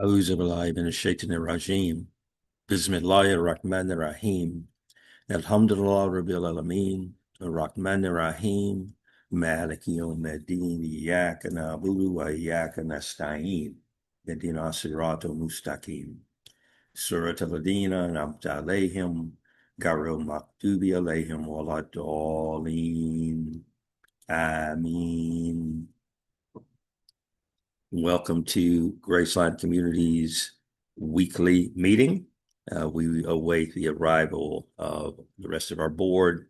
أعوذ بالله من الشيطان الرجيم بسم الله الرحمن الرحيم الحمد لله رب العالمين الرحمن الرحيم مالك يوم الدين إياك نعبد وإياك نستعين اهدنا الصراط المستقيم صراط الذين أنعمت عليهم غير المغضوب عليهم ولا الضالين آمين. Welcome to Graceline Community's weekly meeting. We await the arrival of the rest of our board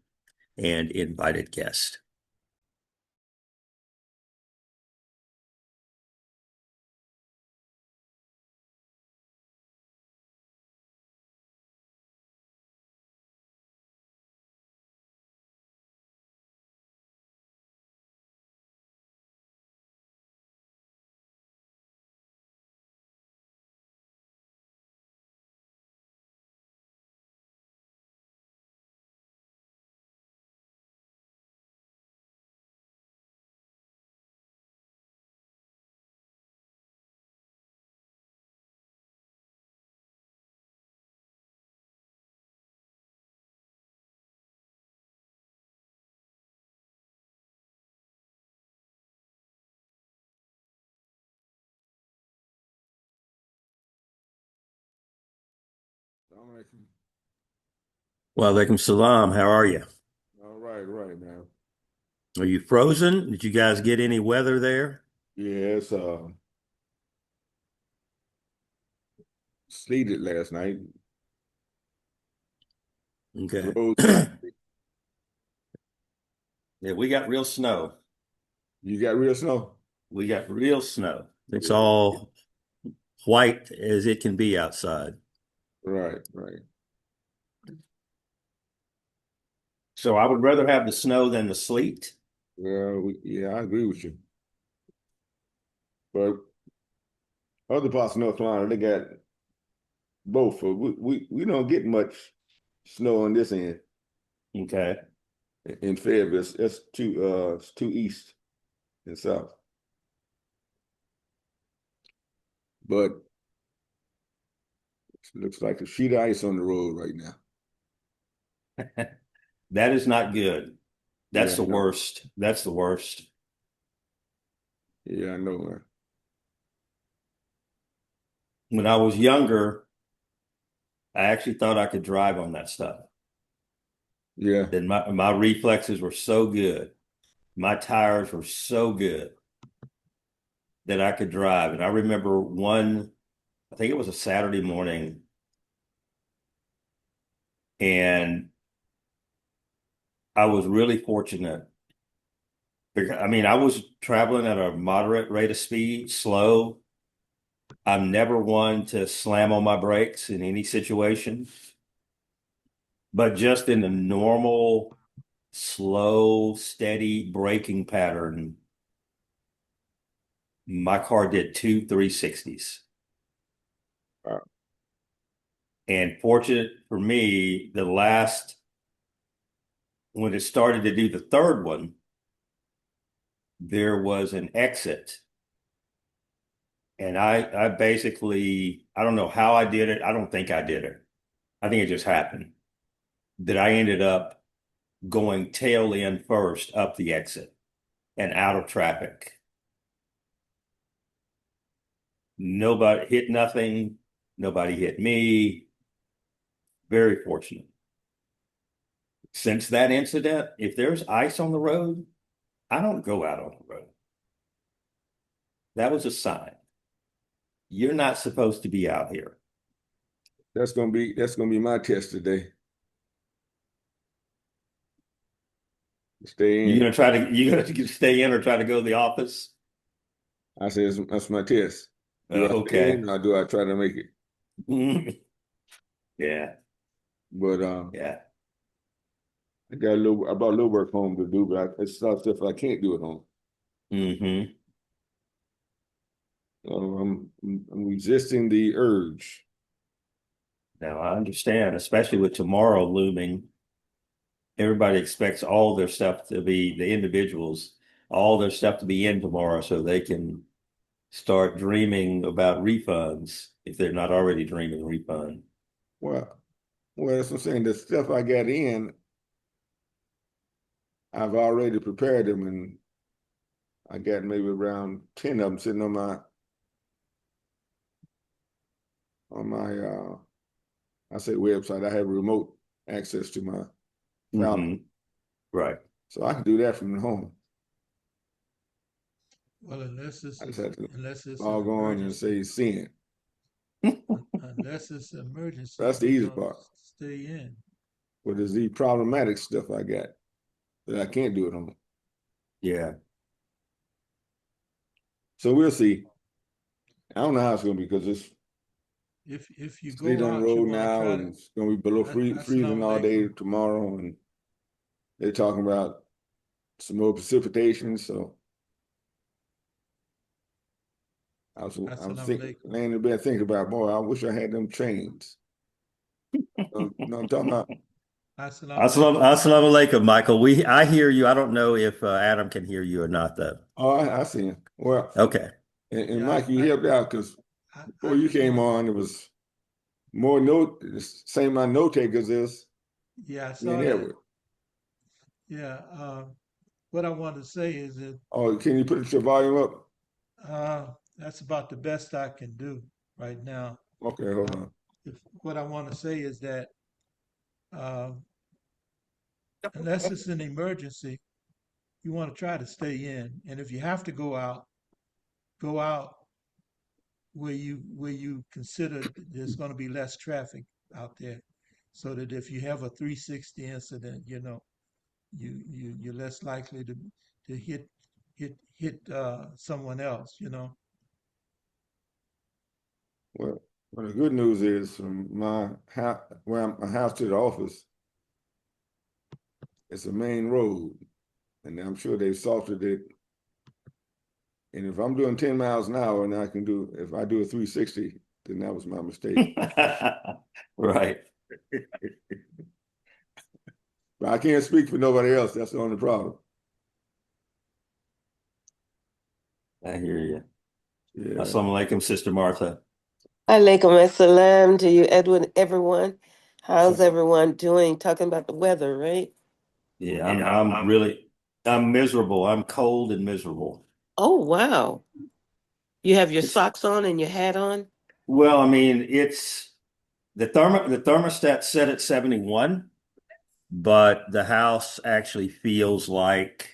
and invited guests. Walaikum salam. How are you? All right, right now. Are you frozen? Did you guys get any weather there? Yeah, it's sleeted last night. Okay. Roads, Yeah, we got real snow. you got real snow? We got real snow. It's Yeah, all white as it can be outside. right, right. So I would rather have the snow than the sleet. Yeah, I agree with you. But other parts of North Carolina, they got both. We don't get much snow on this end Okay. in Fayetteville. It's too east and south. But it looks like a sheet of ice on the road right now. That is not good. Yeah, That's I the know. worst. That's the worst. Yeah, I know, man. When I was younger, I actually thought I could drive on that stuff. Yeah, Then my reflexes were so good. My tires were so good that I could drive. And I remember I think it was a Saturday morning, and I was really fortunate. I mean, I was traveling at a moderate rate of speed, slow. I'm never one to slam on my brakes in any situation, but just in the normal, slow, steady braking pattern, my car did two 360s. uh, And fortunate for me, when it started to do the third one, there was an exit. And I basically, I don't know how I did it. I don't think I did it. I think it just happened that I ended up going tail end first up the exit and out of traffic. Nobody hit nothing. Nobody hit me. Very fortunate. Since that incident, if there's ice on the road, I don't go out on the road. That was a sign. You're not supposed to be out here. that's gonna be my test today. Stay in. You're gonna stay in or try to go to the office? I said that's my test. Do I stay Okay. in or do I try to make it? Yeah. But Yeah. I brought a little work home to do, but it's stuff I can't do at home. Hmm. I'm resisting the urge. Now I understand, especially with tomorrow looming. Everybody expects all their stuff to be the individuals, all their stuff to be in tomorrow so they can start dreaming about refunds if they're not already dreaming refund. Well, well, that's what I'm saying. The stuff I got in, I've already prepared them, and I got maybe around 10 of them sitting on my I say website. I have remote access to my file, Right. so I can do that from home. Well, I just have to unless it's an log on and emergency, say send. unless it's an emergency, That's the you're easy gonna part. stay in. But there's the problematic stuff I got that I can't do it on. Yeah. So we'll see. I don't know how it's going to be because it's If you straight go on the out, you road want to now, try and to. it's going to be below freezing Assalamu all day alaikum. tomorrow, and they're talking about some more precipitation. So I was Assalamu thinking, alaikum. laying in bed thinking about, boy, I wish I had them chains. No, I'm talking about. Assalamu alaikum. Assalamu alaikum, Michael. I hear you. I don't know if Adam can hear you or not, though. Oh, I see him. Well, Okay. and Yeah, Mike, you helped out because I before you just came want. on, it was more note, same amount of note takers is Yeah, I me and saw that. Edward. Yeah. What I want to say is that Oh, can you put your volume up? that's about the best I can do right now. Okay, hold Uh, on. what I want to say is that uh, unless it's an emergency, you want to try to stay in. And if you have to go out where you consider there's going to be less traffic out there, so that if you have a 360 incident, you're less likely to hit someone else. Well, the good news is from my house, my house to the office, it's a main road, and I'm sure they've salted it. And if I'm doing 10 miles an hour, and if I do a 360, then that was my mistake. Right. But I can't speak for nobody else. That's the only problem. I hear you. Yeah. Assalamu alaikum, Sister Martha. Alaikum assalam to you, Edwin, everyone. How's everyone doing? Talking about the weather, right? Yeah, I'm miserable. I'm cold and miserable. Oh, wow. You have your It's socks on and your hat on? well, I mean, it's the thermostat set at 71, but the house actually feels like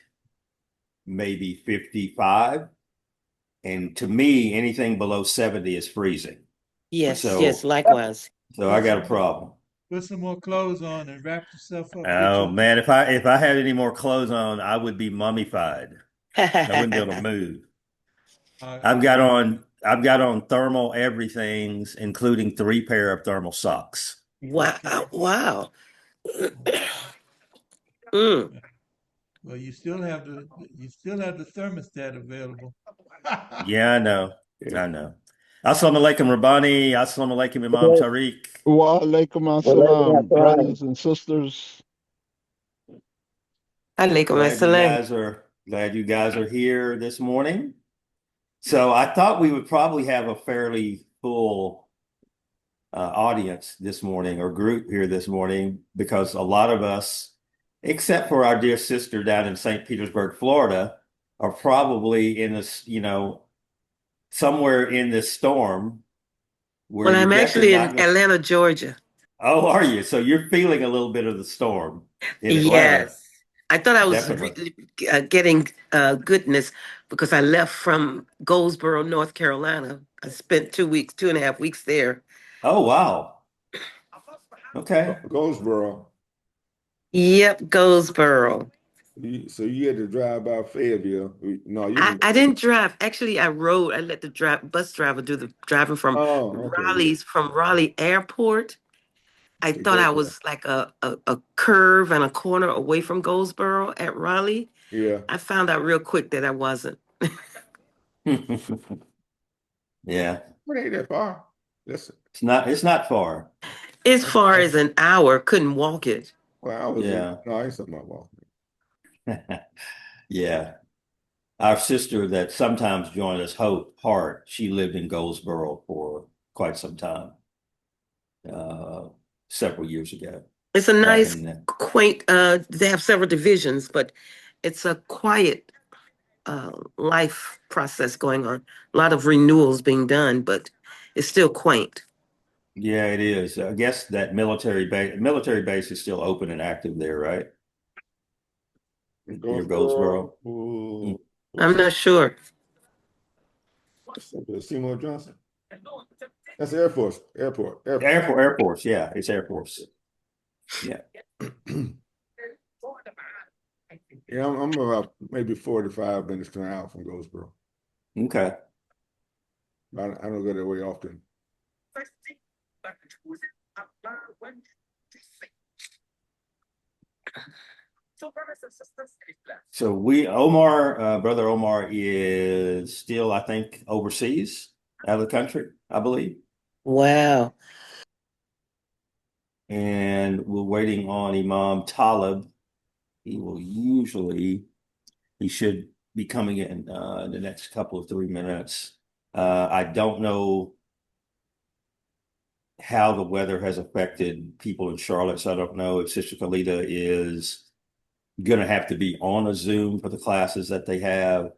maybe 55. And to me, anything below 70 is freezing. Yes, yes, So likewise. so I Put got a some more, problem. put some more clothes on and wrap yourself up. Get Oh your man, if I had any more clothes on, I would be mummified. I wouldn't be able to move. I I've got on thermal everythings, including 3 pair of thermal socks. Wow, wow. okay. Mm. Well, you still have the thermostat available. Yeah, I know. Yeah. I know. Assalamu alaikum, Rabbani. Assalamu alaikum, Imam Tariq. Wa alaikum assalam, brothers and sisters. Alaikum assalam. Glad you guys are here this morning. So I thought we would probably have a fairly full audience this morning or group here this morning because a lot of us, except for our dear sister down in St. Petersburg, Florida, are probably in this, somewhere in this storm where Well, you're I'm definitely actually in not going to. Atlanta, Georgia. Oh, are you? So you're feeling a little bit of the storm in Atlanta, Yes. I thought I was definitely. getting goodness because I left from Goldsboro, North Carolina. I spent 2 weeks, 2.5 weeks there. Oh, wow. Okay. Goldsboro. Yep, Goldsboro. So you had to drive by Fayetteville. No, you I, didn't. I didn't drive. Actually, I rode. I let the bus driver do the driving Oh, okay, yeah. From Raleigh Airport. I To thought I Goldsboro. was like a curve and a corner away from Goldsboro at Raleigh. Yeah. I found out real quick that I wasn't. Yeah. It ain't that far. Listen, It's not far. As That's far that's as an hour, couldn't walk it. well, I was in. Yeah. No, I ain't something about walking. Yeah. Our sister that sometimes joined us, Hope Hart, she lived in Goldsboro for quite some time, uh, several years ago, It's a back nice, in the, quaint, they have several divisions, but it's a quiet life process going on. A lot of renewals being done, but it's still quaint. yeah, it is. I guess that military base is still open and active there, right? In Near Goldsboro, Goldsboro. Mm. what's I'm that? not sure. Seymour Johnson? That's Air Force, airport. Air Force, yeah, it's Air Force. Yeah. Yeah, I'm about maybe 45 minutes to an hour from Goldsboro. Okay. I don't go that way often. So brother Omar is still, I think, overseas, out of the country, I believe. Wow. And we're waiting on Imam Talib. He should be coming in the next couple of 3 minutes. I don't know how the weather has affected people in Charlotte, so I don't know if Sister Khalida is going to have to be on a Zoom for the classes that they have,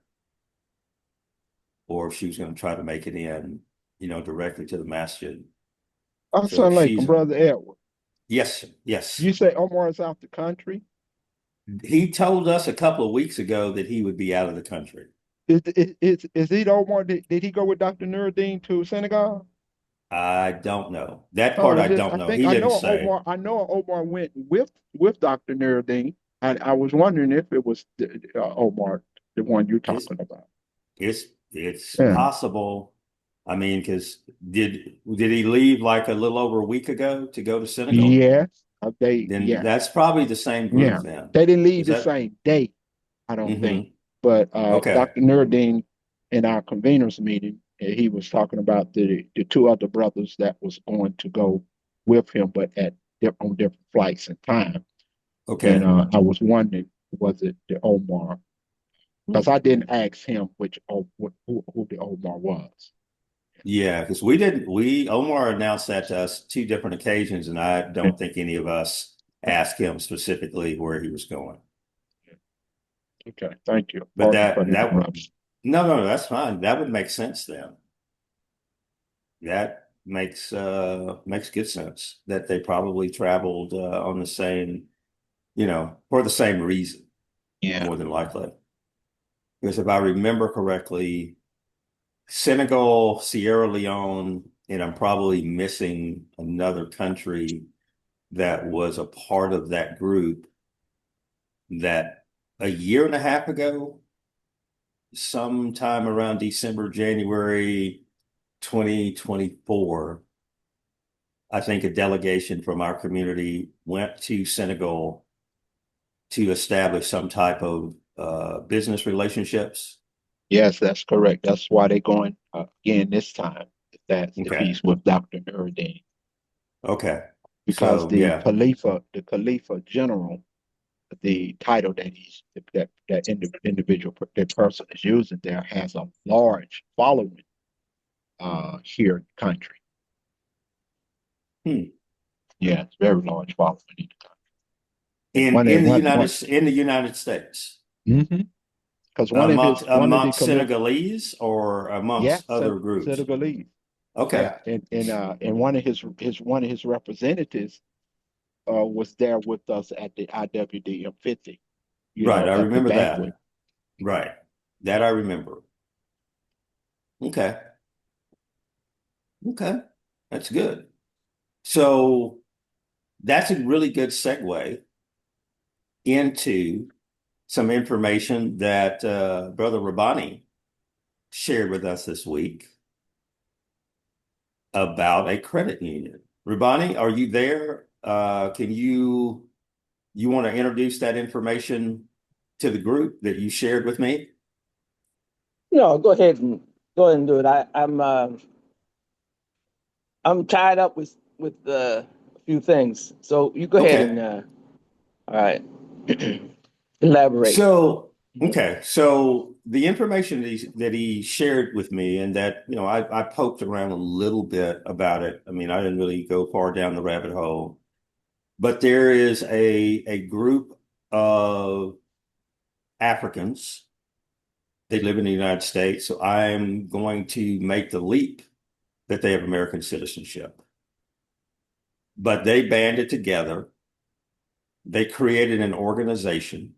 or if she was going to try to make it in, directly to the masjid. So if Assalamu alaikum, she's, Brother Edward. yes, yes. You say Omar is out the country? He told us a couple of weeks ago that he would be out of the country. Is he the Omar? Did he go with Dr. Nuruddin to Senegal? I don't know. That part Oh, I don't I know. think He I didn't know say. Omar. I know Omar went with Dr. Nuruddin. I was wondering if it was Omar, the one you're It's talking about. it's Yeah. possible. I mean, because did he leave like a little over a week ago to go to Senegal? Yes. Then Yeah. that's probably the same group Yeah. then. They didn't leave Is the that? same day, I don't think. Mm-hmm. But Okay. Dr. Nuruddin in our conveners meeting, he was talking about the two other brothers that was going to go with him, but on different flights and time. And Okay. I was wondering, was it the Omar? Because I didn't ask him who the Omar was. Yeah, because Omar announced that to us two different occasions, and I don't think any of us asked him specifically where he was going. Okay, thank you. But Pardon for the that interruption. no, that's fine. That would make sense then. That makes good sense that they probably traveled on the same, for the same reason, Yeah. more than likely. Because if I remember correctly, Senegal, Sierra Leone, and I'm probably missing another country that was a part of that group that a year and a half ago, sometime around December, January 2024, I think a delegation from our community went to Senegal to establish some type of business relationships. Yes, that's correct. That's why they're going again this time. If Okay. he's with Dr. Nuruddin. Okay. Because So yeah. the Khalifa general, the title that individual, that person is using there has a large following here in the country. Hmm. Yeah, it's very large following in the country. And In the United States, because one of the amongst Senegalese or yeah, amongst other groups. Senegalese. Okay. Yeah, and one of his representatives was there with us at the IWDM 50, Right. I at the remember banquet. that. Right. That I remember. Okay. Okay. That's good. So that's a really good segue into some information that Brother Rabani shared with us this week about a credit union. Rabani, are you there? Can you want to introduce that information to the group that you shared with me? No, go ahead and do it. I'm tied up with a few things, so you go ahead Okay. and all right, elaborate. So, okay. So the information that he shared with me, and that, you know, I poked around a little bit about it. I mean, I didn't really go far down the rabbit hole, but there is a group of Africans. They live in the United States, so I'm going to make the leap that they have American citizenship. But they banded together. They created an organization,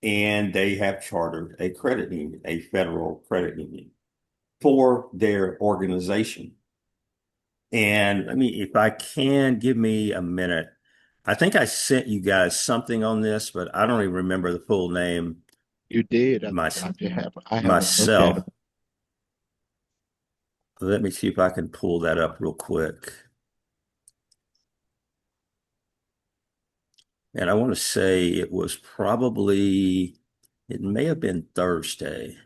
and they have chartered a credit union, a federal credit union for their organization. And I mean, if I can, give me a minute. I think I sent you guys something on this, but I don't even remember the full name You did. I haven't looked at myself. it. Let me see if I can pull that up real quick. And I want to say it was probably, it may have been Thursday.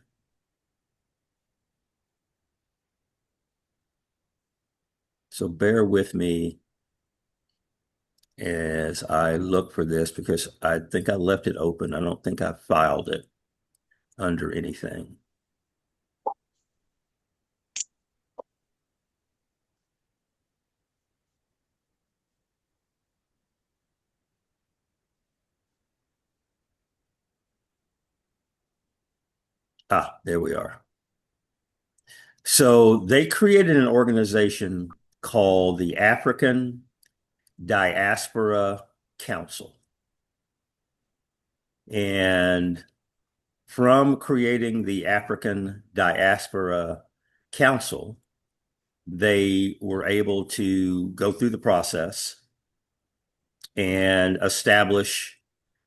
So bear with me as I look for this, because I think I left it open. I don't think I filed it under anything. Ah, there we are. So they created an organization called the African Diaspora Council. And from creating the African Diaspora Council, they were able to go through the process and establish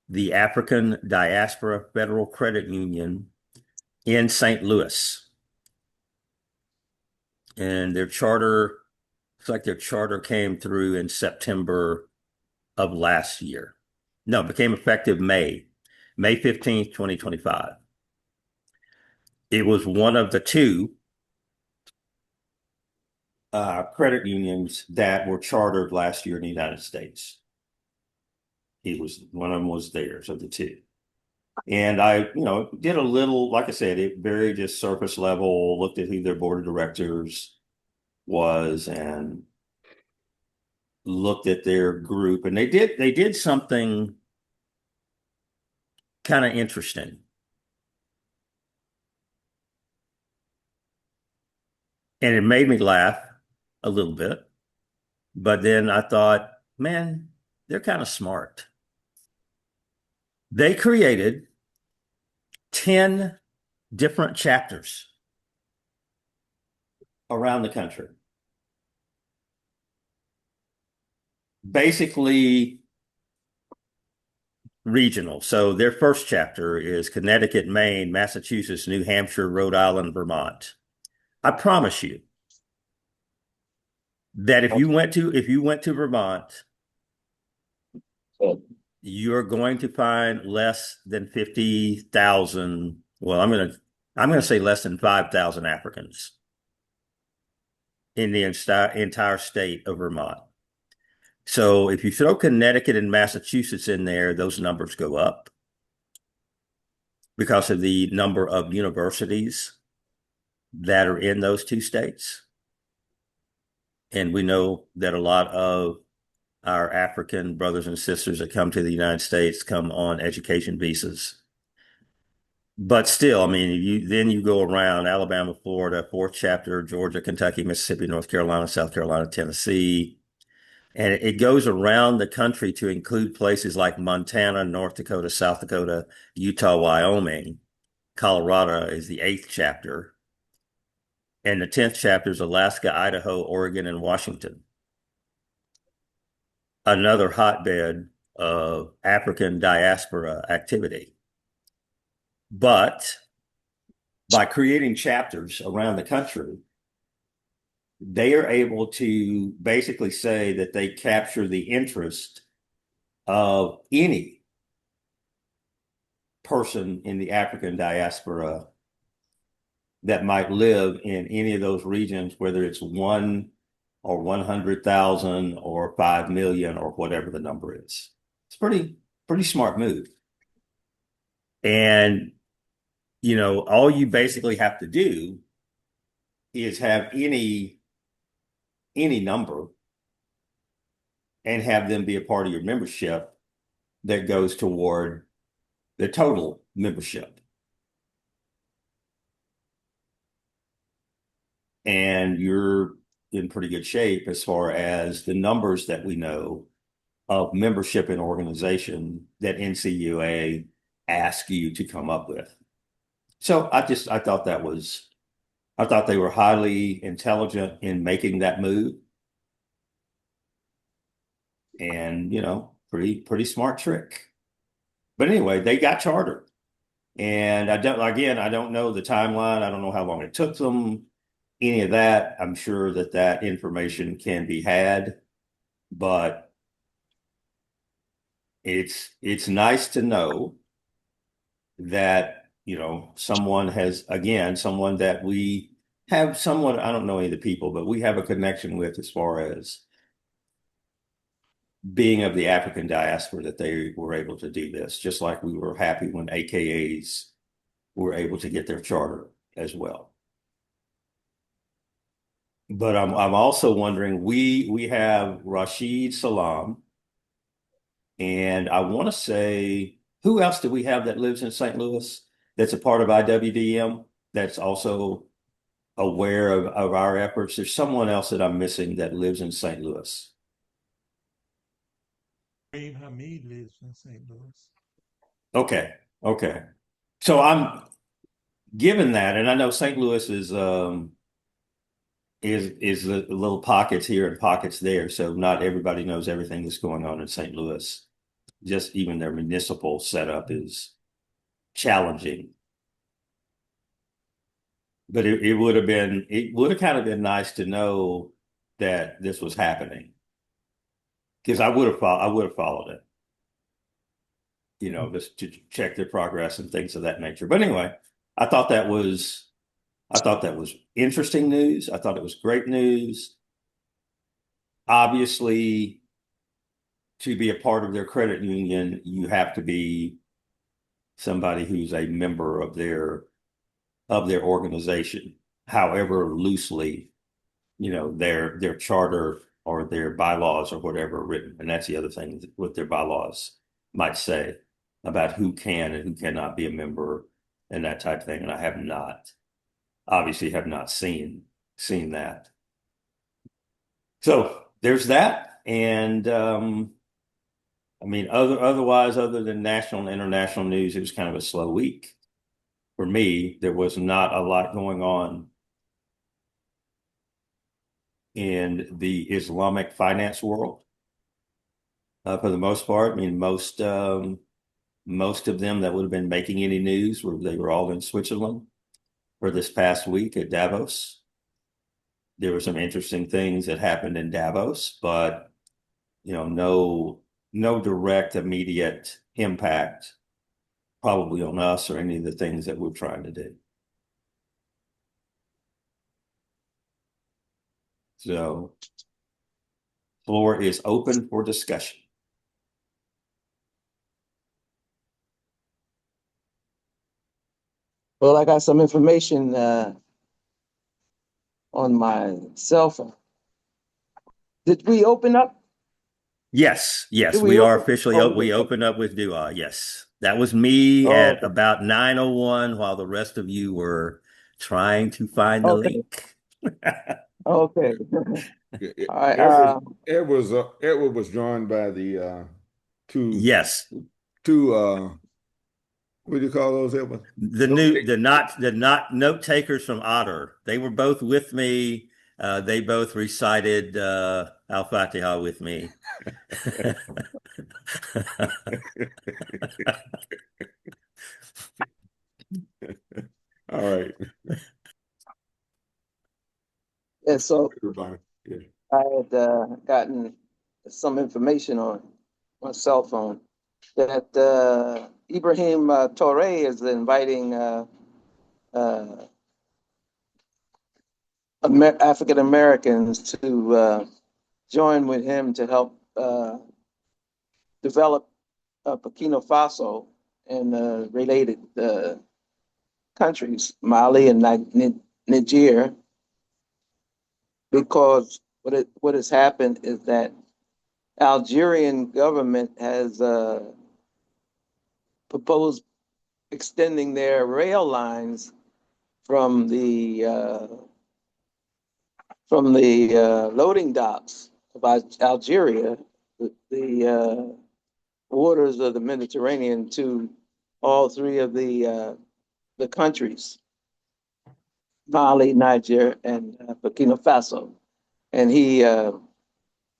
the African Diaspora Federal Credit Union in St. Louis. And their charter, it's like their charter came through in September of last year. No, it became effective May 15th, 2025. It was one of the two credit unions that were chartered last year in the United States. One of them was theirs, of the two. And I, you know, did a little, like I said, it very just surface level, looked at who their board of directors was and looked at their group. And they did something kind of interesting. And it made me laugh a little bit. But then I thought, man, they're kind of smart. They created 10 different chapters around the country. Basically regional. So their first chapter is Connecticut, Maine, Massachusetts, New Hampshire, Rhode Island, Vermont. I promise you that if you went to Vermont, you're going to find less than 50,000. Well, I'm going to say less than 5,000 Africans in the entire state of Vermont. So if you throw Connecticut and Massachusetts in there, those numbers go up because of the number of universities that are in those two states. And we know that a lot of our African brothers and sisters that come to the United States come on education visas. But still, I mean, you go around Alabama, Florida, fourth chapter, Georgia, Kentucky, Mississippi, North Carolina, South Carolina, Tennessee. And it goes around the country to include places like Montana, North Dakota, South Dakota, Utah, Wyoming. Colorado is the 8th chapter. And the 10th chapter is Alaska, Idaho, Oregon, and Washington. Another hotbed of African diaspora activity. But by creating chapters around the country, they are able to basically say that they capture the interest of any person in the African diaspora that might live in any of those regions, whether it's 1 or 100,000 or 5 million or whatever the number is. It's pretty smart move. And, all you basically have to do is have any number and have them be a part of your membership that goes toward the total membership. And you're in pretty good shape as far as the numbers that we know of membership in organization that NCUA ask you to come up with. So I thought they were highly intelligent in making that move. And, pretty smart trick. But anyway, they got chartered. And I don't know the timeline. I don't know how long it took them, any of that. I'm sure that information can be had, but it's nice to know that, someone that we have someone, I don't know any of the people, but we have a connection with as far as being of the African diaspora, that they were able to do this, just like we were happy when AKAs were able to get their charter as well. But I'm also wondering, we have Rashid Salam, and I want to say, who else do we have that lives in St. Louis that's a part of IWDM that's also aware of our efforts? There's someone else that I'm missing that lives in St. Louis. Hamid lives in St. Louis. Okay. So I'm given that, and I know St. Louis is the little pockets here and pockets there. So not everybody knows everything that's going on in St. Louis. Just even their municipal setup is challenging. But it would have kind of been nice to know that this was happening, because I would have followed it, just to check their progress and things of that nature. But anyway, I thought that was interesting news. I thought it was great news. Obviously, to be a part of their credit union, you have to be somebody who's a member of their organization, however loosely, their charter or their bylaws or whatever are written. And that's the other thing, what their bylaws might say about who can and who cannot be a member and that type of thing. And I have not seen that. So there's that. And otherwise, other than national and international news, it was kind of a slow week. For me, there was not a lot going on in the Islamic finance world. For the most part, most of them that would have been making any news they were all in Switzerland for this past week at Davos. There were some interesting things that happened in Davos, but no direct immediate impact probably on us or any of the things that we're trying to do. So, floor is open for discussion. Well, I got some information on my cell phone. Did we open up? Yes, Did we are open? officially Oh, open. We opened up with dua. Yes, that was me at okay. about 9:01, while the rest of you were trying to find the Okay. link. Okay. Yeah, All right. Edward was joined by the Yes, two what do you call those, Edward? the note takers from Otter. They were both with me. They both recited Al-Fatiha with me. All right. Yeah, so Everybody. Yeah. I had gotten some information on my cell phone that Ibrahim Touré is inviting African Americans to join with him to help develop Burkina Faso and related countries, Mali and Niger, because what has happened is that Algerian government has proposed extending their rail lines from the loading docks of Algeria, the waters of the Mediterranean, to all three of the countries, Mali, Niger, and Burkina Faso. And he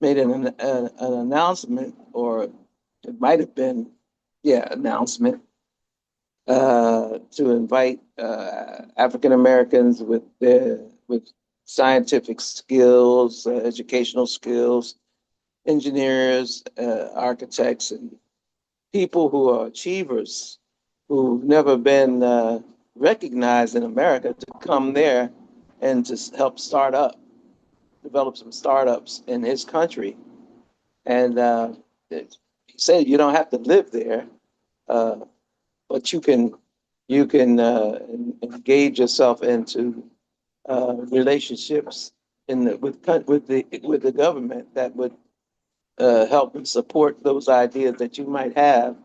made an announcement, or it might have been, announcement, to invite African Americans with scientific skills, educational skills, engineers, architects, and people who are achievers who've never been recognized in America to come there and to help develop some startups in his country. And he said you don't have to live there, but you can engage yourself into relationships with the government that would help and support those ideas that you might have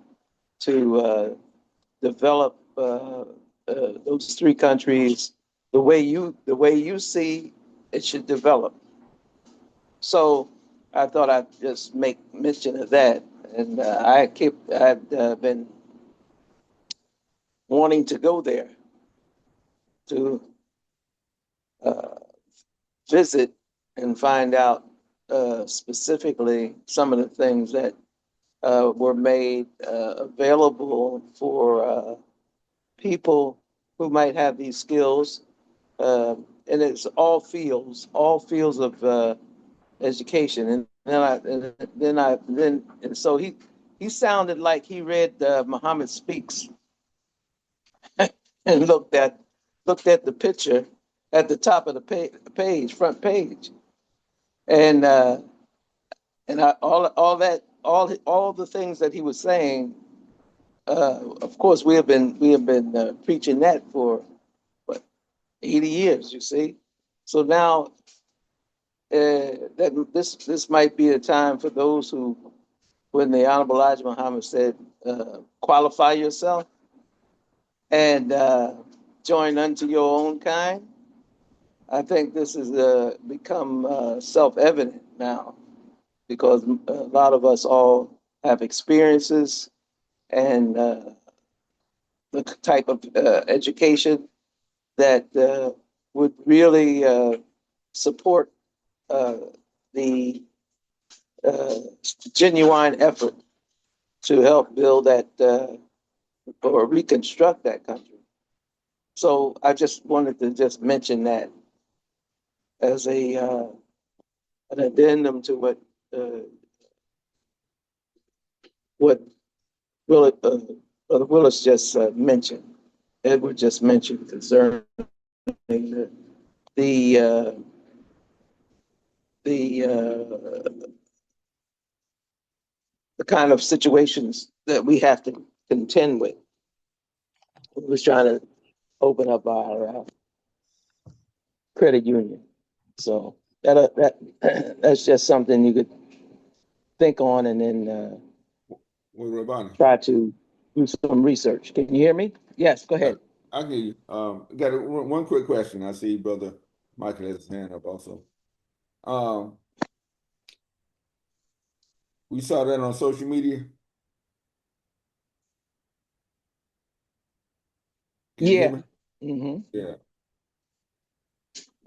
to develop those three countries the way you see it should develop. So I thought I'd just make mention of that, and I've been wanting to go there to visit and find out specifically some of the things that were made available for people who might have these skills, and it's all fields of education. And so he sounded like he read Muhammad Speaks and looked at the picture at the top of the front page, and all the things that he was saying. Of course, we have been preaching that for 80 years. You see, so now that this might be a time for those who, when the Honorable Elijah Muhammad said, "Qualify yourself and join unto your own kind." I think this has become self-evident now, because a lot of us all have experiences and the type of education that would really support the genuine effort to help build that or reconstruct that country. So I just wanted to just mention that as an addendum to what Brother Willis just mentioned, Edward just mentioned, concerning the kind of situations that we have to contend with. We was trying to open up our credit union. So that's just something you could think on, and then try to do some research. Can you hear me? Yes, go ahead. I can hear you. Got one quick question. I see Brother Michael has his hand up also. We saw that on social media. Can you hear me? Mm-hmm. Yeah.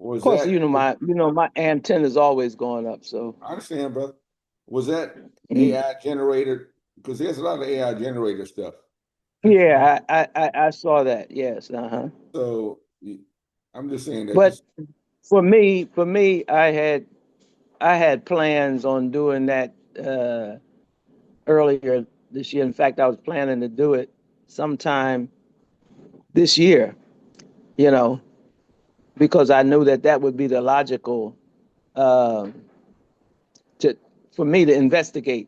Of course, my antenna is always going up. So I understand, brother. Was that AI generated? Because there's a lot of AI generated stuff. Yeah, I saw that. Yes. So I'm just saying that. But for me, I had plans on doing that earlier this year. In fact, I was planning to do it sometime this year, because I knew that would be the logical for me to investigate,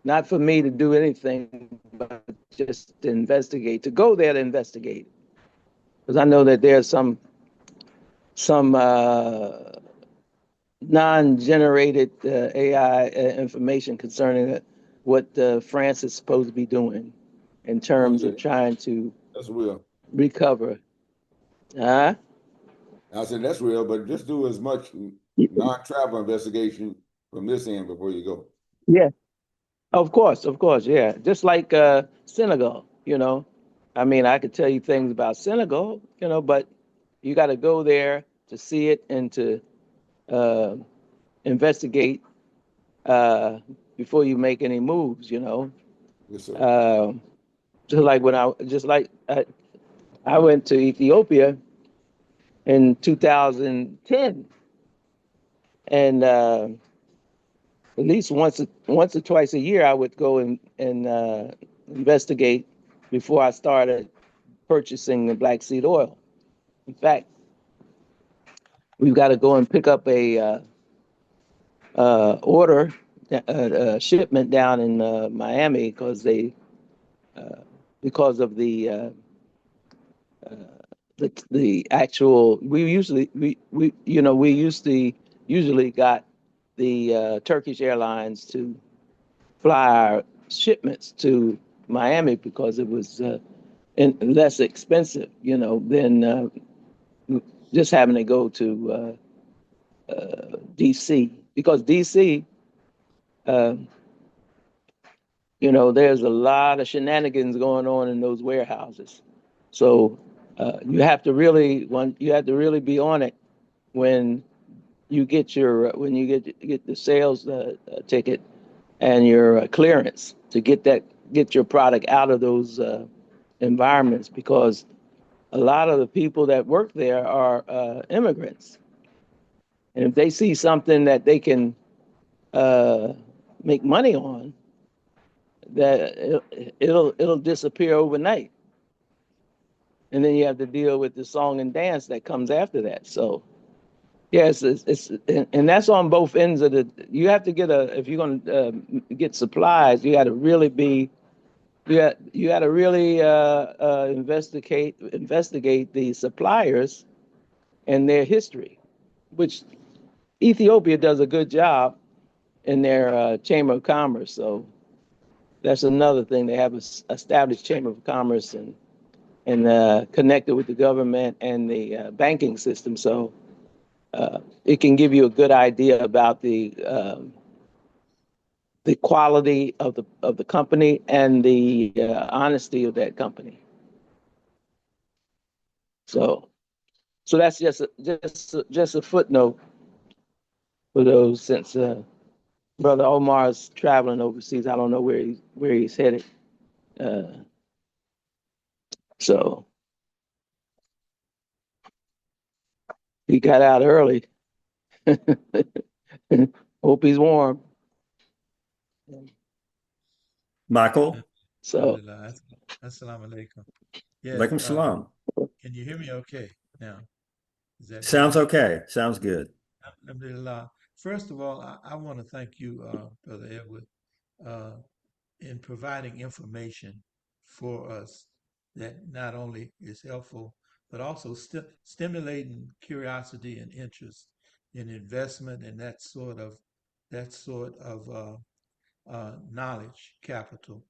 not for me to do anything, but just to investigate, to go there to investigate. Because I know that there's some non-generated AI information concerning what France is supposed to be doing in terms of trying to That's real. recover. Huh? I said, that's real, but just do as much non-travel investigation from this end before you go. Yeah, of course, yeah. Just like Senegal, you know. I mean, I could tell you things about Senegal, you know, but you got to go there to see it and to uh, investigate before you make any moves, you know. Yes, sir. Just like I went to Ethiopia in 2010, and at least once or twice a year, I would go and investigate before I started purchasing the black seed oil. In fact, we've got to go and pick up a order, shipment down in Miami because of the actual. We you know we usually got the Turkish Airlines to fly our shipments to Miami because it was less expensive, you know, than just having to go to DC, because DC, uh, you know, there's a lot of shenanigans going on in those warehouses. So you have to really be on it when you get get the sales ticket and your clearance to get your product out of those environments, because a lot of the people that work there are immigrants, and if they see something that they can uh, make money on, that it'll disappear overnight, and then you have to deal with the song and dance that comes after that. So yes, it's and that's on both ends of the. You have to get if you're going to get supplies, you got to really be. You got to really investigate the suppliers and their history, which Ethiopia does a good job in their Chamber of Commerce. So that's another thing. They have an established Chamber of Commerce and connected with the government and the banking system. So it can give you a good idea about the quality of the company and the honesty of that company. So that's just a footnote for those, since Brother Omar's traveling overseas. I don't know where he's headed. Uh, so he got out early. Hope he's warm. Michael, So Alhamdulillah. Assalamu alaikum. Yes. alaikum salam. Can you hear me okay now? Is that Sounds better? okay. Sounds good. Alhamdulillah. First of all, I want to thank you, Brother Edward, uh, in providing information for us that not only is helpful, but also stimulating curiosity and interest in investment and that sort of knowledge capital.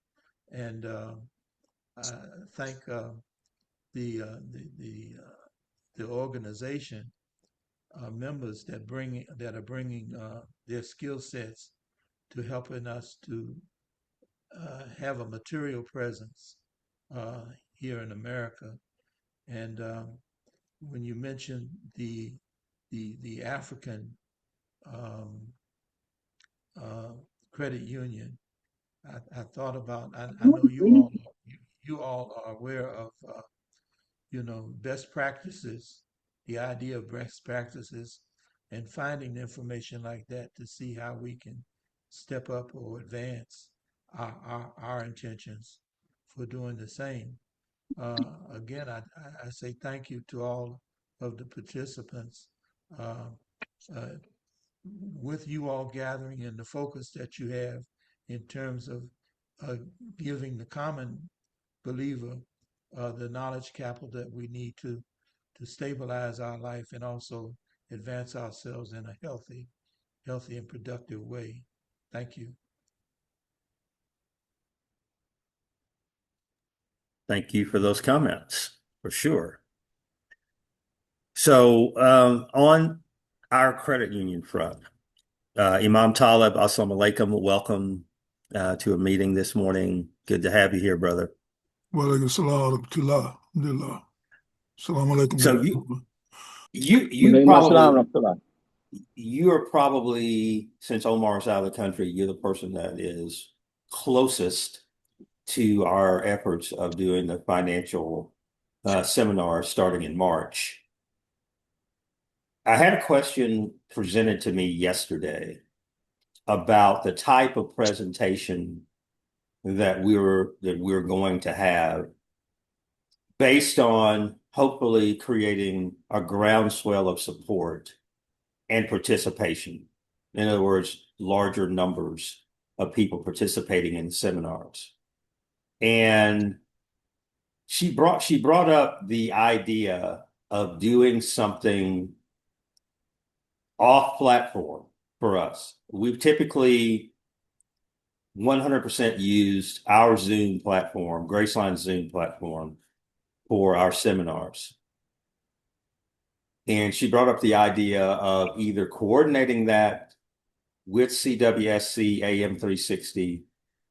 And I thank the organization members that are bringing their skill sets to helping us to have a material presence uh, here in America. And when you mentioned the African um, uh, credit union, I thought about. I know you all are aware of best practices, the idea of best practices, and finding information like that to see how we can step up or advance our intentions for doing the same. Again, I say thank you to all of the participants. Uh, uh, with you all gathering and the focus that you have in terms of uh, giving the common believer, the knowledge capital that we need to stabilize our life and also advance ourselves in a healthy and productive way. Thank you. Thank you for those comments, for sure. So on our credit union front, Imam Talib, assalamu alaikum, welcome to a meeting this morning. Good to have you here, brother. Walaikum salam wa rahmatullah. Alhamdulillah. Assalamu alaikum. So you Walaikum probably assalam warahmatullah. you are probably, since Omar's out of the country, you're the person that is closest to our efforts of doing the financial seminar starting in March. I had a question presented to me yesterday about the type of presentation that we're going to have based on hopefully creating a groundswell of support and participation. In other words, larger numbers of people participating in seminars. And she brought up the idea of doing something off platform for us. We've typically 100% used our Zoom platform, Graceline Zoom platform, for our seminars. And she brought up the idea of either coordinating that with CWSC AM 360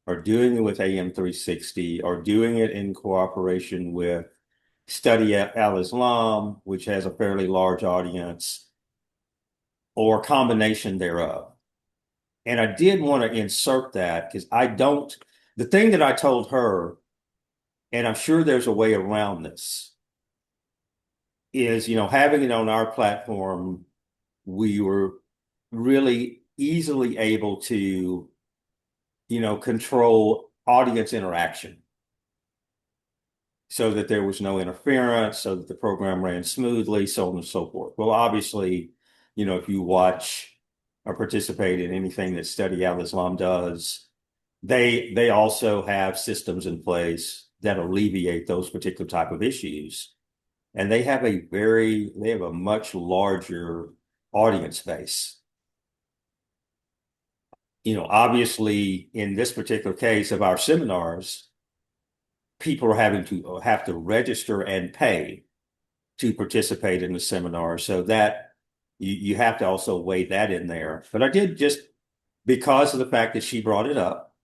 or doing it with AM 360 or doing it in cooperation with Study Al-Islam, which has a fairly large audience, or a combination thereof. And I did want to insert that because the thing that I told her, and I'm sure there's a way around this, is, having it on our platform, we were really easily able to, control audience interaction so that there was no interference, so that the program ran smoothly, so on and so forth. Well, obviously, if you watch or participate in anything that Study Al-Islam does, they also have systems in place that alleviate those particular type of issues. And they have a much larger audience base. Obviously, in this particular case of our seminars, people are have to register and pay to participate in the seminar. So that you have to also weigh that in there. But I did, just because of the fact that she brought it up,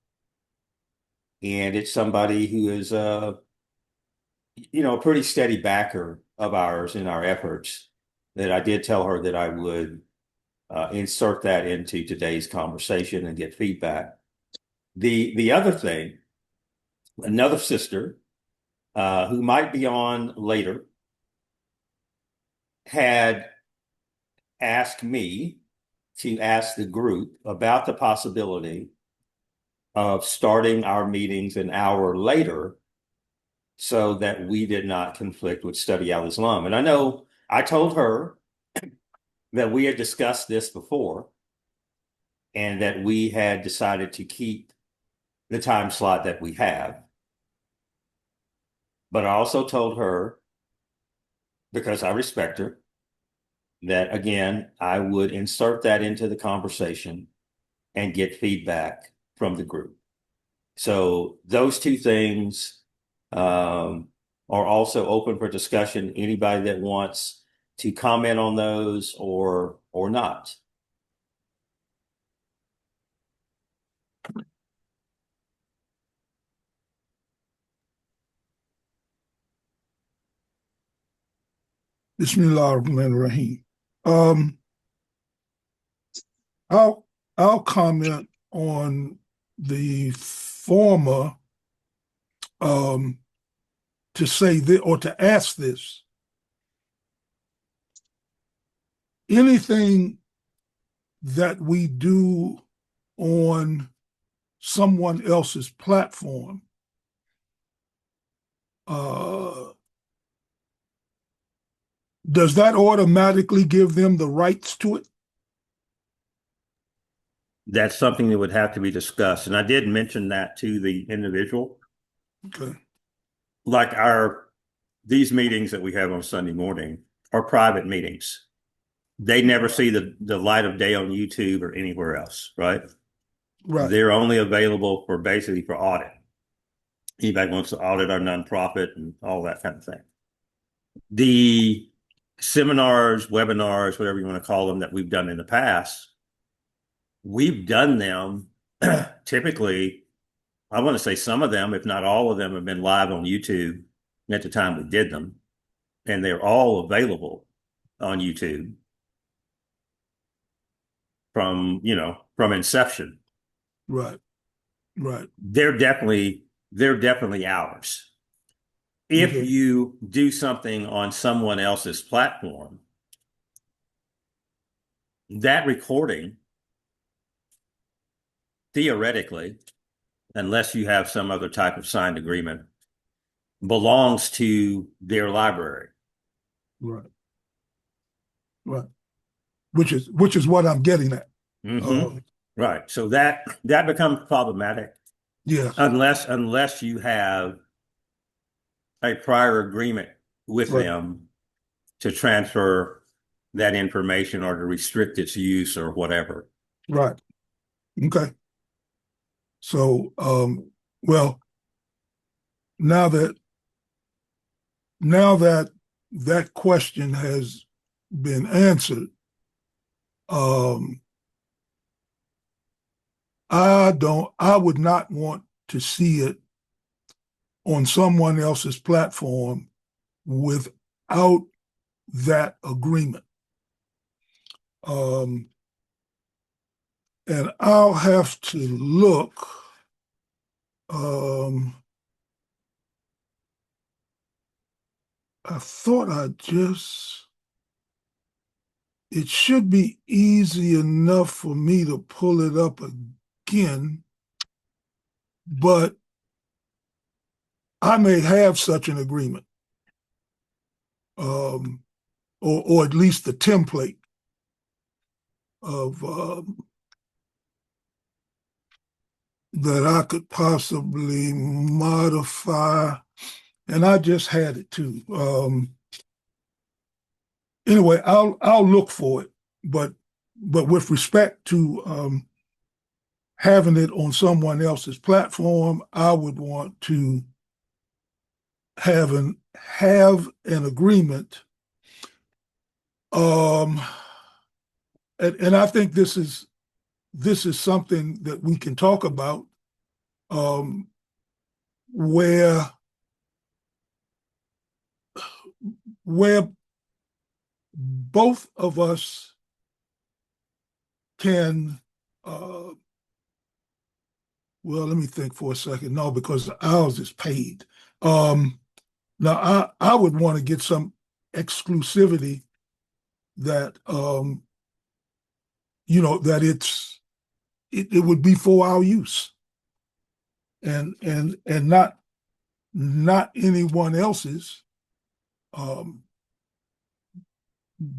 and it's somebody who is a pretty steady backer of ours in our efforts, that I did tell her that I would insert that into today's conversation and get feedback. The other thing, another sister who might be on later had asked me to ask the group about the possibility of starting our meetings an hour later so that we did not conflict with Study Al-Islam. And I know I told her that we had discussed this before and that we had decided to keep the time slot that we have. But I also told her, because I respect her, that again, I would insert that into the conversation and get feedback from the group. So those two things are also open for discussion. Anybody that wants to comment on those or not. Bismillah ar-Rahman ar-Rahim. I'll comment on the former to say that, or to ask this. Anything that we do on someone else's platform does that automatically give them the rights to it? That's something that would have to be discussed. And I did mention that to the individual. Okay. like these meetings that we have on Sunday morning are private meetings. They never see the light of day on YouTube or anywhere else, right? Right. They're only available for basically for audit. Anybody wants to audit our nonprofit and all that kind of thing. The seminars, webinars, whatever you want to call them, that we've done in the past, we've done them typically, I want to say some of them, if not all of them, have been live on YouTube at the time we did them. And they're all available on YouTube from inception. Right. Right. They're definitely ours. If Okay. you do something on someone else's platform, that recording, theoretically, unless you have some other type of signed agreement, belongs to their library. Right. Right. Which is what I'm getting at. Mm-hmm. Right. So that becomes problematic. Yeah. Unless you have a prior agreement with Right. them to transfer that information or to restrict its use or whatever. Right. Okay. So, well, now that that question has been answered, I would not want to see it on someone else's platform without that agreement. And I'll have to look. I thought it should be easy enough for me to pull it up again, but I may have such an agreement, or at least the template of that I could possibly modify, and I just had it too. Anyway, I'll look for it, but with respect to having it on someone else's platform, I would want to have an agreement. And I think this is something that we can talk about, where both of us can, well, let me think for a second. No, because ours is paid. Now, I would want to get some exclusivity that, that it would be for our use, and not anyone else's,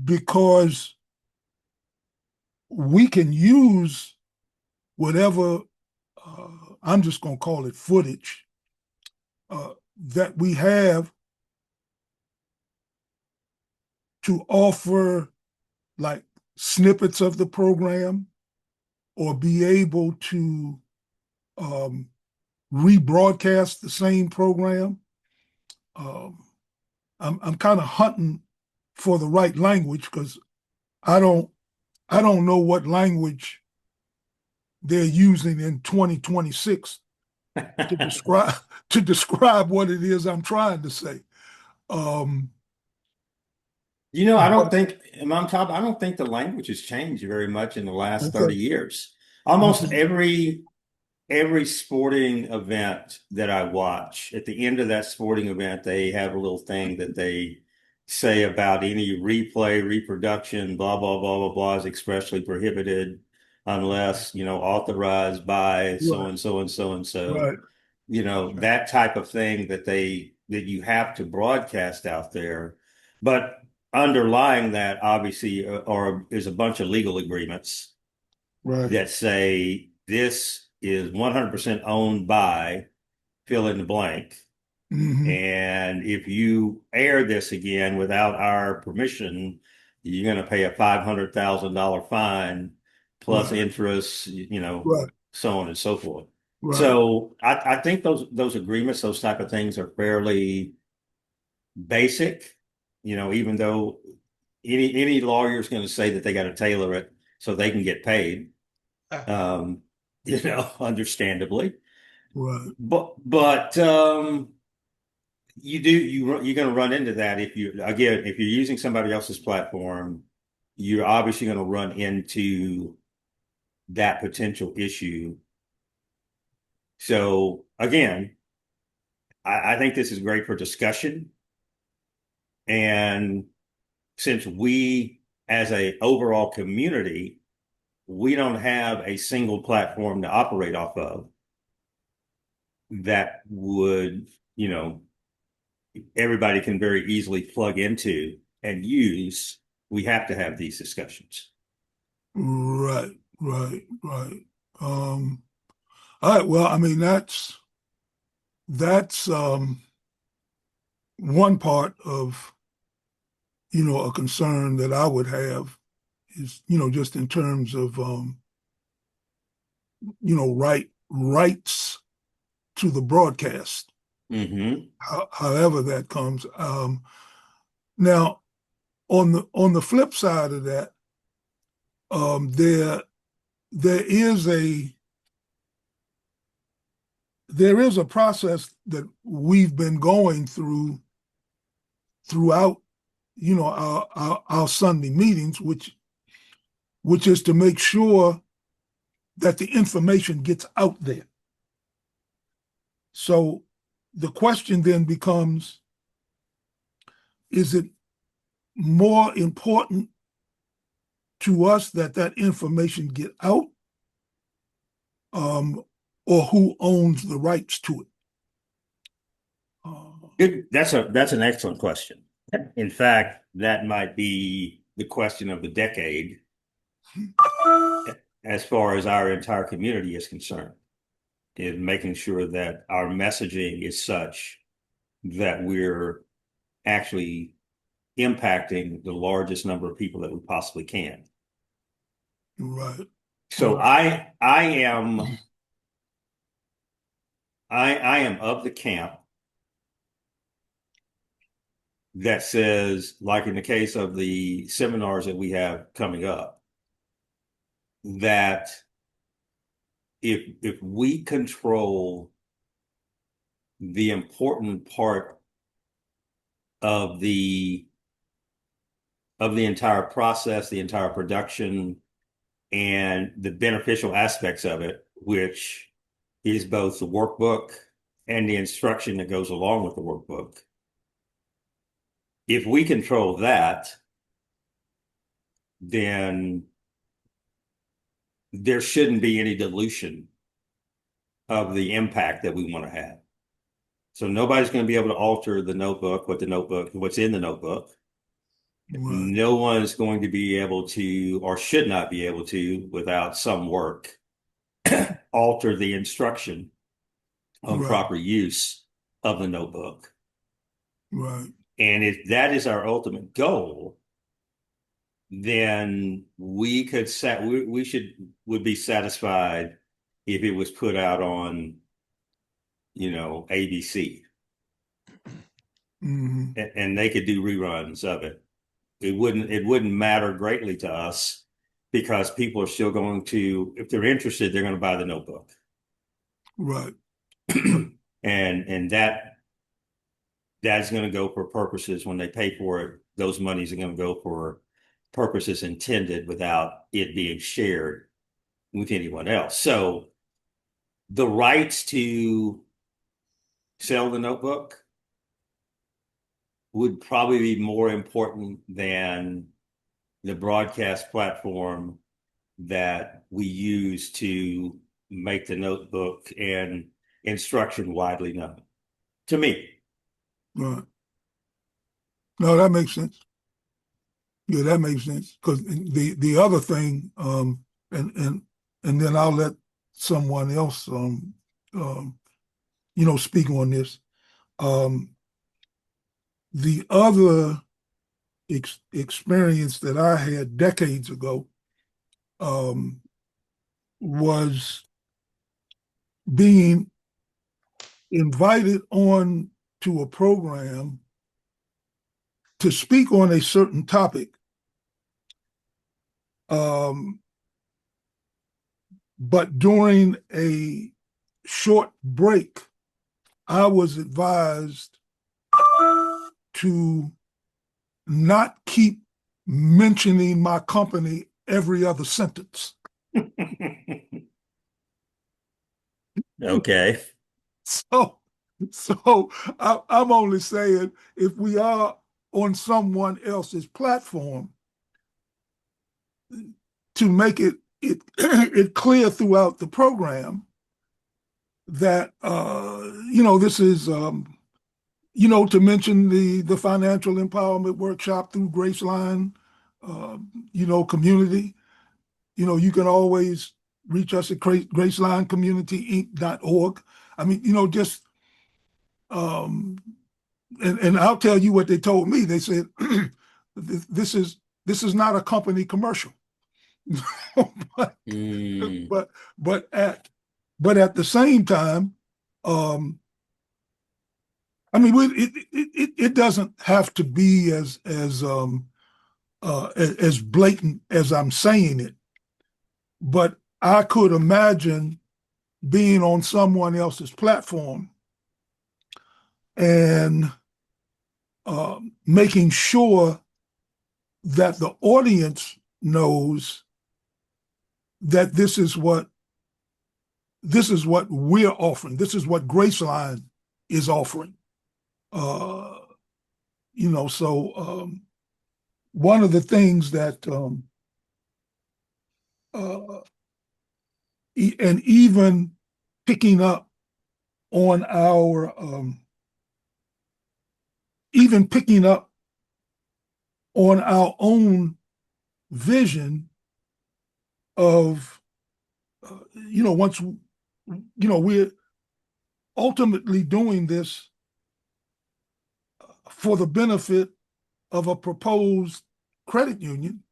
because we can use whatever, I'm just going to call it footage, that we have to offer like snippets of the program, or be able to rebroadcast the same program. I'm kind of hunting for the right language, because I don't know what language they're using in 2026 to describe what it is I'm trying to say. I don't think, Mom Top, I don't think the language has changed very much in the last 30 years. Almost every sporting event that I watch, at the end of that sporting event, they have a little thing that they say about any replay, reproduction, blah, blah, blah, blah, blah, is expressly prohibited unless, authorized by so and so and so and so. Right. That type of thing that you have to broadcast out there. But underlying that, obviously, is a bunch of legal agreements, Right. that say this is 100% owned by fill in the blank, And if you air this again without our permission, you're going to pay a $500,000 fine plus Right. interest, Right. so on and so forth. Right. So I think those agreements, those type of things are fairly basic, even though any lawyer is going to say that they got to tailor it so they can get paid, understandably. Right. But you're going to run into that if you're using somebody else's platform, you're obviously going to run into that potential issue. So again, I think this is great for discussion. And since we, as a overall community, we don't have a single platform to operate off of that would, everybody can very easily plug into and use, we have to have these discussions. Right. All right. Well, I mean, that's one part of, a concern that I would have is, just in terms of, rights to the broadcast, however that comes. Now, on the flip side of that, there is a process that we've been going throughout, our Sunday meetings, which is to make sure that the information gets out there. So the question then becomes, is it more important to us that information get out, or who owns the rights to it? That's an excellent question. In fact, that might be the question of the decade as far as our entire community is concerned, is making sure that our messaging is such that we're actually impacting the largest number of people that we possibly can. Right. So I am of the camp that says, like in the case of the seminars that we have coming up, that if we control the important part of the entire process, the entire production, and the beneficial aspects of it, which is both the workbook and the instruction that goes along with the workbook. If we control that, then there shouldn't be any dilution of the impact that we want to have. So nobody's going to be able to alter the notebook, what's in the notebook. Right. No one is going to be able to, or should not be able to, without some work, alter the instruction on proper use of the notebook. Right. And if that is our ultimate goal, then we would be satisfied if it was put out on, ABC. And they could do reruns of it. It wouldn't matter greatly to us, because people are still going to, if they're interested, they're going to buy the notebook. Right. And that's going to go for purposes when they pay for it. Those monies are going to go for purposes intended without it being shared with anyone else. So the rights to sell the notebook would probably be more important than the broadcast platform that we use to make the notebook and instruction widely known, to me. Right. No, that makes sense. Yeah, that makes sense. Because the other thing, and then I'll let someone else, speak on this. Um, the other experience that I had decades ago um, was being invited on to a program to speak on a certain topic. But during a short break, I was advised to not keep mentioning my company every other sentence. Okay. So, I'm only saying if we are on someone else's platform, to make it clear throughout the program that this is to mention the financial empowerment workshop through Graceline Community. You can always reach us at GracelineCommunityInc.org. I mean, just and I'll tell you what they told me. They said this is not a company commercial. but, but but at the same time, I mean, it doesn't have to be as blatant as I'm saying it, but I could imagine being on someone else's platform and making sure that the audience knows that this is what we're offering. This is what Graceline is offering. So one of the things that and even picking up on our own vision of once we're ultimately doing this for the benefit of a proposed credit union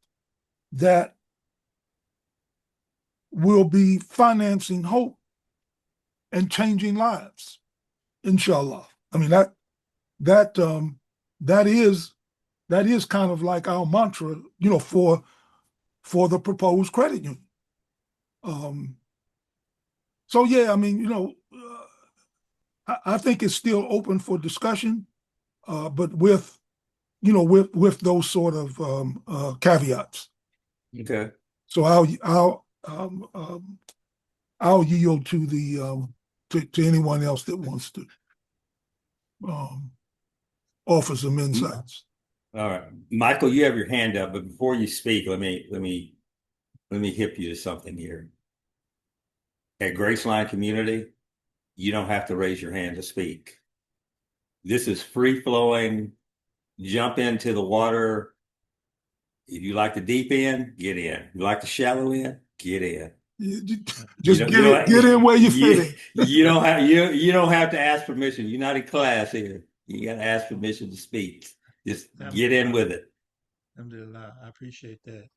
that will be financing hope and changing lives, inshallah. I mean, that is kind of like our mantra, for the proposed credit union. So yeah, I mean, I think it's still open for discussion, but with those sort of caveats. Okay. So I'll yield to the to anyone else that wants to offer some insights. All right, Michael, you have your hand up, but before you speak, let me hip you to something here. At Graceline Community, you don't have to raise your hand to speak. This is free flowing. Jump into the water. If you like the deep end, get in. If you like the shallow end, get in. Just get in where you fit in. You don't have to ask permission. You're not in class here. You got to ask permission to speak. Just get in with it. Alhamdulillah, I appreciate that,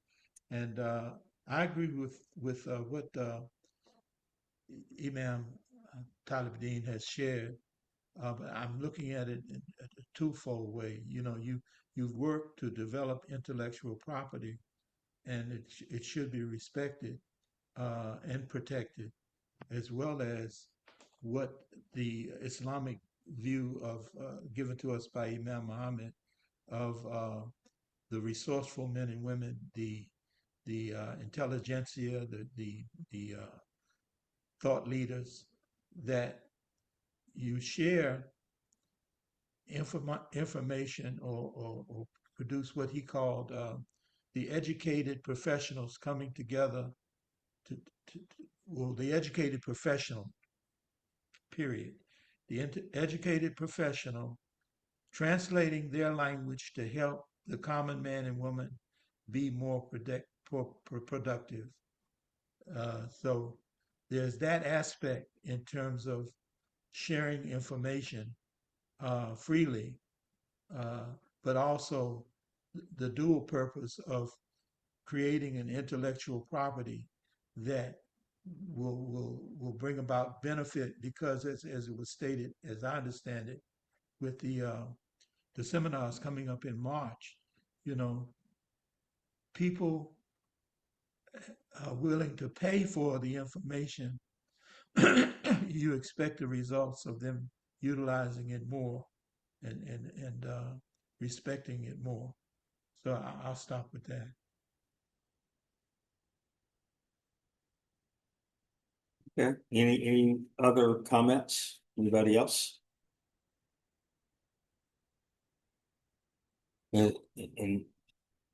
and I agree with what Imam Taalib-Din has shared. But I'm looking at it in a twofold way. You've worked to develop intellectual property, and it should be respected and protected, as well as what the Islamic view of given to us by Imam Muhammad of the resourceful men and women, the intelligentsia, the thought leaders that you share information or produce what he called the educated professionals coming together the educated professional, period. The educated professional translating their language to help the common man and woman be more productive. So there's that aspect in terms of sharing information freely, but also the dual purpose of creating an intellectual property that will bring about benefit, because as it was stated, as I understand it, with the seminars coming up in March, you know, people are willing to pay for the information. You expect the results of them utilizing it more and respecting it more. So I'll stop with that. Okay. Any other comments? Anybody else? And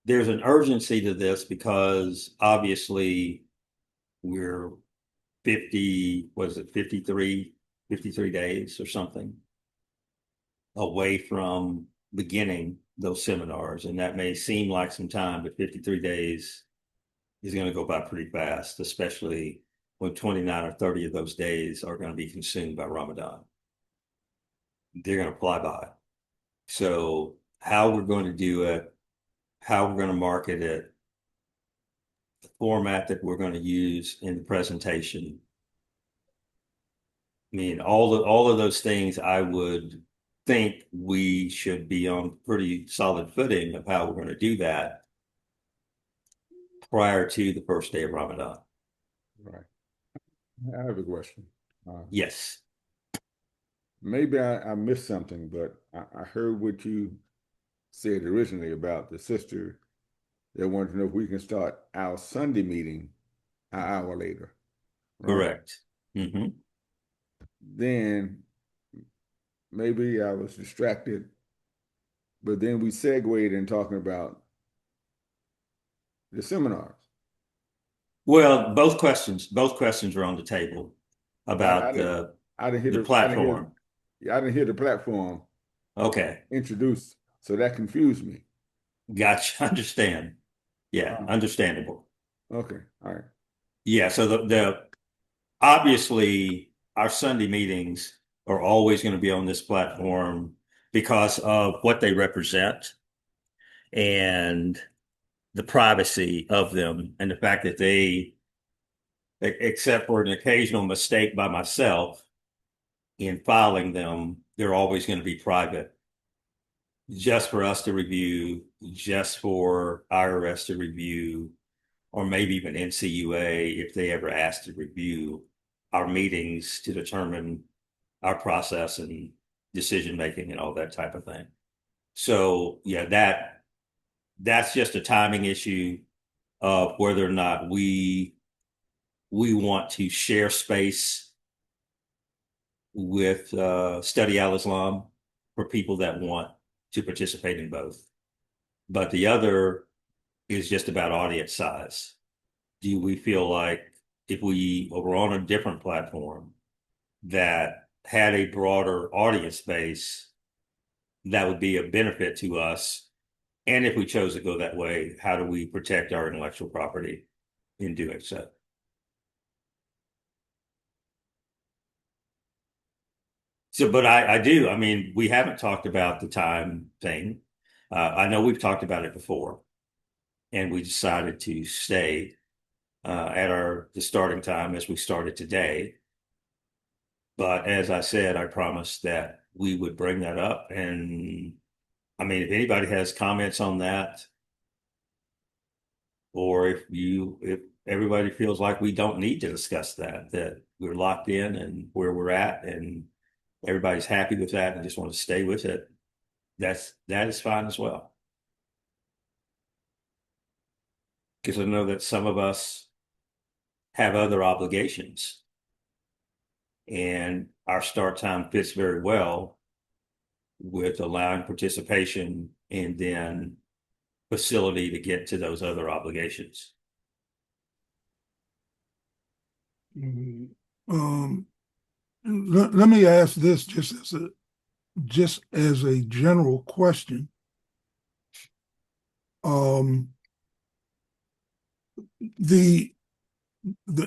there's an urgency to this because obviously we're 53 days or something away from beginning those seminars. And that may seem like some time, but 53 days is going to go by pretty fast, especially when 29 or 30 of those days are going to be consumed by Ramadan. They're going to fly by. So how we're going to do it, how we're going to market it, the format that we're going to use in the presentation. I mean, all of those things, I would think we should be on pretty solid footing of how we're going to do that prior to the first day of Ramadan. Right. I have a question. Yes. Maybe I missed something, but I heard what you said originally about the sister that wanted to know if we can start our Sunday meeting an hour later. Right? Correct. Mm-hmm. Then maybe I was distracted, but then we segued in talking about the seminars. Well, both questions are on the table about I didn't hear the platform. I didn't hear the platform Okay. introduced, so that confused me. Gotcha. Understand. Yeah, understandable. Okay, all right. Yeah, so the obviously our Sunday meetings are always going to be on this platform because of what they represent and the privacy of them, and the fact that they, except for an occasional mistake by myself in filing them, they're always going to be private, just for us to review, just for IRS to review, or maybe even NCUA if they ever ask to review our meetings to determine our process and decision making and all that type of thing. So yeah, that's just a timing issue of whether or not we want to share space with Study Al-Islam for people that want to participate in both. But the other is just about audience size. Do we feel like if we were on a different platform that had a broader audience base, that would be a benefit to us? And if we chose to go that way, how do we protect our intellectual property in doing so? So, but I do. I mean, we haven't talked about the time thing. I know we've talked about it before, and we decided to stay at the starting time as we started today. But as I said, I promised that we would bring that up. And I mean, if anybody has comments on that, or if everybody feels like we don't need to discuss that we're locked in and where we're at, and everybody's happy with that and just want to stay with it, that is fine as well. Because I know that some of us have other obligations, and our start time fits very well with allowing participation and then facility to get to those other obligations. Let me ask this just as a general question. The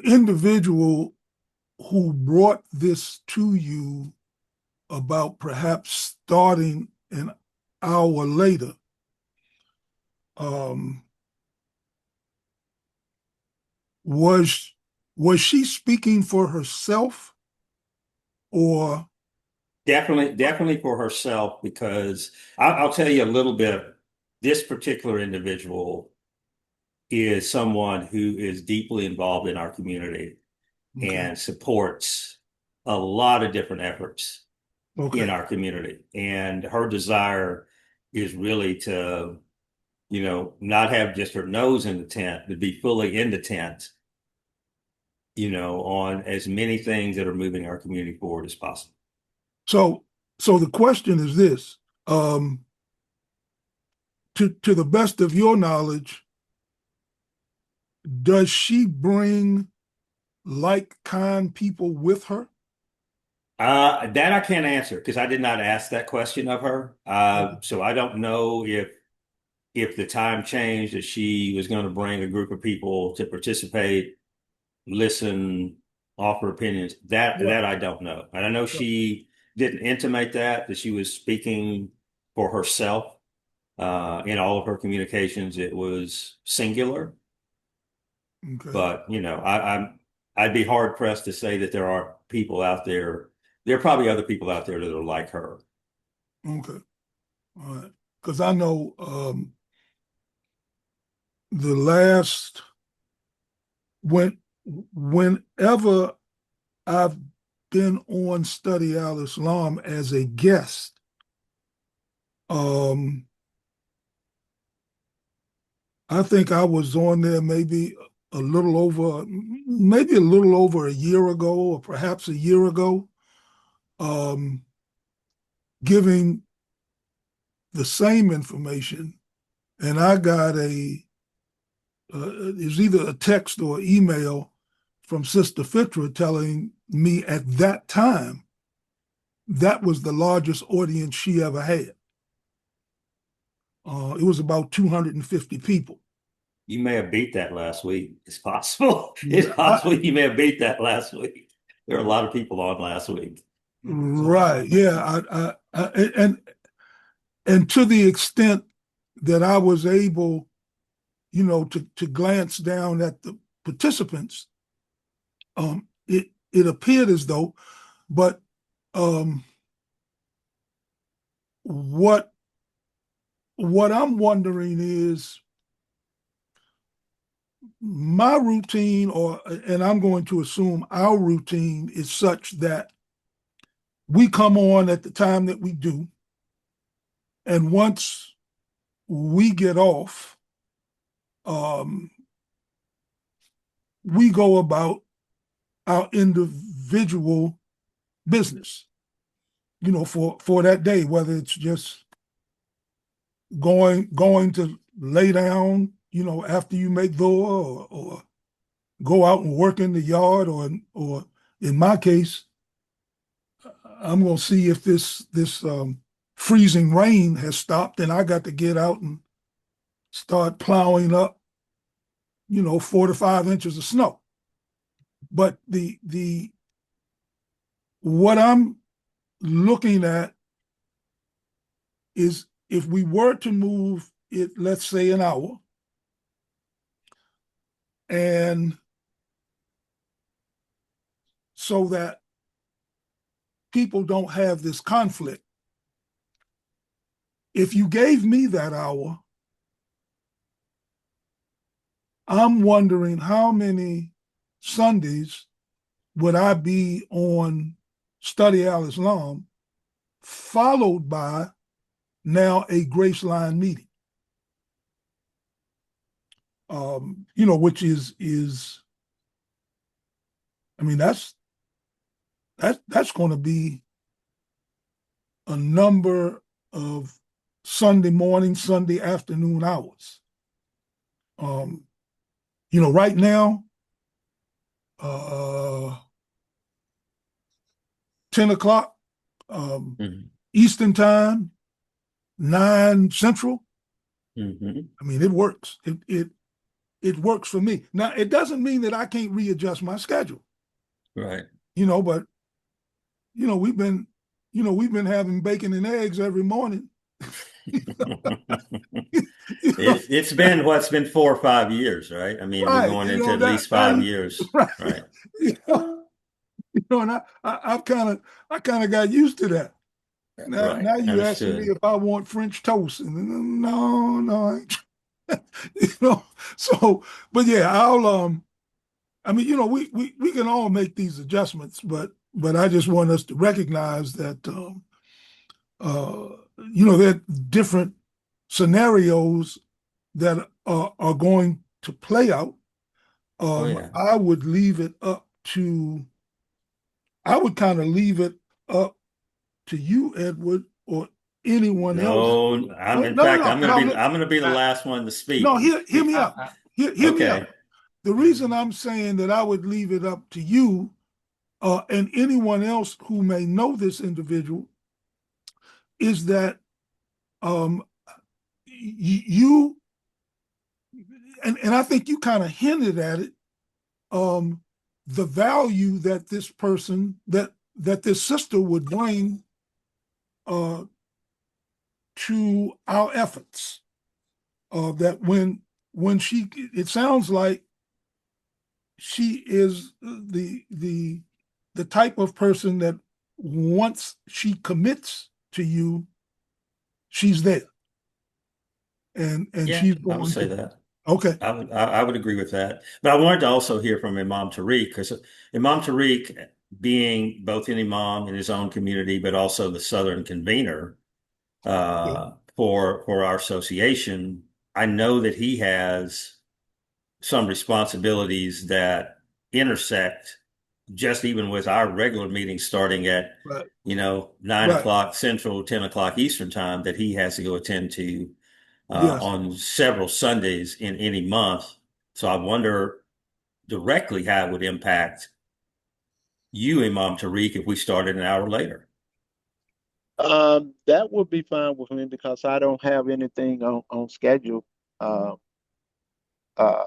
individual who brought this to you about perhaps starting an hour later. Um, was she speaking for herself, or Definitely for herself, because I'll tell you a little bit. This particular individual is someone who is deeply involved in our community okay, and supports a lot of different efforts in okay, our community. And her desire is really to, not have just her nose in the tent, but be fully in the tent, on as many things that are moving our community forward as possible. so the question is this: to the best of your knowledge, does she bring like kind people with her? That I can't answer because I did not ask that question of her. So I don't know if the time changed that she was going to bring a group of people to participate, listen, offer opinions. That I don't know. And I know she didn't intimate that she was speaking for herself. In all of her communications, it was singular. Okay, But I'd be hard pressed to say that there are people out there. There are probably other people out there that are like her. okay, all right. Because I know the last whenever I've been on Study Al-Islam as a guest, I think I was on there maybe a little over a year ago, or perhaps a year ago, um, giving the same information, and I got it was either a text or email from Sister Fitra telling me at that time that was the largest audience she ever had. It was about 250 people. You may have beat that last week. It's possible. It's Yeah, possible you may have beat that last week. There were a lot of people on last week. right. Yeah. And to the extent that I was able, to glance down at the participants, it appeared as though, but what I'm wondering is my routine, and I'm going to assume our routine is such that we come on at the time that we do, and once we get off, we go about our individual business, for that day, whether it's just going to lay down, after you make dua, or go out and work in the yard, or in my case, I'm going to see if this freezing rain has stopped, and I got to get out and start plowing up, 4 to 5 inches of snow. But what I'm looking at is, if we were to move it, let's say an hour, and so that people don't have this conflict, if you gave me that hour, I'm wondering how many Sundays would I be on Study Al-Islam, followed by now a Graceline meeting, which is, I mean, that's going to be a number of Sunday morning, Sunday afternoon hours. Right now, 10 o'clock Eastern time, 9 Central. Mm-hmm. I mean, it works. It works for me. Now, it doesn't mean that I can't readjust my schedule. Right. But we've been, we've been having bacon and eggs every morning. It's been what's been 4 or 5 years, right? I mean, we're Right. going into at That least now 5 years, right. right? You know, and I kind of got used to that. Right. Now you asking me Understood. if I want French toast, and no, I ain't. So, but yeah, I mean, we can all make these adjustments, but I just want us to recognize that uh, there are different scenarios that are going to play out. Oh yeah. I would leave it up to, I would kind of leave it up to you, Edward, or anyone else. No, Well, in no, fact, no, no, no. I'm gonna be the I, last one to No, speak. hear me out. Hear me out. Okay. The reason I'm saying that I would leave it up to you and anyone else who may know this individual is that um, you, and I think you kind of hinted at it, the value that this person, that this sister would bring uh, to our efforts. That when she, it sounds like she is the type of person that once she commits to you, she's there, and Yeah, she's I would going say to. that. Okay. I would agree with that. But I wanted to also hear from Imam Tariq, because Imam Tariq, being both an imam in his own community, but also the Southern convener for our association, I know that he has some responsibilities that intersect just even with our regular meetings starting at, Right. 9 o'clock Central, 10 o'clock Eastern time, that he has to go attend to Yes. on several Sundays in any month. So I wonder directly how it would impact you, Imam Tariq, if we started an hour later. That would be fine with me because I don't have anything on schedule uh, uh,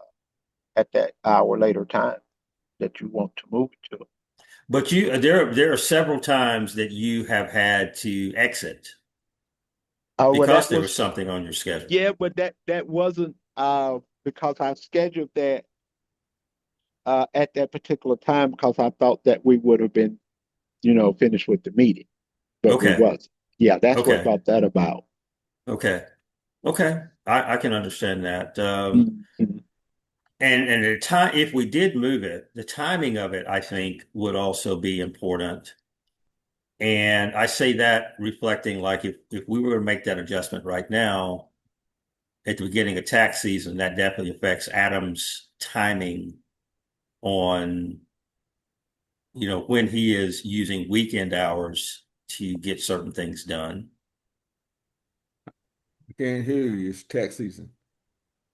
at that hour later time that you want to move it to. But there are several times that you have had to exit Oh, well, because that there was was something on your schedule. yeah, but that wasn't because I scheduled that at that particular time because I thought that we would have been, finished with the meeting, but we Okay. wasn't. Yeah, that's what Okay. brought that about. Okay. Okay. I can understand that. Mhm. And the time, if we did move it, the timing of it, I think, would also be important. And I say that reflecting like if we were to make that adjustment right now at the beginning of tax season, that definitely affects Adam's timing on, when he is using weekend hours to get certain things done. I can't hear you. It's tax season.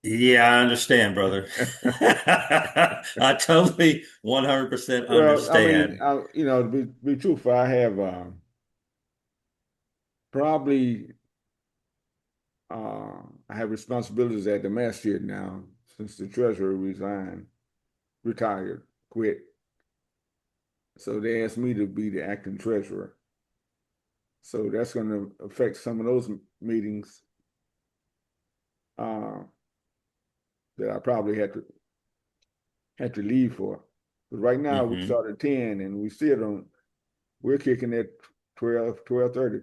Yeah, I understand, brother. I totally 100% Well, I mean, understand. to be truthful, I have probably I have responsibilities at the masjid now since the treasurer retired, quit. So they asked me to be the acting treasurer. So that's going to affect some of those meetings uh, that I probably had to leave for. But right now we Hmm. start at 10 and we're kicking at 12:30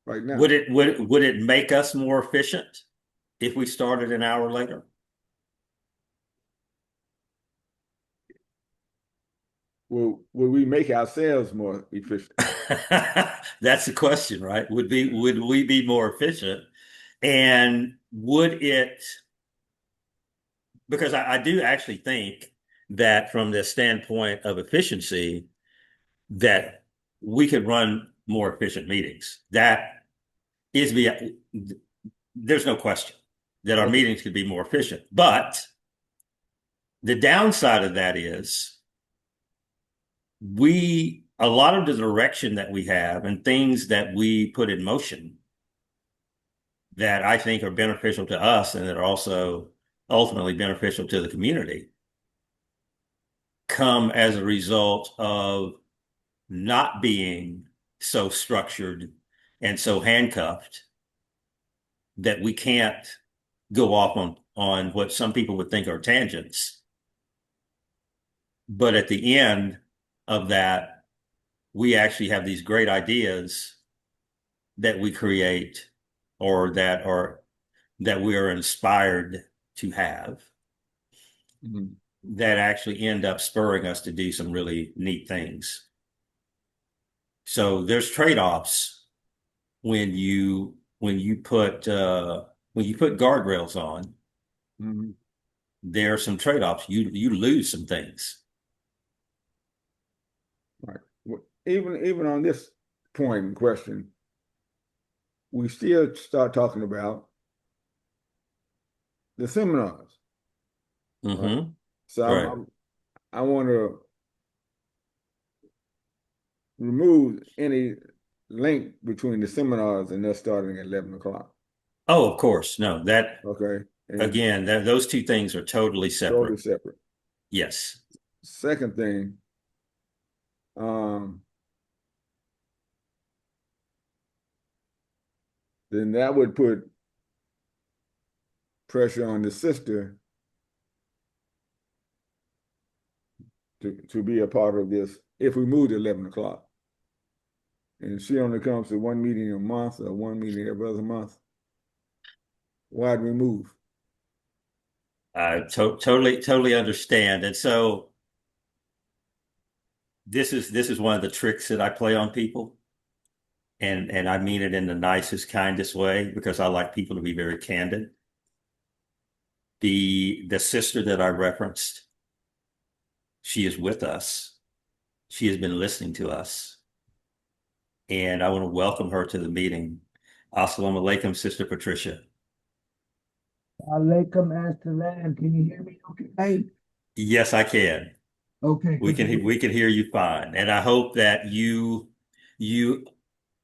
right now. Would it make us more efficient if we started an hour later? Will we make ourselves more efficient? That's the question, right? Would we be more efficient? And would it, because I do actually think that from the standpoint of efficiency, that we could run more efficient meetings. That is there's no question that our Okay. meetings could be more efficient. But the downside of that is a lot of the direction that we have and things that we put in motion that I think are beneficial to us and that are also ultimately beneficial to the community come as a result of not being so structured and so handcuffed that we can't go off on what some people would think are tangents. But at the end of that, we actually have these great ideas that we create or that we are inspired to have that actually end up spurring us to do some really neat things. So there's trade-offs when you put guardrails on. There are some trade-offs. You lose some things. Right. Well, even on this point in question, we still start talking about the seminars. Right? So Right. I want to remove any link between the seminars and us starting at 11 o'clock. Oh, of course. No, that Okay. And again, those two things are totally totally separate. separate. Yes. Second thing, then that would put pressure on the sister to be a part of this if we move to 11 o'clock. And she only comes to one meeting a month or one meeting every other month. Why'd we move? I totally understand. And so this is one of the tricks that I play on people. And I mean it in the nicest, kindest way because I like people to be very candid. The sister that I referenced, she is with us. She has been listening to us. And I want to welcome her to the meeting. Assalamu alaikum, Sister Patricia. Alaikum assalam. Can you hear me okay? Yes, I can. Okay. We can hear you fine. And I hope that you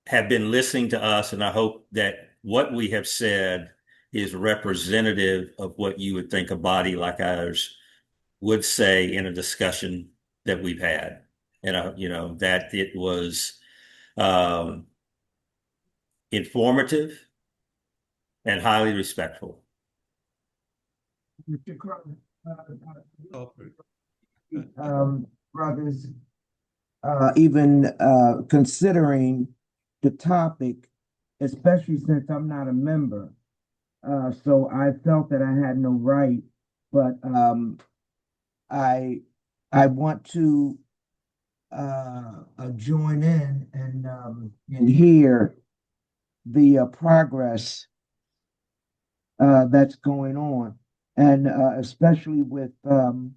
have been listening to us, and I hope that what we have said is representative of what you would think a body like ours would say in a discussion that we've had. And that it was informative and highly respectful. Mr. Carter, Oh, brothers, even considering the topic, especially since I'm not a member. So I felt that I had no right, but I want to join in and hear the progress that's going on, and especially with the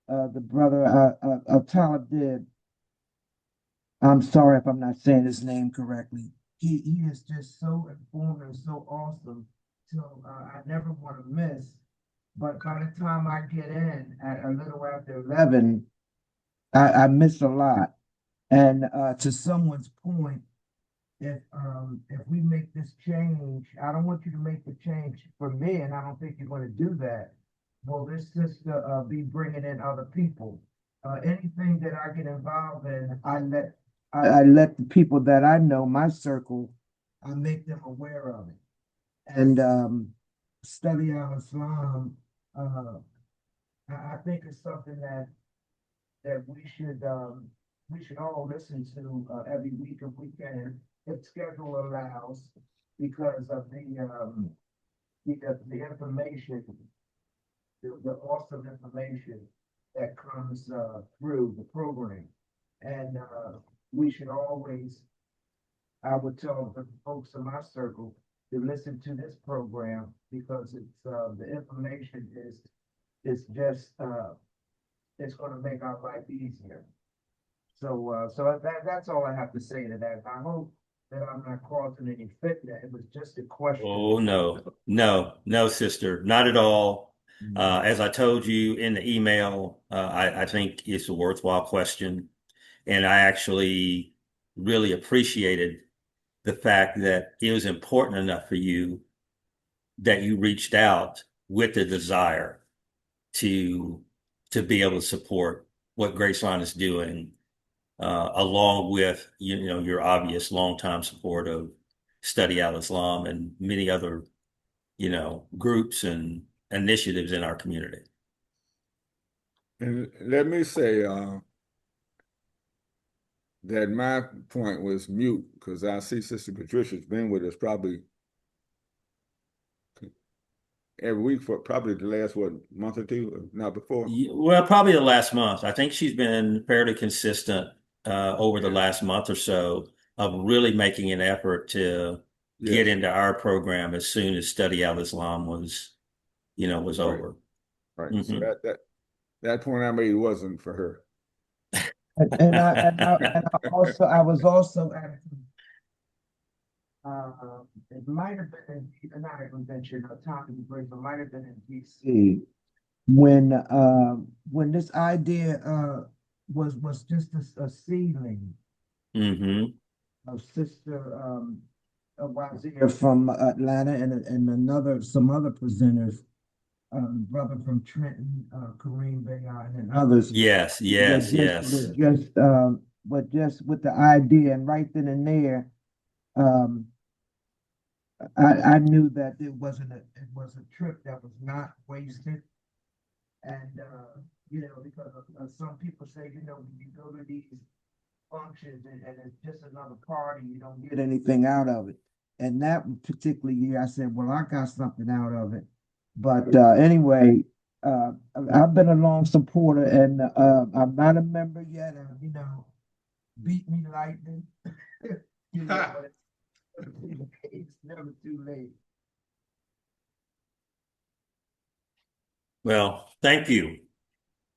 brother of Taalib-Din. I'm sorry if I'm not saying his name correctly. He is just so informed and so awesome. So I never want to miss. But by the time I get in at a little after 11, I miss a lot. And to someone's point, if we make this change, I don't want you to make the change for me, and I don't think you're going to do that. Will this sister be bringing in other people? Anything that I get involved in, I let the people that I know, my circle, I make them aware of it. And study al-Islam, I think it's something that we should all listen to every week if we can, if schedule allows, because of the information, the awesome information that comes through the program. And we should always, I would tell the folks in my circle to listen to this program because it's the information is just it's going to make our life easier. So that's all I have to say to that. I hope that I'm not causing any fitna. It was just a question. Oh, no, sister, not at all. As I told you in the email, I think it's a worthwhile question. And I actually really appreciated the fact that it was important enough for you that you reached out with the desire to be able to support what Graceline is doing along with, your obvious longtime support of Study Al-Islam and many other, groups and initiatives in our community. And let me say that my point was mute because I see Sister Patricia's been with us probably every week for probably the last, month or two, if not before. Well, probably the last month. I think she's been fairly consistent over the last month or so of really making an effort to get Yes, into our program as soon as Study Al-Islam was right, over. right. So Hmm. that point I made wasn't for her. I was also at it might have been not a convention or topic break, but might have been in DC when this idea was just a seedling Hmm. of Sister Wazir from Atlanta and some other presenters, brother from Trenton, Kareem Bayon and others Yes, were yes, just yes. were just were just with the idea, and right then and there, um, I knew that it was a trip that was not wasted. And because some people say, when you go to these functions and it's just another party, you don't get anything out of it. And that particular year, I said, well, I got something out of it. But anyway, I've been a long supporter, and I'm not a member yet. Beat me lightning. But it's never too late. Well, thank you.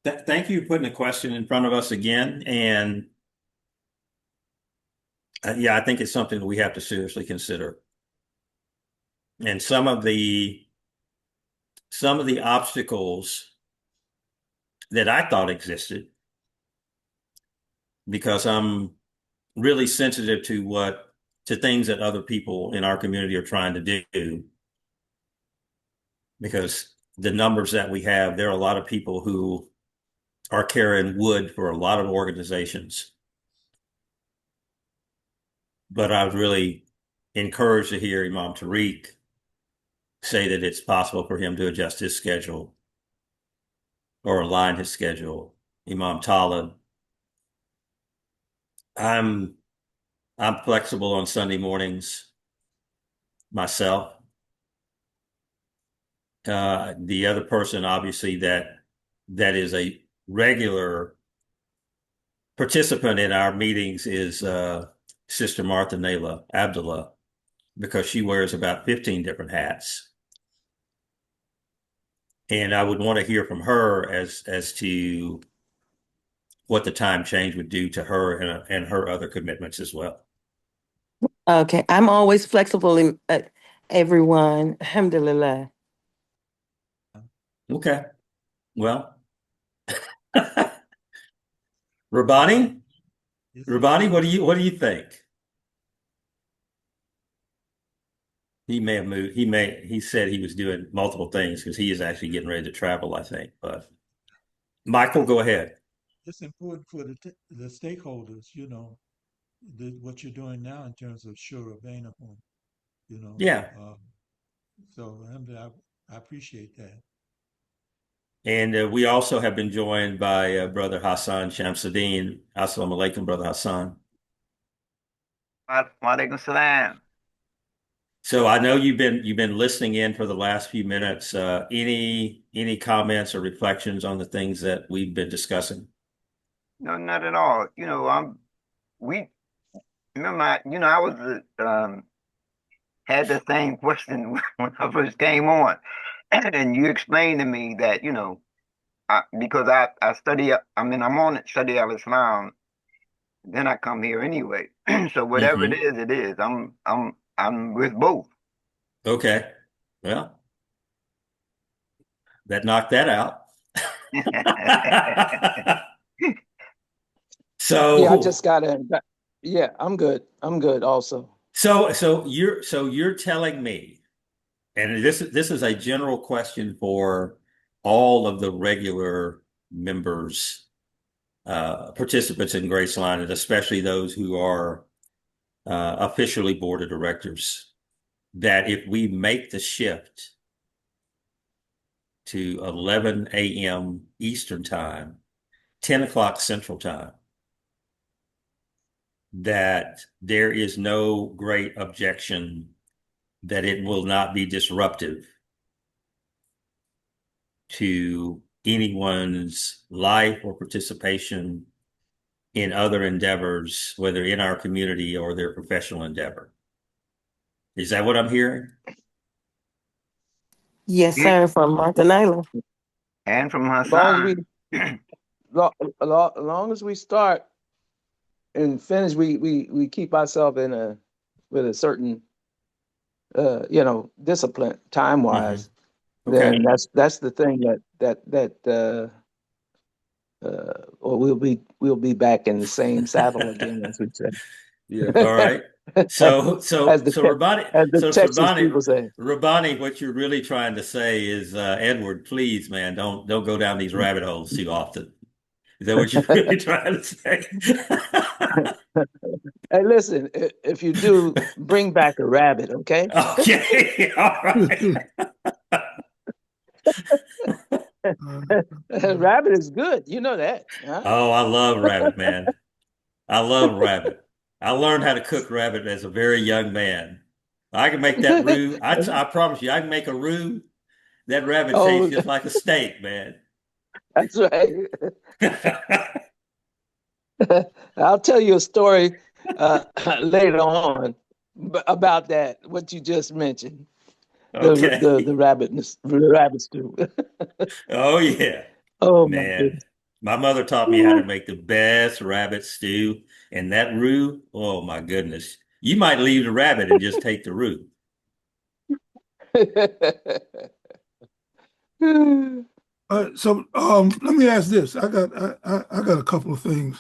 Thank you for putting the question in front of us again. And yeah, I think it's something that we have to seriously consider. And some of the obstacles that I thought existed, because I'm really sensitive to things that other people in our community are trying to do, because the numbers that we have, there are a lot of people who are carrying wood for a lot of organizations. But I was really encouraged to hear Imam Tariq say that it's possible for him to adjust his schedule or align his schedule. Imam Taalib, I'm I'm flexible on Sunday mornings myself. The other person, obviously, that is a regular participant in our meetings is Sister Martha Nayla Abdullah, because she wears about 15 different hats. And I would want to hear from her as to what the time change would do to her and her other commitments as well. Okay, I'm always flexible in everyone. Alhamdulillah. Okay. Well, Rabani, Yes, Rabani, indeed. what do you think? He may have moved. He said he was doing multiple things because he is actually getting ready to travel, I think. But Michael, go ahead. It's important for the stakeholders, what you're doing now in terms of Shura Bainahum, you know. Yeah. So I appreciate that. And we also have been joined by Brother Hassan Shamsuddin. Assalamu alaikum, Brother Hassan. Walaikum salam. So I know you've been listening in for the last few minutes. Any comments or reflections on the things that we've been discussing? No, not at all. We remember, I was had the same question when I first came on, and you explained to me that because I study, I'm on it, study al-Islam, then I come here anyway. So whatever Hmm. it is. I'm with both. Okay. Well, that knocked that out. Yeah, I So, just gotta. Yeah, I'm good. I'm good. Also, so you're telling me, and this is a general question for all of the regular members participants in Graceline, and especially those who are officially board of directors, that if we make the shift to 11 a.m. Eastern time, 10 o'clock Central time, that there is no great objection that it will not be disruptive to anyone's life or participation in other endeavors, whether in our community or their professional endeavor. Is that what I'm hearing? Yes, Yeah. sir, from Martin Island. And from As long as we, Hassan. long as we start and finish, we keep ourselves in with a certain discipline time wise. Okay. Then that's the thing or we'll be back in the same saddle again, as we said. Yeah. All right. So as the Texas people say. Rabani, what you're really trying to say is, Edward, please, man, don't go down these rabbit holes too often. Is that what you're really trying to say? Hey, listen, if you do, bring back a rabbit, okay? Okay. All right. Rabbit is good. You know that, huh? Oh, I love rabbit, man. I love rabbit. I learned how to cook rabbit as a very young man. I can make that roux. I promise you, I can make a roux. That rabbit tastes Oh, just like a steak, man. that's right. I'll tell you a story later on about that, what you just mentioned. Okay. The rabbit stew. Oh yeah, Oh my man. goodness. My mother taught me how to make the best rabbit stew, and that roux. Oh my goodness. You might leave the rabbit and just take the roux. So let me ask this. I got a couple of things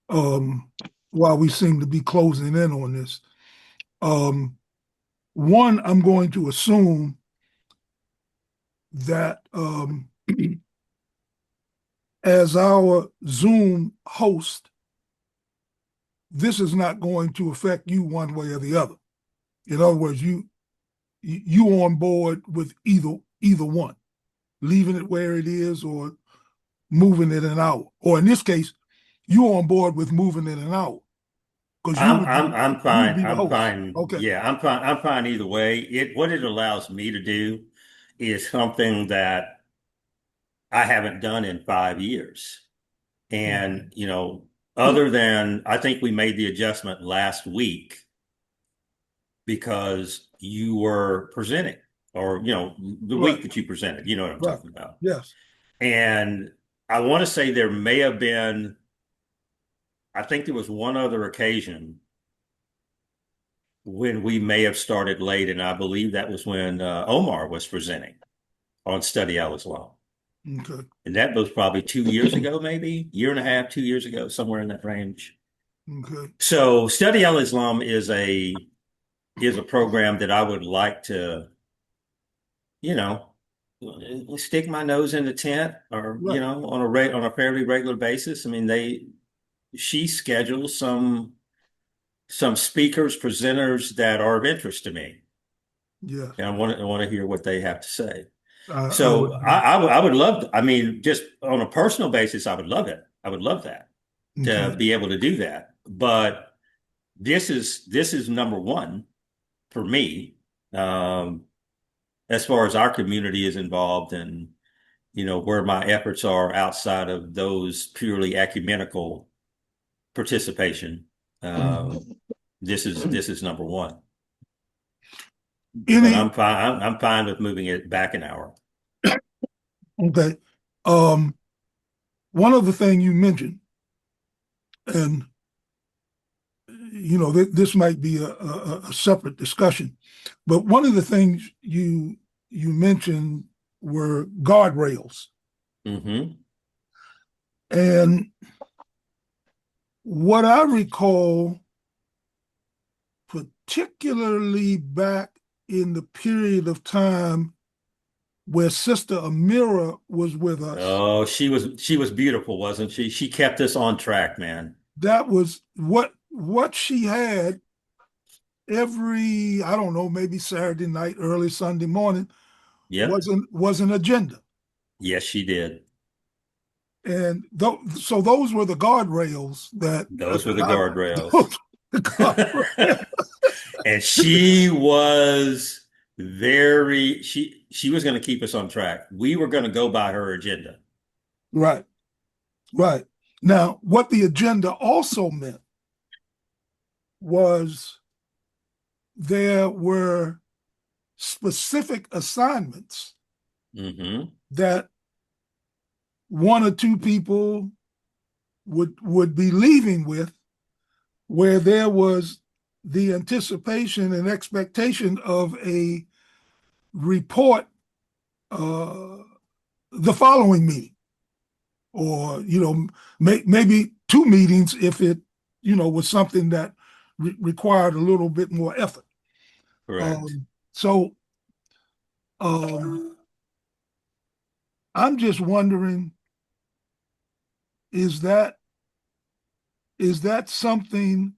while we seem to be closing in on this. One, I'm going to assume that as our Zoom host, this is not going to affect you one way or the other. In other words, you on board with either one, leaving it where it is or moving it an hour. Or in this case, you on board with moving it an hour. Because I'm fine. be the I'm host. fine. Okay. Yeah, I'm fine either way. What it allows me to do is something that I haven't done in 5 years. And, other than I think we made the adjustment last week because you were presenting, or, the Right. week that you presented, you know what I'm Right. talking about. Yes. And I want to say there may have been, I think there was one other occasion when we may have started late, and I believe that was when Omar was presenting on Study Al-Islam. Okay. And that was probably 2 years ago, maybe year and a half, 2 years ago, somewhere in that range. Okay. So Study Al-Islam is a program that I would like to, stick my nose in the tent, or, Right. on a fairly regular basis. I mean, she schedules some speakers, presenters that are of interest to me. Yes. And I want to hear what they have to say. I would So I would love, I mean, just on a personal basis, I would love it. I would love that, to Okay. be able to do that. But this is number one for me, as far as our community is involved, and where my efforts are outside of those purely ecumenical participation. This is number one. But I'm fine. I'm fine with moving it back an hour. Okay. One other thing you mentioned, and this might be a separate discussion, but one of the things you mentioned were guardrails. Mm-hmm. And what I recall, particularly back in the period of time where Sister Amira was with us. Oh, she was beautiful, wasn't she? She kept us on track, man. That was what she had every, I don't know, maybe Saturday night, early Sunday morning, Yep. was an agenda. Yes, she did. And so those were the guardrails that Those were the guardrails. the guardrails. And she was she was going to keep us on track. We were going to go by her agenda. Right. Right. Now, what the agenda also meant was there were specific assignments that one or two people would be leaving with, where there was the anticipation and expectation of a report the following meeting, or maybe two meetings if it was something that required a little bit more effort. Correct. So I'm just wondering, is that something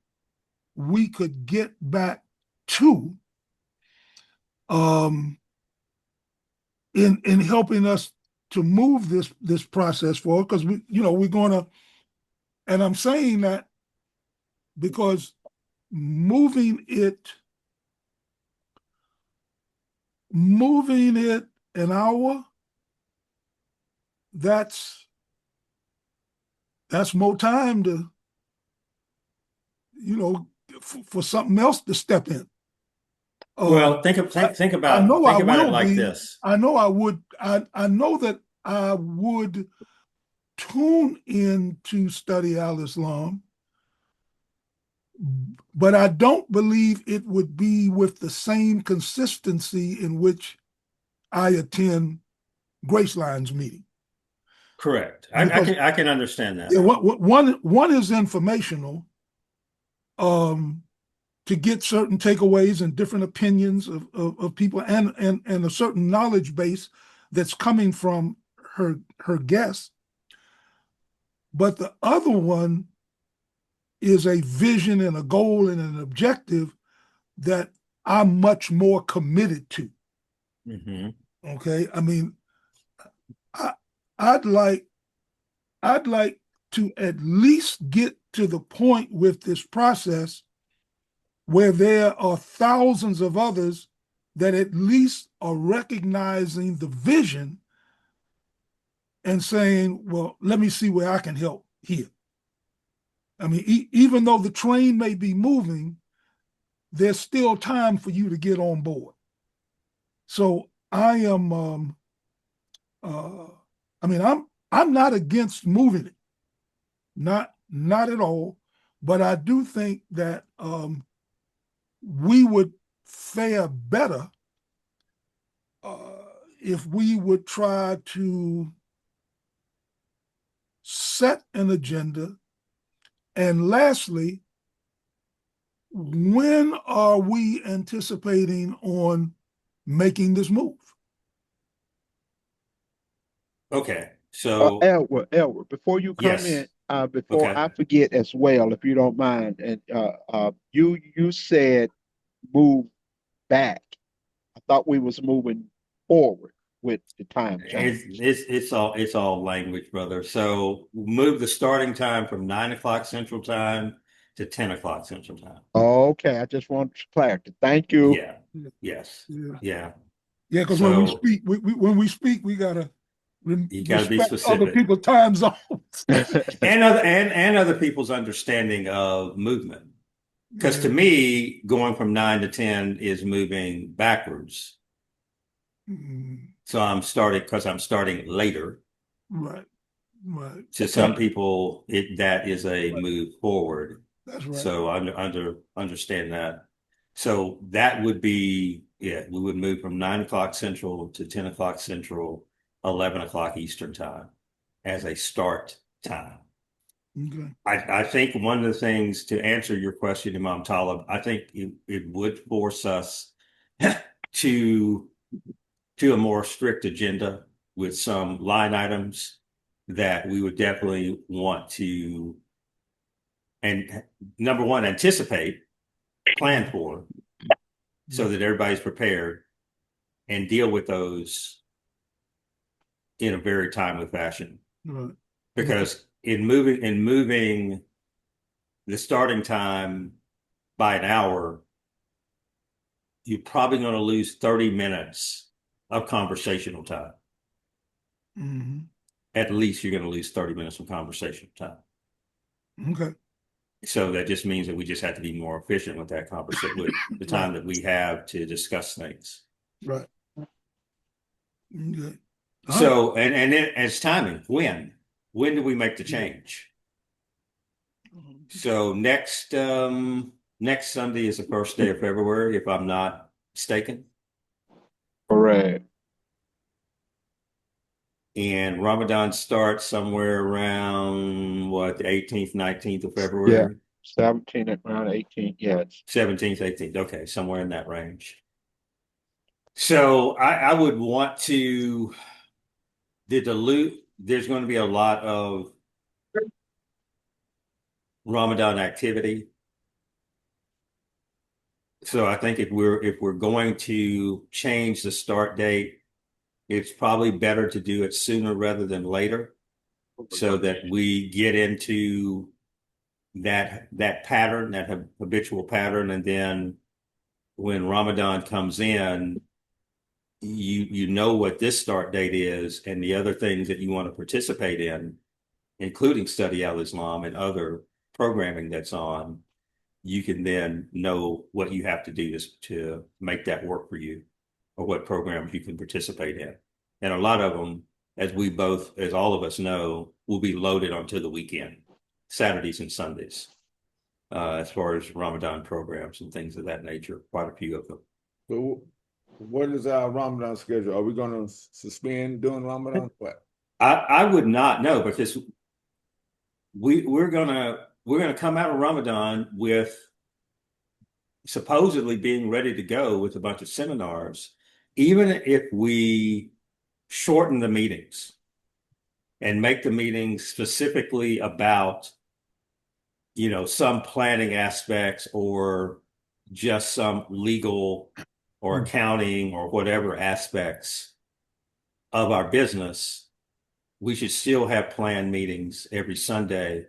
we could get back to in helping us to move this process forward? Because we're gonna, and I'm saying that because moving it an hour, that's more time to for something else to step in. Well, think about it like this. I know I would. I know that I would tune in to study al-Islam, but I don't believe it would be with the same consistency in which I attend Graceline's meeting. Correct. I can understand that. Yeah, one is informational, to get certain takeaways and different opinions of people, and a certain knowledge base that's coming from her guests. But the other one is a vision and a goal and an objective that I'm much more committed to. Okay, I mean, I'd like to at least get to the point with this process where there are thousands of others that at least are recognizing the vision and saying, well, let me see where I can help here. I mean, even though the train may be moving, there's still time for you to get on board. So I am, I'm not against moving it, not at all, but I do think that we would fare better if we would try to set an agenda. And lastly, when are we anticipating on making this move? Okay, so Edward, before you come yes. in, before I forget as well, if you don't mind, and you said move back. I thought we was moving forward with the time change. It's all language, brother. So move the starting time from 9 o'clock Central Time to 10 o'clock Central Time. Okay, I just want clarity. Thank you. Yeah. Yes. Yeah. Yeah, because when we speak, we gotta you gotta be respect specific. other people's time zones. and other people's understanding of movement. Because to me, going from 9 to 10 is moving backwards. So I'm starting later. Right. To some people, that is a move forward. That's right. So I understand that. So that would be, we would move from 9 o'clock Central to 10 o'clock Central, 11 o'clock Eastern Time as a start time. Okay. I think one of the things, to answer your question, Imam Taalib, I think it would force us to to a more strict agenda with some line items that we would definitely want to, and number one, anticipate, plan for, so that everybody's prepared and deal with those in a very timely fashion. Right. Because in moving the starting time by an hour, you're probably going to lose 30 minutes of conversational time. Mm-hmm. At least you're going to lose 30 minutes of conversational time. Okay. So that just means that we just have to be more efficient with that conversation, with the time that we have to discuss things. Right. Okay. So, and then as timing, when do we make the change? So next Sunday is the first day of February, if I'm not mistaken. Correct. And Ramadan starts somewhere around what, the 18th, 19th of February? 17 around 18. Yeah. 17th, 18th. Okay, somewhere in that range. So I would want to there's going to be a lot of Ramadan activity. So I think if we're going to change the start date, it's probably better to do it sooner rather than later, so that we get into that pattern, that habitual pattern, and then when Ramadan comes in, you know what this start date is and the other things that you want to participate in, including Study Al-Islam and other programming that's on. You can then know what you have to do to make that work for you, or what programs you can participate in. And a lot of them, as all of us know, will be loaded onto the weekend, Saturdays and Sundays, as far as Ramadan programs and things of that nature, quite a few of them. So what is our Ramadan schedule? Are we going to suspend doing Ramadan? What? I would not know, because we're gonna come out of Ramadan with supposedly being ready to go with a bunch of seminars, even if we shorten the meetings and make the meetings specifically about, some planning aspects, or just some legal or accounting or whatever aspects of our business. We should still have planned meetings every Sunday.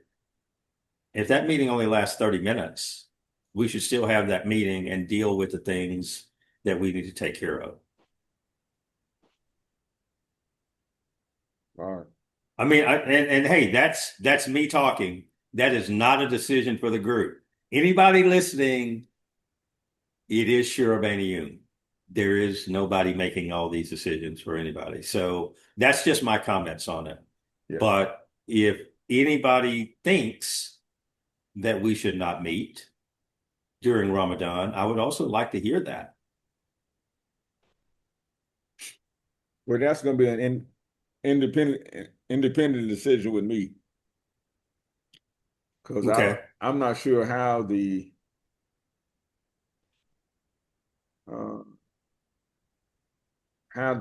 If that meeting only lasts 30 minutes, we should still have that meeting and deal with the things that we need to take care of. All right. I mean, and hey, that's me talking. That is not a decision for the group. Anybody listening, it is Shirabaniyun. There is nobody making all these decisions for anybody. So that's just my comments on it. Yeah. But if anybody thinks that we should not meet during Ramadan, I would also like to hear that. Well, that's going to be an independent decision with me, because Okay. I'm not sure how the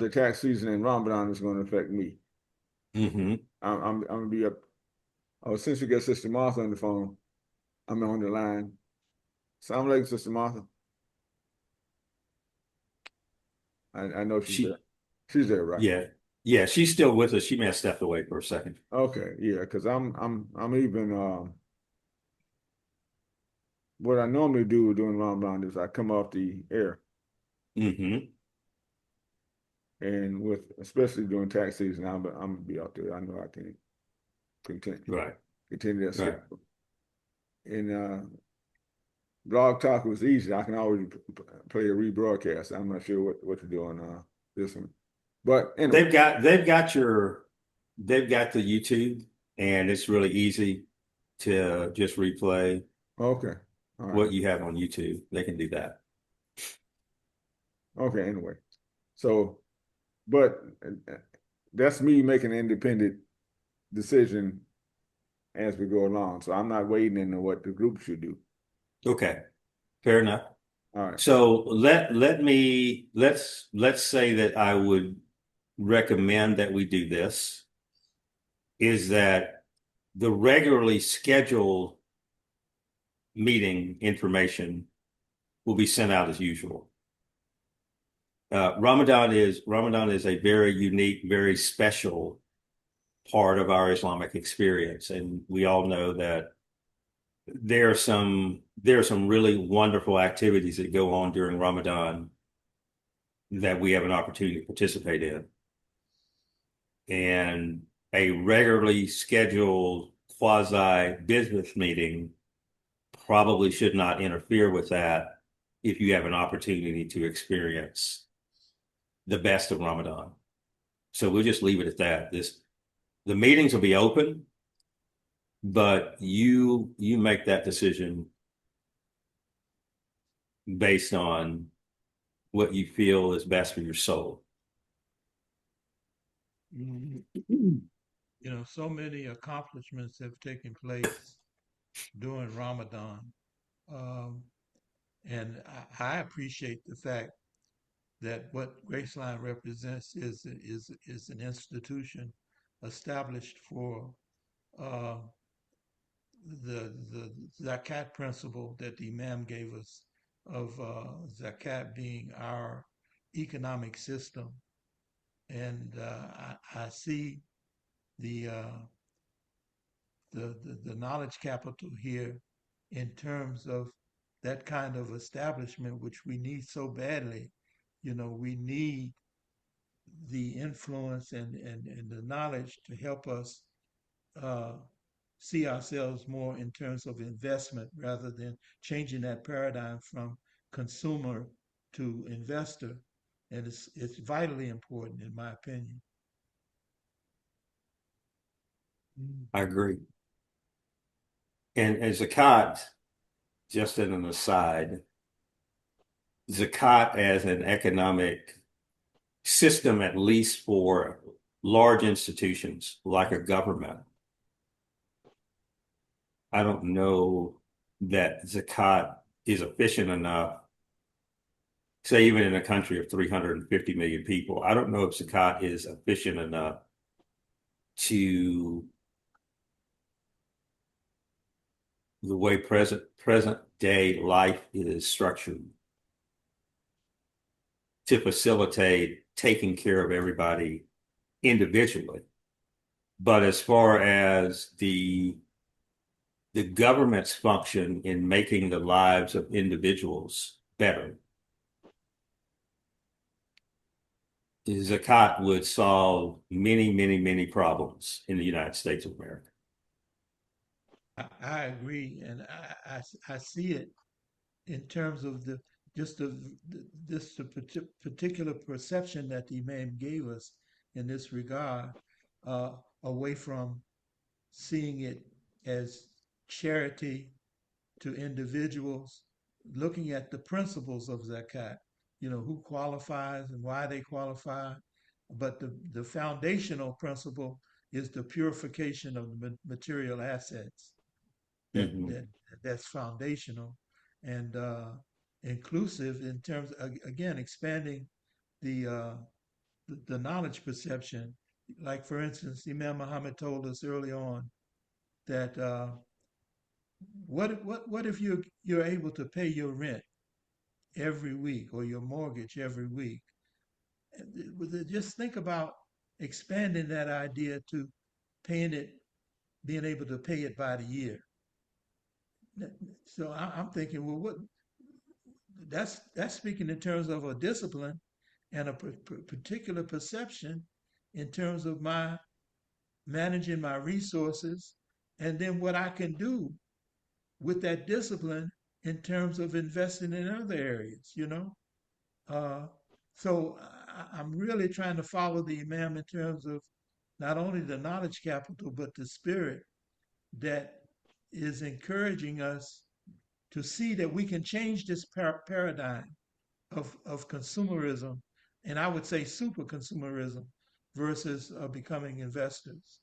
tax season in Ramadan is going to affect me. Mm-hmm. I'm going to be up. Oh, since we got Sister Martha on the phone, I'm on the line. Assalamu alaikum, Sister Martha. I know she's there. She's there, right? Yeah, she's still with us. She may have stepped away for a second. Okay, yeah, because I'm even what I normally do during Ramadan is I come off the air. Mm-hmm. And especially during tax season, I'm gonna be out there. I know I can continue that schedule. And Blog Talk was easy. I can always play a rebroadcast. I'm not sure what to do on this one, but anyway, they've got the YouTube, and it's really easy to just replay. Okay, all right. What you have on YouTube. They can do that. Okay, anyway, so. But that's me making an independent decision as we go along. So I'm not waiting into what the group should do. Okay, fair enough. All right. So let's say that I would recommend that we do this, is that the regularly scheduled meeting information will be sent out as usual. Ramadan is a very unique, very special part of our Islamic experience, and we all know that there are some really wonderful activities that go on during Ramadan that we have an opportunity to participate in. And a regularly scheduled quasi business meeting probably should not interfere with that if you have an opportunity to experience the best of Ramadan. So we'll just leave it at that. The meetings will be open, but you make that decision based on what you feel is best for your soul. You know, so many accomplishments have taken place during Ramadan. And I appreciate the fact that what Graceline represents is an institution established for uh, the zakat principle that the Imam gave us of zakat being our economic system. And I see the, the knowledge capital here in terms of that kind of establishment, which we need so badly. You know, we need the influence and the knowledge to help us uh, see ourselves more in terms of investment rather than changing that paradigm from consumer to investor. And it's vitally important, in my opinion. I agree. And zakat, just as an aside, zakat as an economic system, at least for large institutions like a government, I don't know that zakat is efficient enough, say even in a country of 350 million people, I don't know if zakat is efficient enough to the way present day life is structured to facilitate taking care of everybody individually. But as far as the government's function in making the lives of individuals better, zakat would solve many, many, many problems in the United States of America. I agree, and I see it in terms of the particular perception that the Imam gave us in this regard, uh, away from seeing it as charity to individuals, looking at the principles of zakat, you know, who qualifies and why they qualify. But the foundational principle is the purification of the material assets. That Mhm. that that's foundational and inclusive in terms again expanding the, the knowledge perception. Like for instance, Imam Muhammad told us early on that what if you're able to pay your rent every week or your mortgage every week? Just think about expanding that idea to paying it, being able to pay it by the year. So I'm thinking, well, what that's speaking in terms of a discipline and a particular perception in terms of my managing my resources, and then what I can do with that discipline in terms of investing in other areas, you know. Uh, so I'm really trying to follow the Imam in terms of not only the knowledge capital, but the spirit that is encouraging us to see that we can change this paradigm of consumerism, and I would say super consumerism versus becoming investors.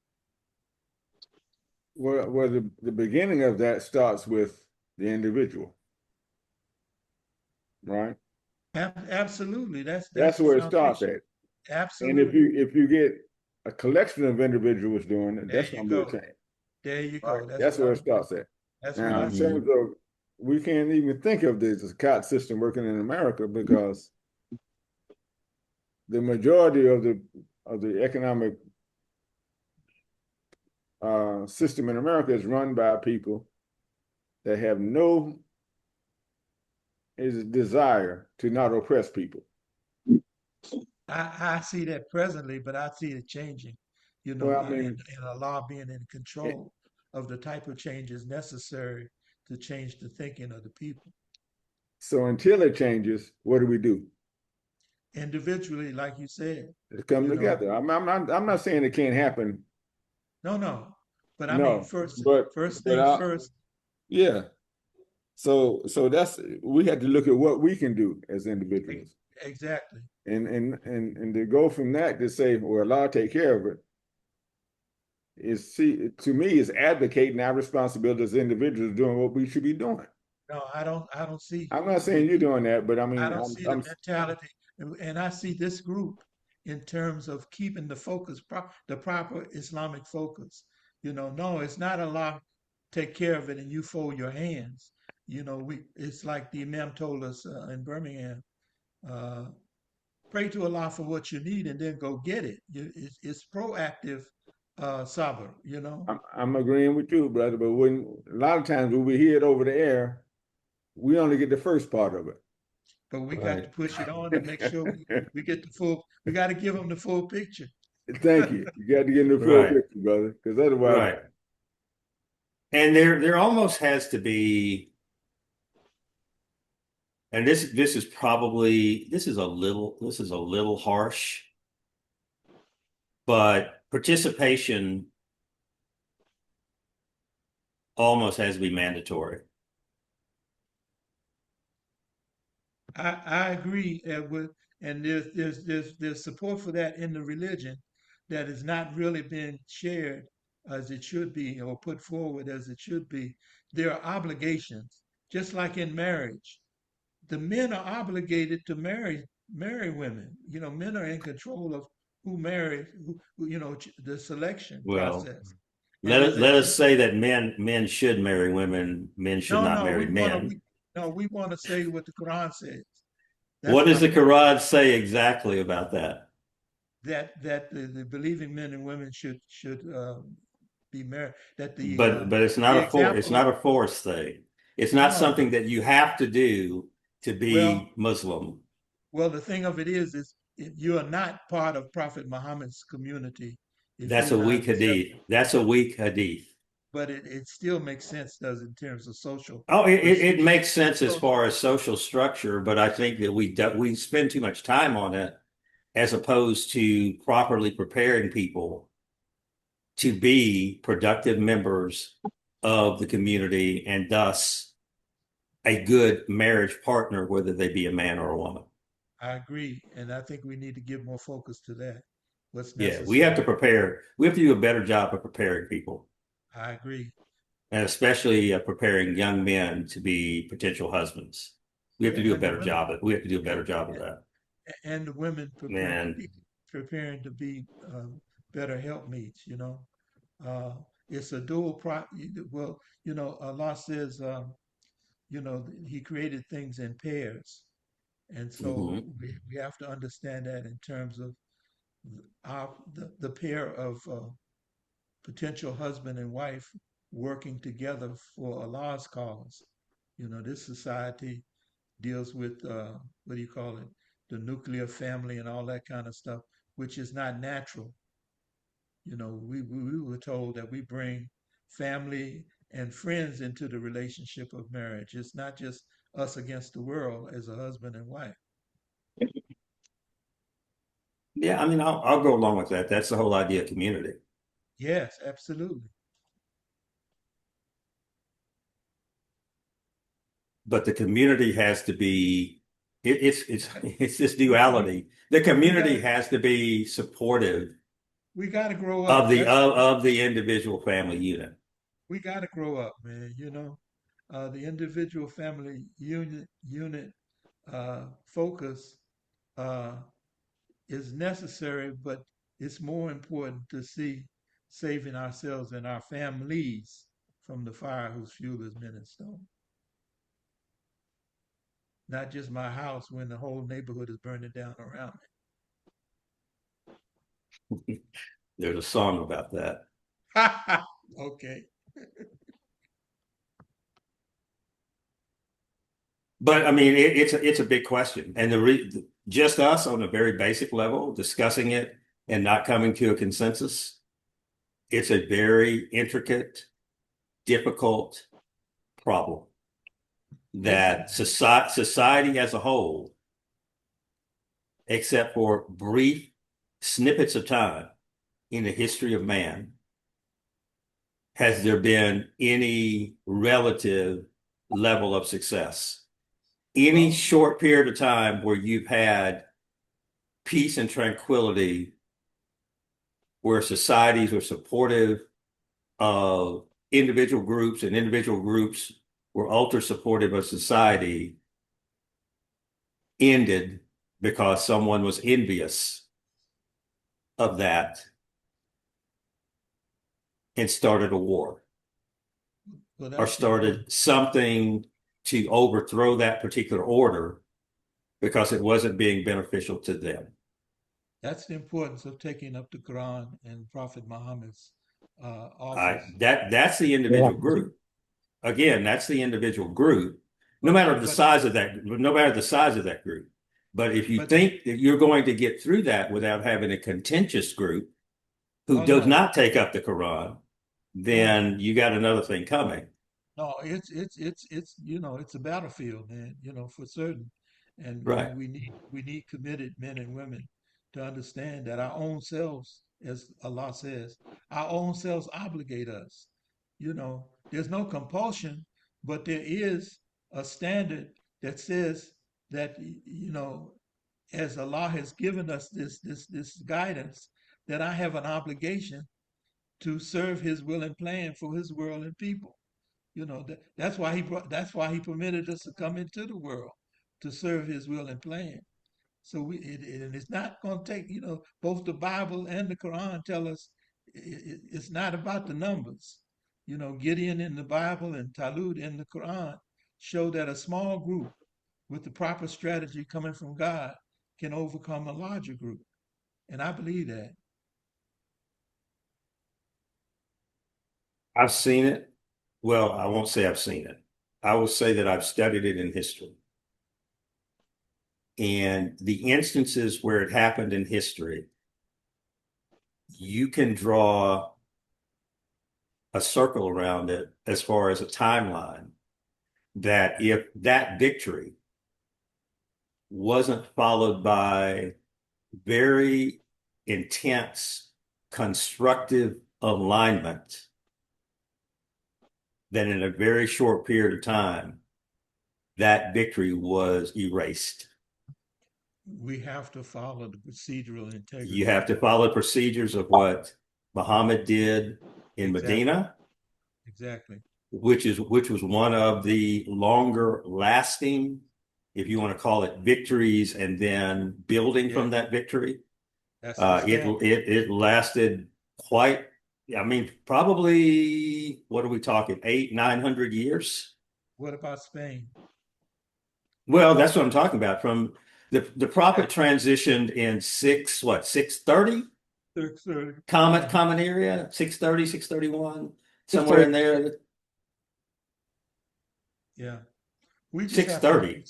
Well, the beginning of that starts with the individual. right? Absolutely. That's That's the where it starts foundation. at. And Absolutely. if you get a collection of individuals doing it, There that's you going to be a go. change, There you right? go. That's That's what I where it was starts at. that's what Now, I in was Mhm. terms of, we can't even think of this as a COT system working in America because the majority of the economic system in America is run by people that have no desire to not oppress people. I see that presently, but I see it changing, Well, I mean, and a law being in it, control of the type of changes necessary to change the thinking of the people. so until it changes, what do we do? Individually, like you said, It come you know, together. I'm not saying it can't happen. no. But I mean, No, first but things first. yeah. So that's, we had to look at what we can do as e- individuals, Exactly. and to go from that to say, well, I'll take care of it, is, see, to me, is advocating our responsibility as individuals doing what we should be doing. No, I don't see I'm not the saying you're doing that, but I I mean, don't see the mentality, and I see this group in terms of keeping the focus, the proper Islamic focus. No, it's not Allah take care of it and you fold your hands. It's like the Imam told us in Birmingham, uh, pray to Allah for what you need and then go get it. It's proactive sabr, I'm agreeing with you, brother. But when a lot of times when we hear it over the air, we only get the first part of but we got to Right. push it on to make sure we get the full, we got to give them the full picture. Thank you. You got to get in the full Right. picture, brother, because otherwise, Right. And there almost has to be, and this is probably this is a little harsh, but participation almost has to be mandatory. I agree and there's support for that in the religion that is not really being shared as it should be or put forward as it should be. There are obligations, just like in marriage. The men are obligated to marry women. Men are in control of who marries, the selection Well, process. And let us say that men should marry women, men should not no, marry men. we want to say what the Quran says. What That's does my the point. Quran say exactly about that? That the believing men and women should be married. That But the example it's of not a forced thing. It's not no. something that you have to do to Well, be Muslim. the thing of it is if you are not part of Prophet Muhammad's community, if That's you're a not weak hadith. accepted, That's a weak hadith. but it still makes sense, does it, in terms of social Oh, it procedure. makes sense as So, far as social structure, but I think that we spend too much time on it as opposed to properly preparing people to be productive members of the community and thus a good marriage partner, whether they be a man or a woman. I agree, and I think we need to give more focus to that. What's Yeah, we have to necessary. prepare. We have to do a better job of preparing people, I agree. and especially preparing young men to be potential husbands. We have Yeah, to do a and the better women, job of. We have to do a better and, job of that. and the women Man, preparing to be better helpmeets. Uh, it's a dual pro. Well, Allah says, He created things in pairs, and so hmm we have to understand that in terms of the pair of potential husband and wife working together for Allah's cause. This society deals with what do you call it, the nuclear family and all that kind of stuff, which is not natural. We were told that we bring family and friends into the relationship of marriage. It's not just us against the world as a husband and wife. Yeah, I mean, I'll go along with that. That's the whole idea of community. Yes, absolutely. But the community has to be. It's this We duality. The we community gotta has to be supportive we gotta grow up. of the individual family unit. We gotta grow up, man. The individual family unit focus uh, is necessary, but it's more important to see saving ourselves and our families from the fire whose fuel is men and stone. Not just my house when the whole neighborhood is burning down around There's a song about that. me. Okay. But I mean, it's a big question, and just us on a very basic level discussing it and not coming to a consensus. It's a very intricate, difficult problem that society as a whole, except for brief snippets of time in the history of man, has there been any relative level of success? Any short period of time where you've had peace and tranquility, where societies are supportive of individual groups and individual groups were ultra supportive of society, ended because someone was envious of that and started a war or started something to overthrow that particular order because it wasn't being beneficial to them. That's the importance of taking up the Quran and Prophet Muhammad's office. That's the individual group. Again, that's the individual group, no matter the size of that group. But if you think that you're going to get through that without having a contentious group who does not take up the Quran, then you got another thing coming. No, it's it's a battlefield, man, for certain. And Right. we need committed men and women to understand that our own selves, as Allah says, our own selves obligate us. There's no compulsion, but there is a standard that says that, as Allah has given us this guidance, that I have an obligation to serve His will and plan for His world and people. That's why He permitted us to come into the world to serve His will and plan. So and it's not going to take, both the Bible and the Quran tell us it's not about the numbers. Gideon in the Bible and Talut in the Quran show that a small group with the proper strategy coming from God can overcome a larger group. And I believe that. I've seen it. Well, I won't say I've seen it. I will say that I've studied it in history. And the instances where it happened in history, you can draw a circle around it as far as a timeline, that if that victory wasn't followed by very intense, constructive alignment, then in a very short period of time, that victory was erased. We have to follow the procedural integrity. You have to follow procedures of what Muhammad did in Medina. Exactly. Which was one of the longer lasting, if you want to call it, victories, and then building from that victory. It lasted quite, I mean, probably, what are we talking, 800-900 years? What about Spain? Well, that's what I'm talking about. From the prophet transitioned in 630? 630. Common area, 630, 631, somewhere in there. Yeah. We just 630.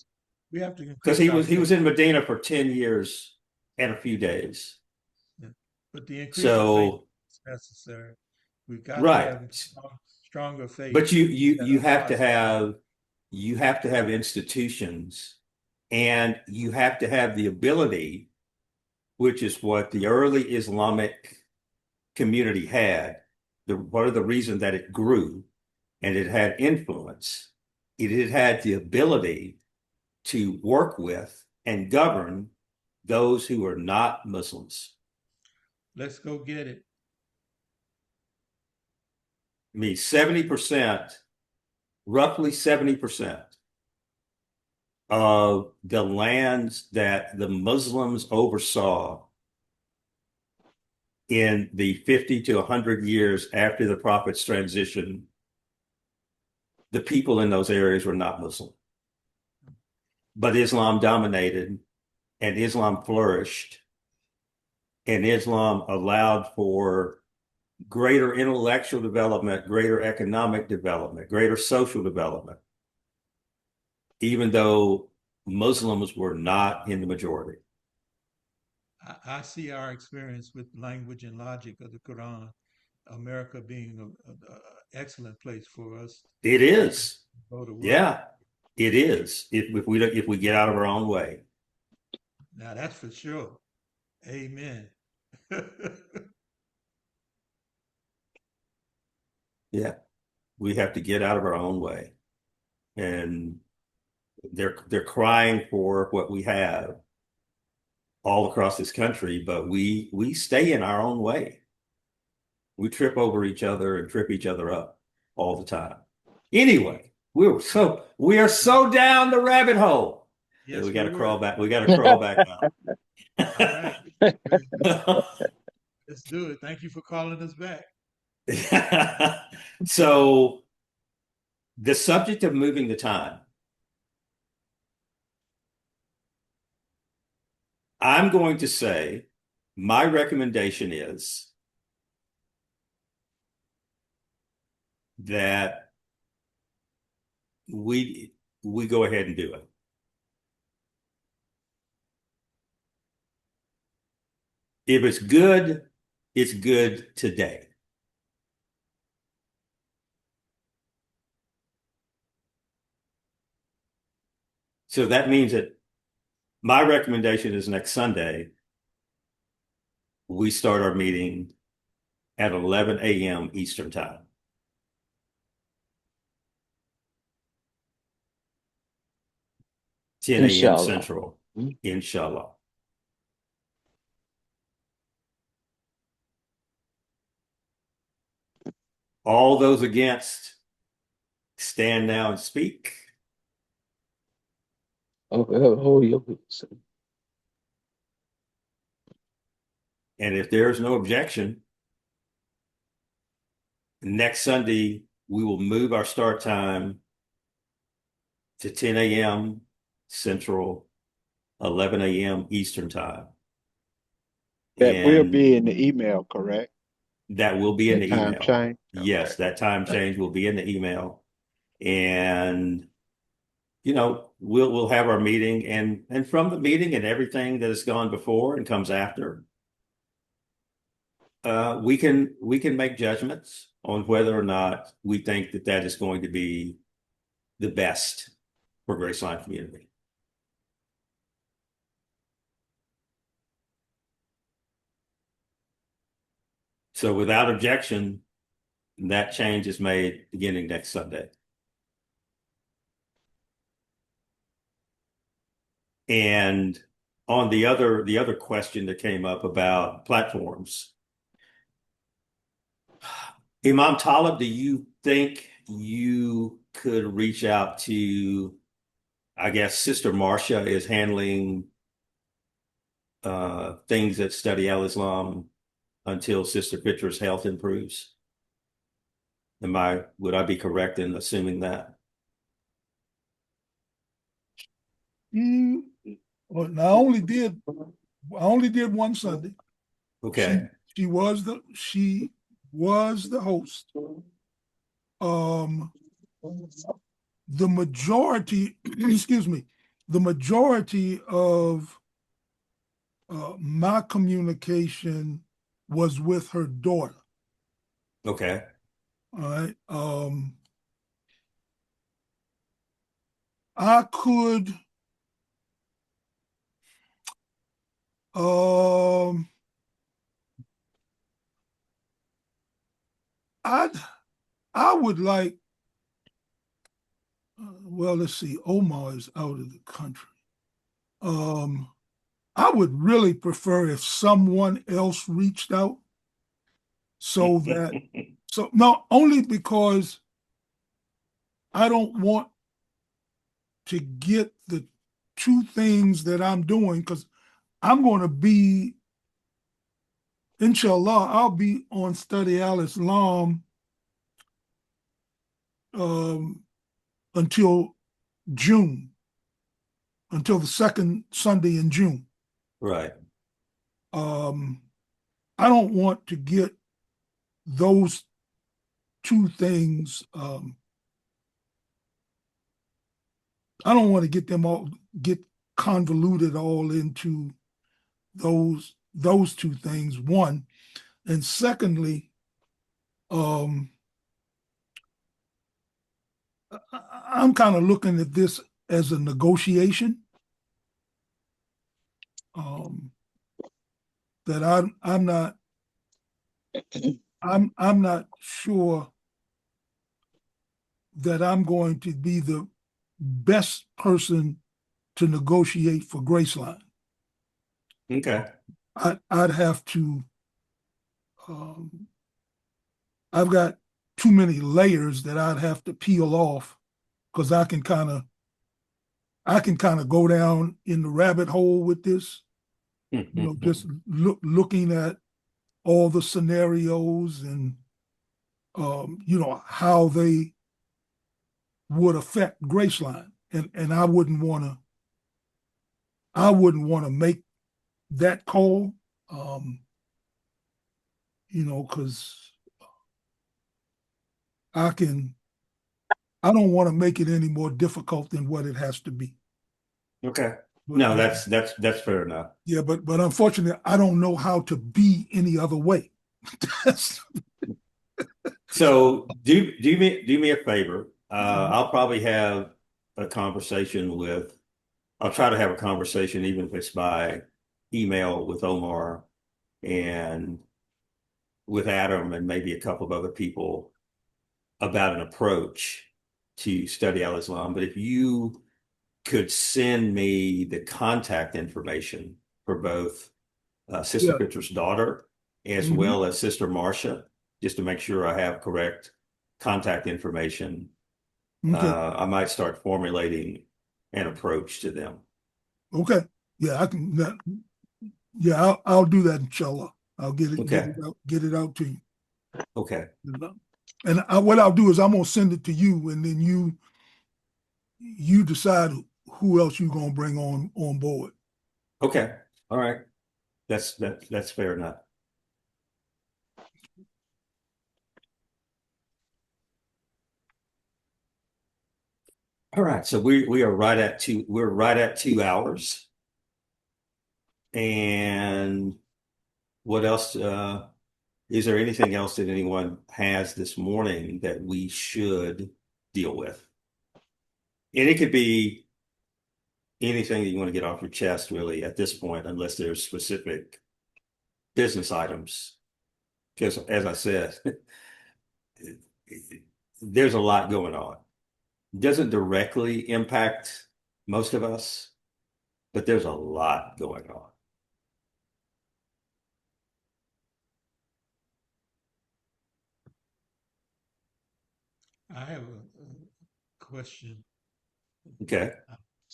We have to because he was in Medina for 10 years and a few days. Yeah. But the increase of faith is necessary. We've got to have stronger faith. But you have to have institutions, and you have to have the ability, which is what the early Islamic community had. Part of the reason that it grew and it had influence, it had the ability to work with and govern those who are not Muslims. Let's go get it. I mean, 70%, roughly 70% of the lands that the Muslims oversaw in the 50 to 100 years after the Prophet's transition, the people in those areas were not Muslim. But Islam dominated, and Islam flourished, and Islam allowed for greater intellectual development, greater economic development, greater social development, even though Muslims were not in the majority. I see our experience with language and logic of the Quran, America being an excellent place for us It is. to go to work. Yeah, it is. If we get out of our own way. Now that's for sure. Amen. Yeah, we have to get out of our own way. And they're crying for what we have all across this country, but we stay in our own way. We trip over each other and trip each other up all the time. Anyway, we are so down the rabbit hole. Yes, We got to we crawl were. back. We got to crawl back out. All right. Let's do it. Thank you for calling us back. So the subject of moving the time, I'm going to say my recommendation is that we go ahead and do it. If it's good today. So that means that my recommendation is next Sunday, we start our meeting at 11 a.m. Eastern Time. (10 a.m. Inshallah. Central, inshallah. All those against, stand now and speak. And if there's no objection, next Sunday, we will move our start time to 10 a.m. Central, 11 a.m. Eastern Time. That will And be in the email, correct? that will be in That the time email. change? Yes, Okay. that time change will be in the email. And we'll have our meeting, and from the meeting and everything that has gone before and comes after, we can make judgments on whether or not we think that is going to be the best for Graceline Community. So without objection, that change is made beginning next Sunday. And on the other question that came up about platforms, Imam Taalib, do you think you could reach out to, I guess Sister Marcia is handling things at Study Al-Islam until Sister Fitra's health improves? Would I be correct in assuming that? Well, I only did one Sunday. Okay. She was the host. The majority, the majority of my communication was with her daughter. Okay. All right. I could I would like, well, let's see, Omar is out of the country. I would really prefer if someone else reached out, so not only because I don't want to get the two things that I'm doing because I'm going to be, inshallah, I'll be on Study al-Islam until June, until the second Sunday in June. Right. I don't want to get those two things. I don't want to get them all get convoluted all into those two things. One, and secondly, I'm kind of looking at this as a negotiation. That I'm not sure that I'm going to be the best person to negotiate for Graceline. Okay. I'd have to. I've got too many layers that I'd have to peel off because I can kind of go down in the rabbit hole with this. Just looking at all the scenarios and how they would affect Graceline, and I wouldn't want to make that call, because I don't want to make it any more difficult than what it has to be. Okay. No, that's fair enough. Yeah, but unfortunately, I don't know how to be any other way. So do me a favor. I'll probably have a conversation I'll try to have a conversation, even if it's by email, with Omar and with Adam and maybe a couple of other people about an approach to Study al-Islam. But if you could send me the contact information for both Sister Fitra's daughter as well as Sister Marcia, just to make sure I have correct contact information, I might start formulating an approach to them. Okay. Yeah, I can. Yeah, I'll do that, inshallah. I'll get it, get it out to you. Okay. And what I'll do is I'm gonna send it to you, and then you decide who else you're gonna bring on board. Okay. All right. That's fair enough. All right. So we are right at we're right at 2 hours. And what else? Is there anything else that anyone has this morning that we should deal with? And it could be anything that you want to get off your chest, really, at this point, unless there's specific business items. Because, as I said, there's a lot going on. It doesn't directly impact most of us, but there's a lot going on. I have a question. Okay.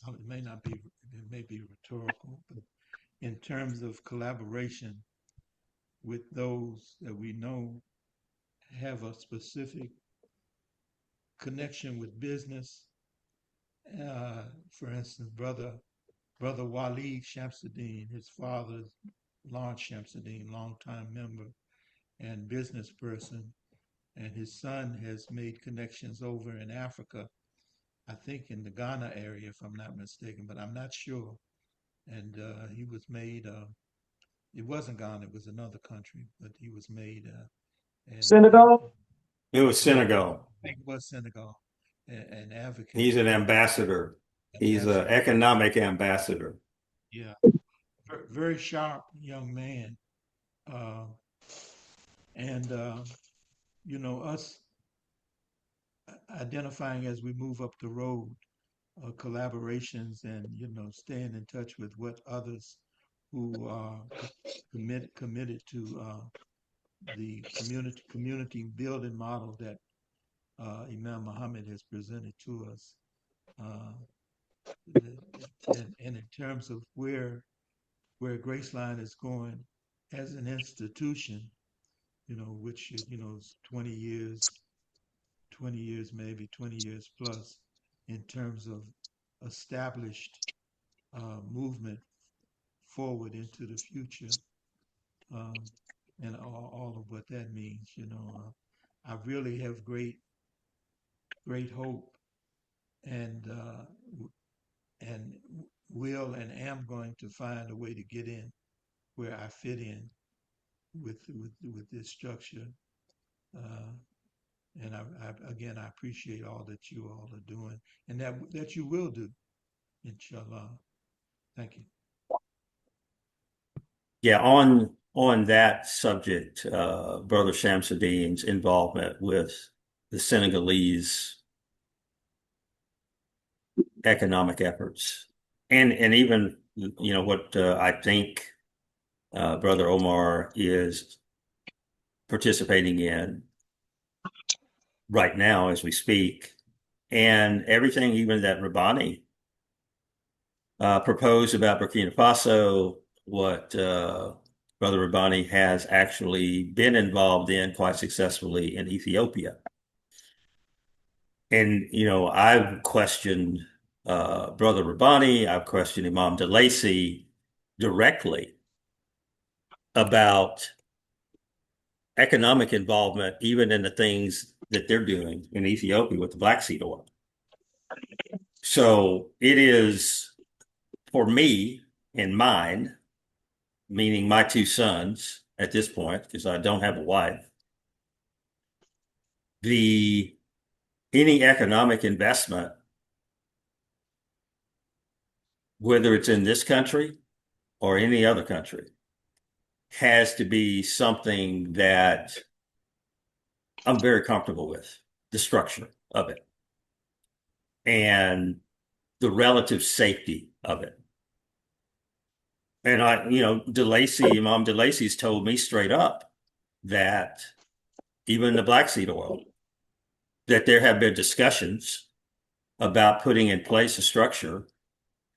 It may not be, it may be rhetorical, but in terms of collaboration with those that we know have a specific connection with business, for instance, brother Waleed Shamsuddin, his father's Lawrence Shamsuddin, longtime member and business person, and his son has made connections over in Africa, I think in the Ghana area, if I'm not mistaken, but I'm not sure. And he was made, it wasn't Ghana, it was another country, but he was made. Senegal? It was Senegal. I think it was Senegal, an advocate. He's an ambassador. He's an economic ambassador. Yeah, very sharp young man. And, us identifying as we move up the road, collaborations and, staying in touch with what others who are committed to the community building model that Imam Muhammad has presented to us. and in terms of where Graceline is going as an institution, which is 20 years, maybe 20 years plus, in terms of established movement forward into the future, um, and all of what that means. I really have great hope, and and will and am going to find a way to get in where I fit in with this structure. Uh, and again, I appreciate all that you all are doing, and that you will do, inshallah. Thank you. Yeah, on that subject, Brother Shamsuddin's involvement with the Senegalese economic efforts, and even what I think Brother Omar is participating in right now as we speak, and everything even that Rabbani proposed about Burkina Faso, what Brother Rabbani has actually been involved in quite successfully in Ethiopia. And, I've questioned Brother Rabbani, I've questioned Imam DeLacy directly about economic involvement, even in the things that they're doing in Ethiopia with the Black Seed oil. So it is, for me and mine, meaning my two sons at this point, because I don't have a wife, any economic investment, whether it's in this country or any other country, has to be something that I'm very comfortable with, the structure of it and the relative safety of it. And Imam DeLacy's told me straight up that even the Black Seed oil, that there have been discussions about putting in place a structure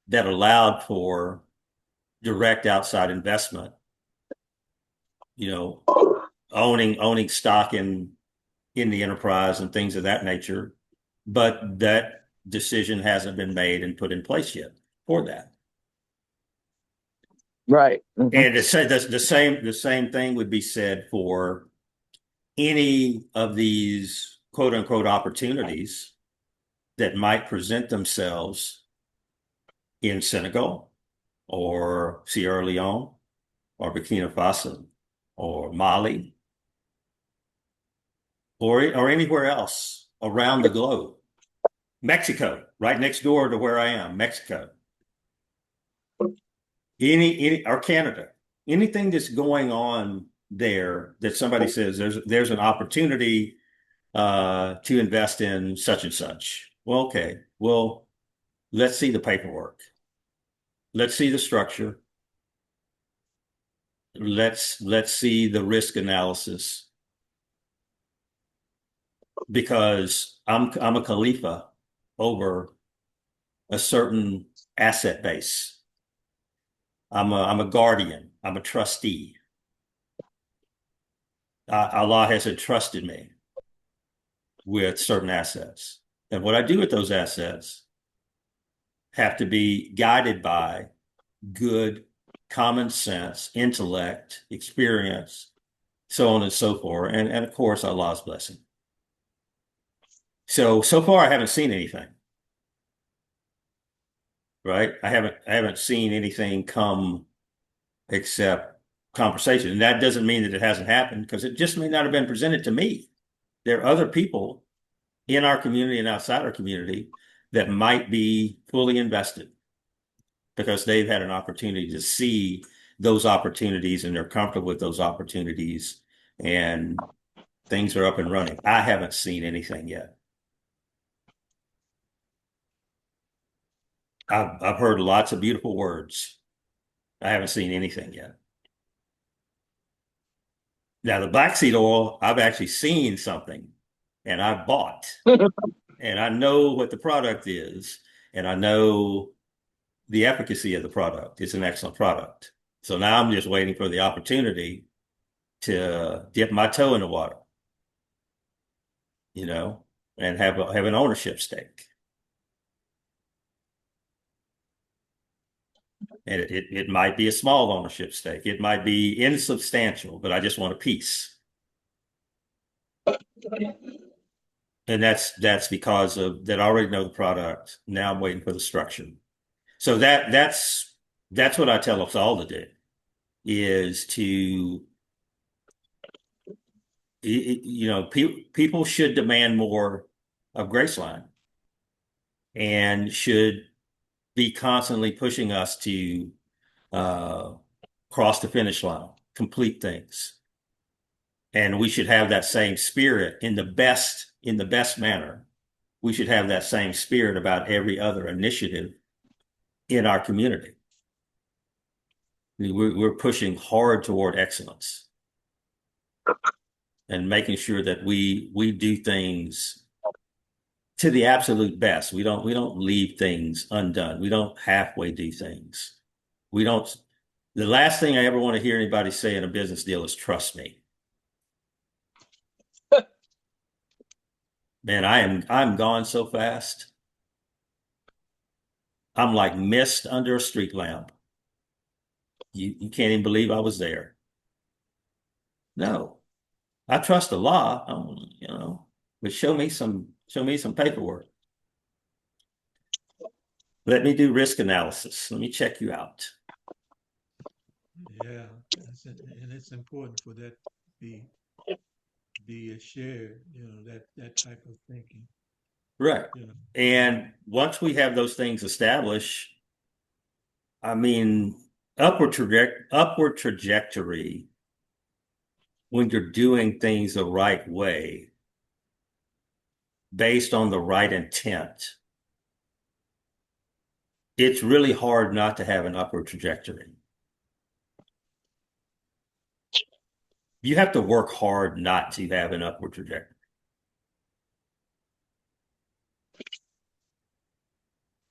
that allowed for direct outside investment, owning stock in the enterprise and things of that nature. But that decision hasn't been made and put in place yet for that. Right. And the same thing would be said for any of these quote unquote opportunities that might present themselves in Senegal or Sierra Leone or Burkina Faso or Mali or anywhere else around the globe. Mexico, right next door to where I am, Mexico. Any or Canada. Anything that's going on there that somebody says there's an opportunity to invest in such and such. Well, okay. Well, let's see the paperwork. Let's see the structure. Let's see the risk analysis. Because I'm a Khalifa over a certain asset base. I'm a guardian. I'm a trustee. Allah has entrusted me with certain assets. And what I do with those assets have to be guided by good common sense, intellect, experience, so on and so forth. And of course, Allah's blessing. So far I haven't seen anything. Right? I haven't seen anything come except conversation. And that doesn't mean that it hasn't happened, because it just may not have been presented to me. There are other people in our community and outside our community that might be fully invested because they've had an opportunity to see those opportunities and they're comfortable with those opportunities and things are up and running. I haven't seen anything yet. I've heard lots of beautiful words. I haven't seen anything yet. Now, the Black Seed oil, I've actually seen something and I've bought and I know what the product is. and I know the efficacy of the product. It's an excellent product. So now I'm just waiting for the opportunity to dip my toe in the water, you know, and have an ownership stake. And it might be a small ownership stake. It might be insubstantial, but I just want a piece. And that's because of that I already know the product. Now I'm waiting for the structure. So that's what I tell us all to do is to people should demand more of Graceline and should be constantly pushing us to cross the finish line, complete things. And we should have that same spirit in the best manner. We should have that same spirit about every other initiative in our community. We're pushing hard toward excellence and making sure that we do things to the absolute best. We don't leave things undone. We don't halfway do things. The last thing I ever want to hear anybody say in a business deal is trust me. Man, I'm gone so fast. I'm like mist under a street lamp. You can't even believe I was there. No, I trust the law, but show me some paperwork. Let me do risk analysis. Let me check you out. Yeah, and it's important for that to be shared, that type of thinking. Right. And once we have those things established, I mean, upward trajectory when you're doing things the right way, based on the right intent, it's really hard not to have an upward trajectory. You have to work hard not to have an upward trajectory.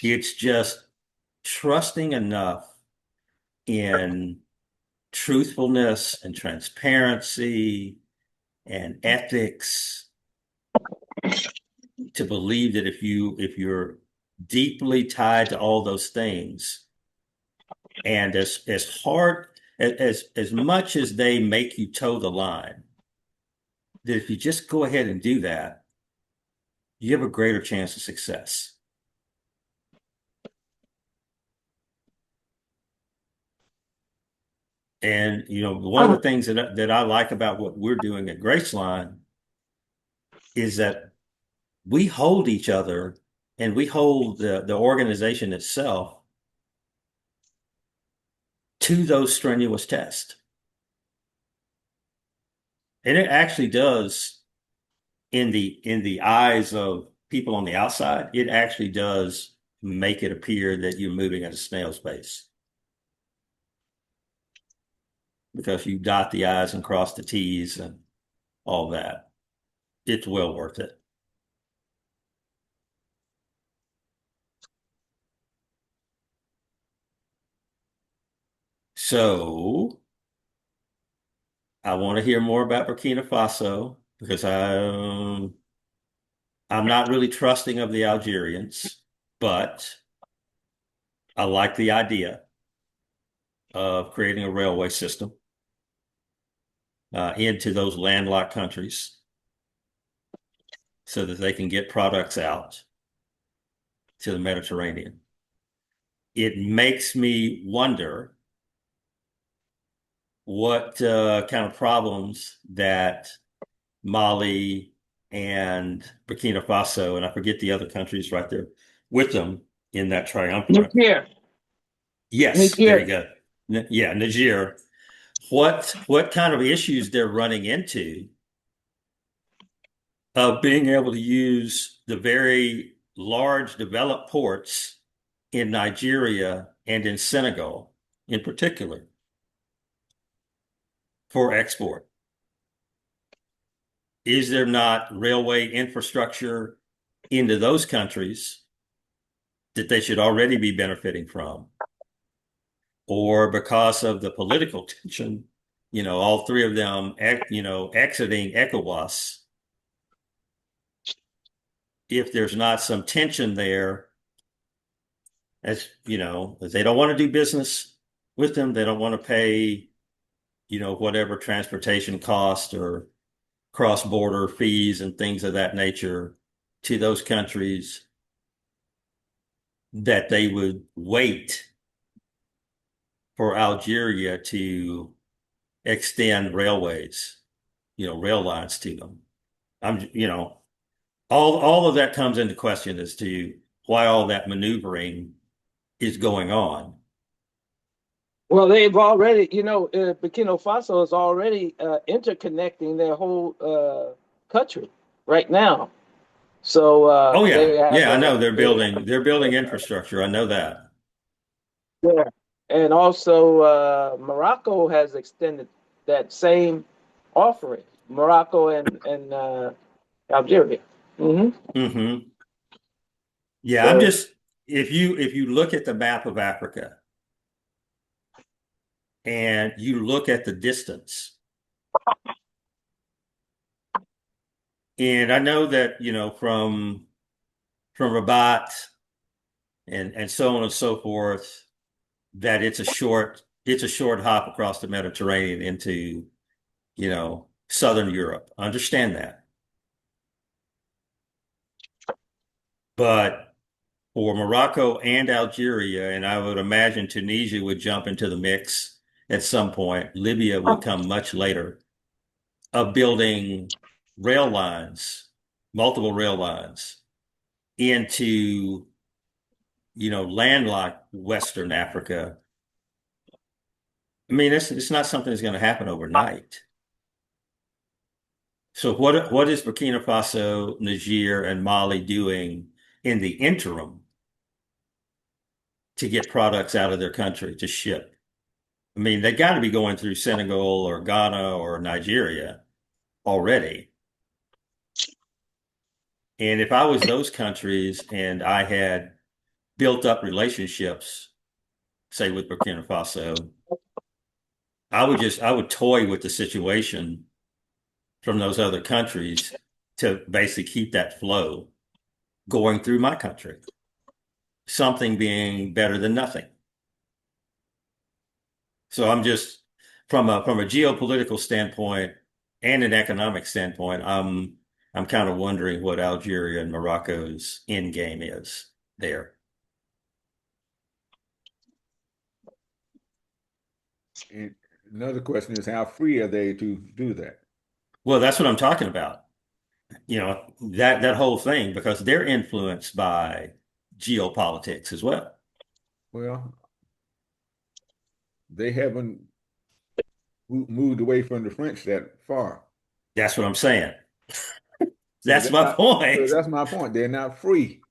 It's just trusting enough in truthfulness and transparency and ethics to believe that if you're deeply tied to all those things, and as hard as much as they make you toe the line, that if you just go ahead and do that, you have a greater chance of success. And one of the things that I like about what we're doing at Graceline is that we hold each other and we hold the organization itself to those strenuous tests. And it actually does, in the eyes of people on the outside, it actually does make it appear that you're moving at a snail's pace. Because you dot the I's and cross the T's and all that. It's well worth it. So I want to hear more about Burkina Faso because I'm not really trusting of the Algerians, but I like the idea of creating a railway system into those landlocked countries so that they can get products out to the Mediterranean. It makes me wonder what kind of problems that Mali and Burkina Faso, and I forget the other countries right there with them in that triumvirate. Niger. Yes, Niger. there you go. Yeah, Niger. What kind of issues they're running into of being able to use the very large developed ports in Nigeria and in Senegal in particular for export. Is there not railway infrastructure into those countries that they should already be benefiting from, or because of the political tension, all three of them, exiting ECOWAS, if there's not some tension there, as they don't want to do business with them, they don't want to pay, whatever transportation cost or cross-border fees and things of that nature to those countries, that they would wait for Algeria to extend railways, rail lines to them. All of that comes into question as to why all that maneuvering is going on. Well, they've already, Burkina Faso is already interconnecting their whole country right now. So Oh they yeah, have yeah, I know they're building infrastructure. I know that. yeah, and also Morocco has extended that same offering. Morocco and Algeria. Hmm. Hmm. Yeah, I'm So just if you look at the map of Africa and you look at the distance, and I know that, from Rabat and so on and so forth, that it's a short hop across the Mediterranean into, Southern Europe. I understand that. But for Morocco and Algeria, and I would imagine Tunisia would jump into the mix at some point, Libya would come much later, of building rail lines, multiple rail lines into, landlocked Western Africa. I mean, it's not something that's going to happen overnight. So what is Burkina Faso, Niger, and Mali doing in the interim to get products out of their country to ship? I mean, they got to be going through Senegal or Ghana or Nigeria already. And if I was those countries and I had built up relationships, say with Burkina Faso, I would toy with the situation from those other countries to basically keep that flow going through my country. Something being better than nothing. So I'm just from a geopolitical standpoint and an economic standpoint, I'm kind of wondering what Algeria and Morocco's end game is there. And another question is, how free are they to do that? Well, that's what I'm talking about. That whole thing, because they're influenced by geopolitics as well. Well, they haven't moved away from the French that far. That's what I'm saying. So That's my point. So that's my point. They're not free.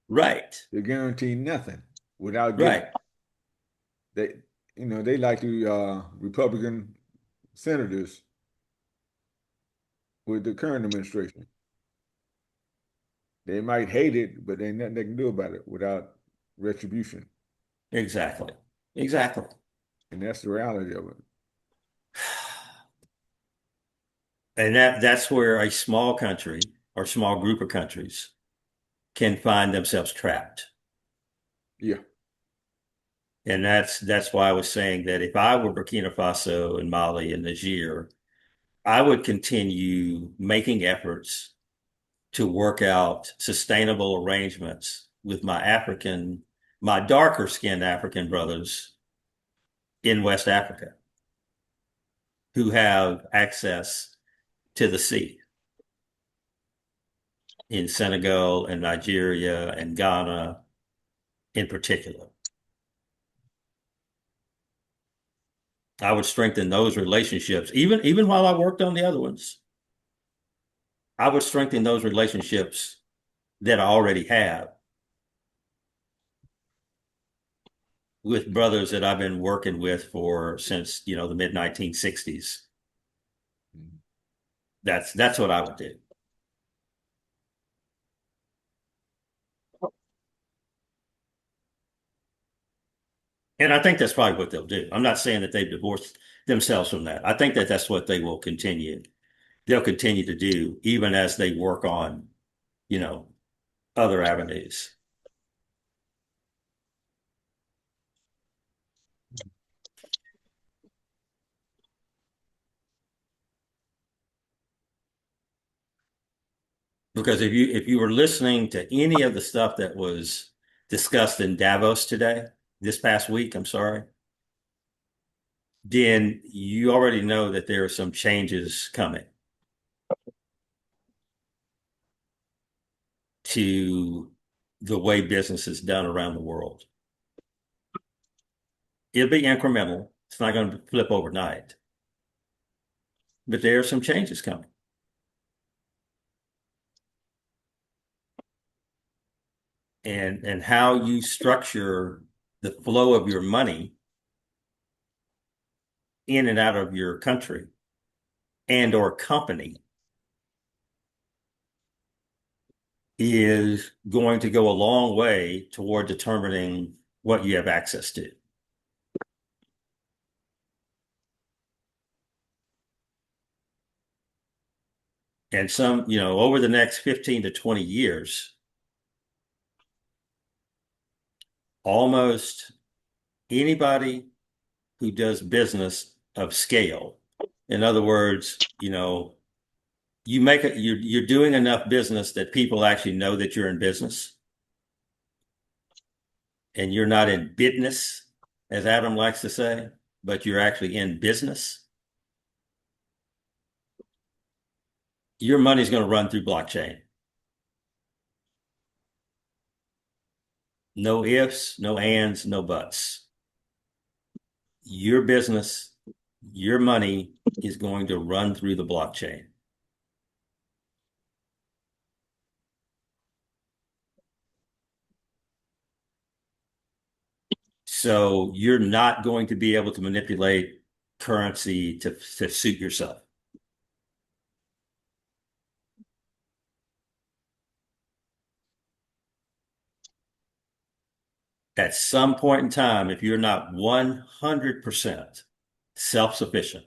Right. They guarantee nothing without getting. Right. They like the Republican senators with the current administration. They might hate it, but there's nothing they can do about it without retribution. Exactly. Exactly. And that's the reality of it. And that's where a small country or small group of countries can find themselves trapped. Yeah. And that's why I was saying that if I were Burkina Faso and Mali and Niger, I would continue making efforts to work out sustainable arrangements with my darker skinned African brothers in West Africa who have access to the sea in Senegal and Nigeria and Ghana in particular. I would strengthen those relationships, even while I worked on the other ones. I would strengthen those relationships that I already have with brothers that I've been working with since the mid 1960s. That's what I would do. And I think that's probably what they'll do. I'm not saying that they've divorced themselves from that. I think that that's what they will continue. They'll continue to do even as they work on, you know, other avenues. Because if you were listening to any of the stuff that was discussed in Davos today, this past week, I'm sorry, then you already know that there are some changes coming to the way business is done around the world. It'll be incremental. It's not going to flip overnight, but there are some changes coming. And how you structure the flow of your money in and out of your country and or company is going to go a long way toward determining what you have access to. And some, over the next 15 to 20 years, almost anybody who does business of scale, in other words, you're doing enough business that people actually know that you're in business and you're not in business, as Adam likes to say, but you're actually in business. Your money's going to run through blockchain. No ifs, no ands, no buts. Your business, your money is going to run through the blockchain. So you're not going to be able to manipulate currency to suit yourself. At some point in time, if you're not 100% self-sufficient,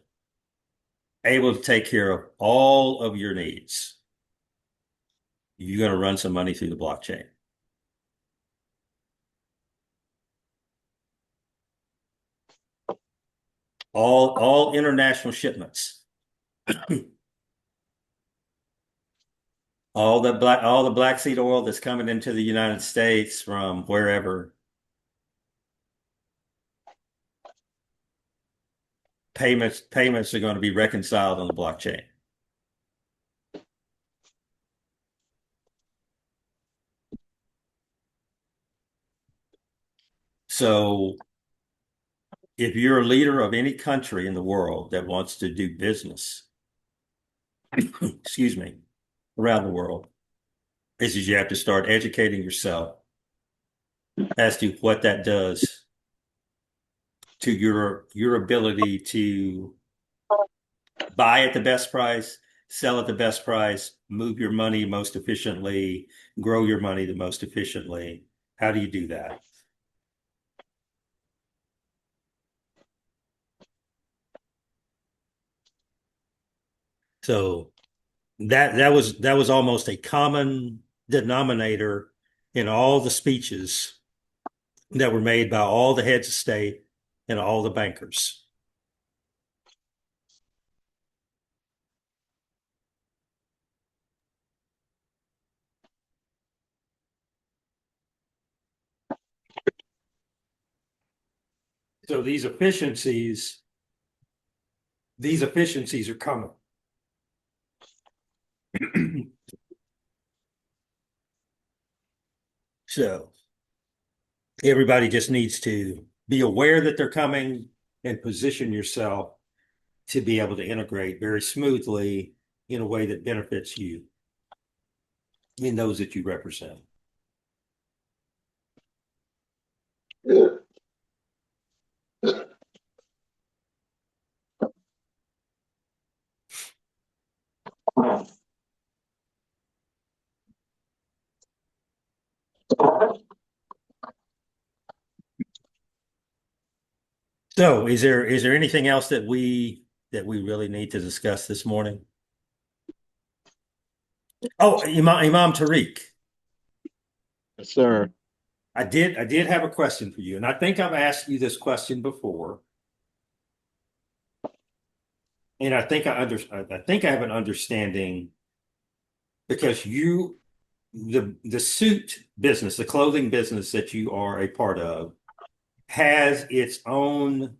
able to take care of all of your needs, you're going to run some money through the blockchain. All international shipments, all the black seed oil that's coming into the United States from wherever, payments are going to be reconciled on the blockchain. So if you're a leader of any country in the world that wants to do business, excuse me, around the world, is you have to start educating yourself as to what that does to your ability to buy at the best price, sell at the best price, move your money most efficiently, grow your money the most efficiently. How do you do that? So that was almost a common denominator in all the speeches that were made by all the heads of state and all the bankers. So these efficiencies are coming. So everybody just needs to be aware that they're coming and position yourself to be able to integrate very smoothly in a way that benefits you and those that you represent. So is there anything else that we really need to discuss this morning? Oh, Imam Tariq, Yes, sir. I did have a question for you, and I think I've asked you this question before, and I think I have an understanding because the suit business, the clothing business that you are a part of, has its own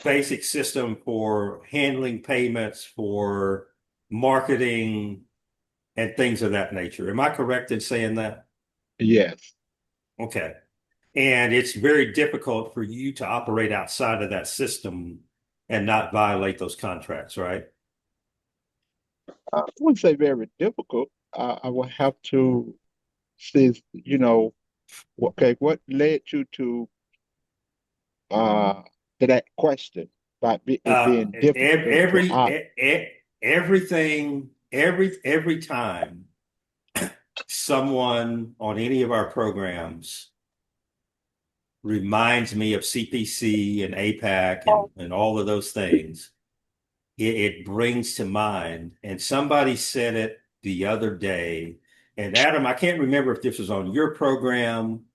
basic system for handling payments, for marketing, and things of that nature. Am I correct in saying that? Yes. Okay. And it's very difficult for you to operate outside of that system and not violate those contracts, right? I wouldn't say very difficult. I will have to see, okay, what led you uh, to that question about it being difficult to opt? Everything, every time someone on any of our programs reminds me of CPC and APAC and all of those things, it brings to mind, and somebody said it the other day, and Adam, I can't remember if this was on your program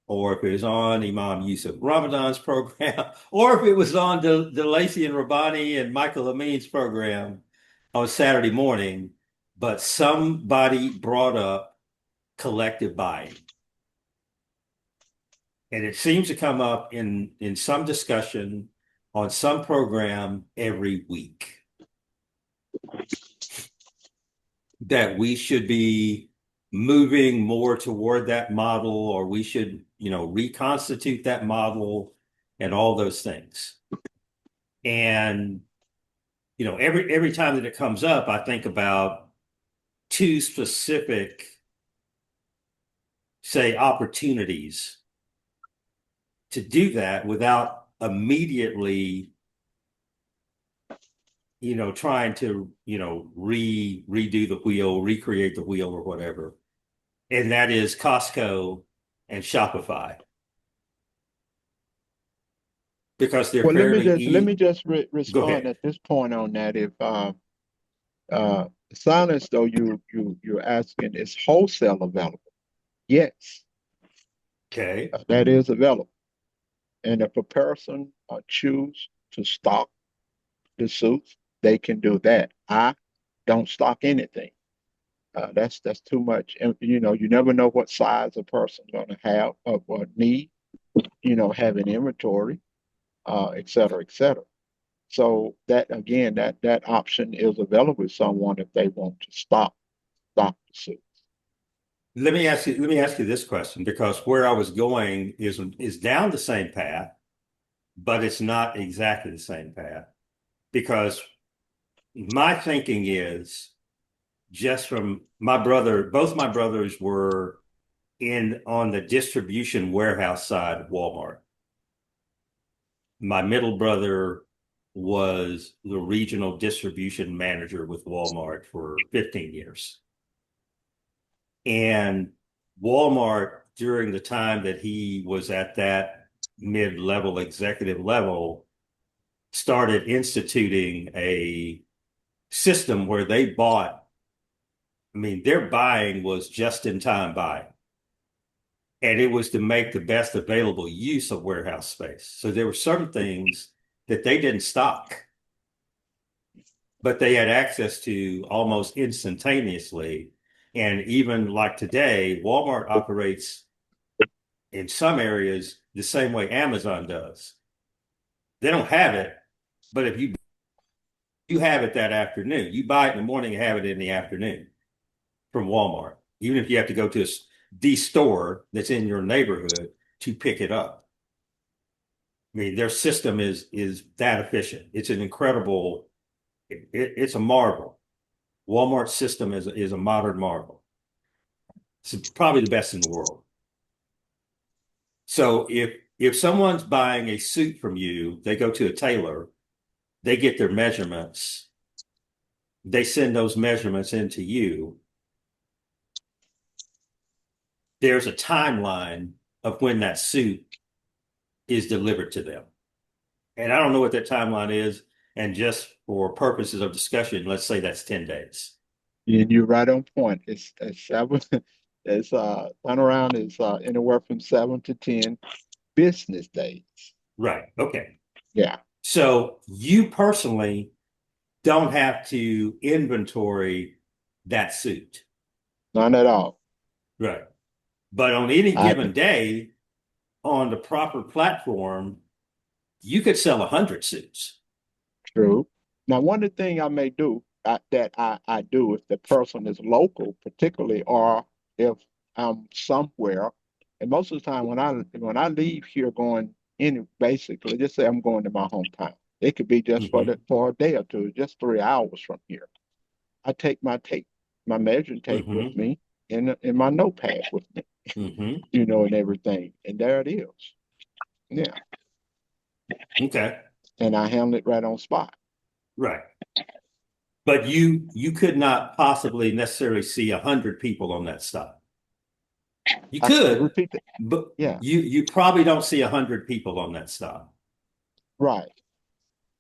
or if it was on Imam Yusuf Ramadan's program or if it was on DeLacy and Rabani and Michael Amin's program on Saturday morning, but somebody brought up collective buying. And it seems to come up in some discussion on some program every week that we should be moving more toward that model, or we should, reconstitute that model and all those things. And, every time that it comes up, I think about two specific, say, opportunities to do that without immediately trying to, redo the wheel, recreate the wheel or whatever. And that is Costco and Shopify. Because they're Well, fairly let me easy. just Go respond ahead. at this point on that. If silence though you're asking is wholesale available? Yes, Okay. that is available. And if a person choose to stock the suits, they can do that. I don't stock anything. That's too much. And you never know what size a person's going to have or need. Having inventory, et cetera, et cetera. So that again, that option is available to someone if they want to stock the suit. Let me ask you this question, because where I was going is down the same path, but it's not exactly the same path. Because my thinking is just from my brother, both my brothers were on the distribution warehouse side of Walmart. My middle brother was the regional distribution manager with Walmart for 15 years. And Walmart, during the time that he was at that mid-level executive level, started instituting a system where they bought, their buying was just-in-time buying. And it was to make the best available use of warehouse space. So there were certain things that they didn't stock, but they had access to almost instantaneously. And even like today, Walmart operates in some areas the same way Amazon does. They don't have it, but if you have it that afternoon, you buy it in the morning and have it in the afternoon from Walmart, even if you have to go to the store that's in your neighborhood to pick it up. Their system is that efficient. It's an incredible, it's a marvel. Walmart's system is a modern marvel. It's probably the best in the world. So if someone's buying a suit from you, they go to a tailor, they get their measurements, they send those measurements into you. There's a timeline of when that suit is delivered to them. And I don't know what that timeline is. And just for purposes of discussion, let's say that's 10 days. And you're right on point. It's seven. It's turnaround is anywhere from 7 to 10 business days. Right. Okay. Yeah. So you personally don't have to inventory that suit. None at all. Right. But on any I given day on the proper platform, you could sell 100 suits. True. Now, one of the things I may do I do if the person is local, particularly, or if I'm somewhere, and most of the time when I leave here going in, basically, just say I'm going to my hometown. It could be just for a day or two, just 3 hours from here. I take my measuring tape with me in my notepad with me, and everything, and there it is. Yeah. Okay. And I handle it right on spot. Right. But you could not possibly necessarily see 100 people on that stuff. You could, repeat that. but Yeah. you probably don't see 100 people on that stuff. Right.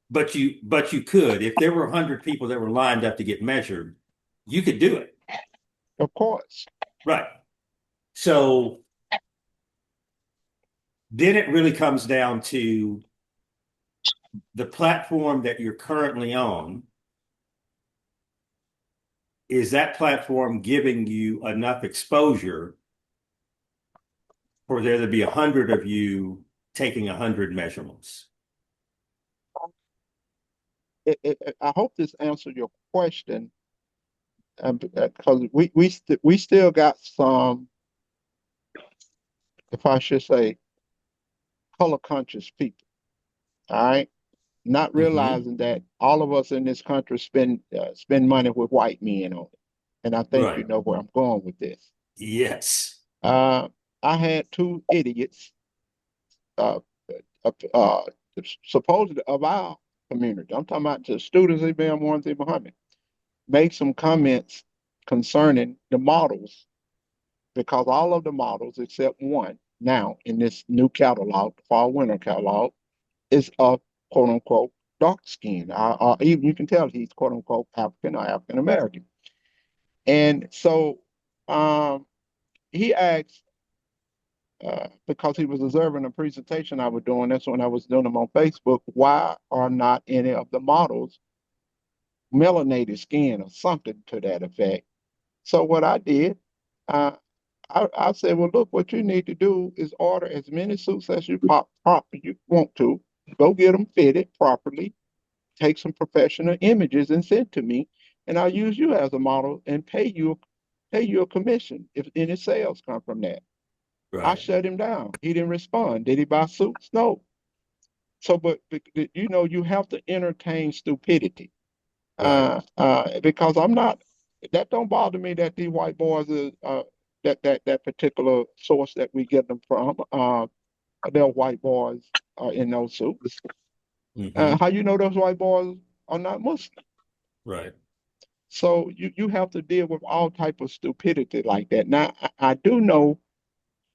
But you could. If there were 100 people that were lined up to get measured, you could do it. Of course. Right. So then it really comes down to the platform that you're currently on. Is that platform giving you enough exposure for there to be 100 of you taking 100 measurements? I hope this answered your question, because we still got some, if I should say, color conscious people. All right, not realizing that all of us in this country spend money with white men on it, and I think you Right. know where I'm going with this. Yes. I had two idiots, uh, supposedly of our community. I'm talking about the students, even ones behind me, make some comments concerning the models, because all of the models except one now in this new catalog, the fall winter catalog, is a quote unquote dark skin. Or even you can tell he's quote unquote African or African American. And so he asked, because he was observing a presentation I was doing, that's when I was doing them on Facebook, why are not any of the models melanated skin or something to that effect? So what I did, I said, well, look, what you need to do is order as many suits as you you want to. Go get them fitted properly. Take some professional images and send to me, and I'll use you as a model and pay you a commission if any sales come from that. I Right. shut him down. He didn't respond. Did he buy suits? No. So, but you have to entertain stupidity. Right. Because I'm not. That don't bother me that these white boys is that particular source that we get them from. They're white boys in those suits. How you know those white boys are not Muslim? Right. So you have to deal with all type of stupidity like that. Now I do know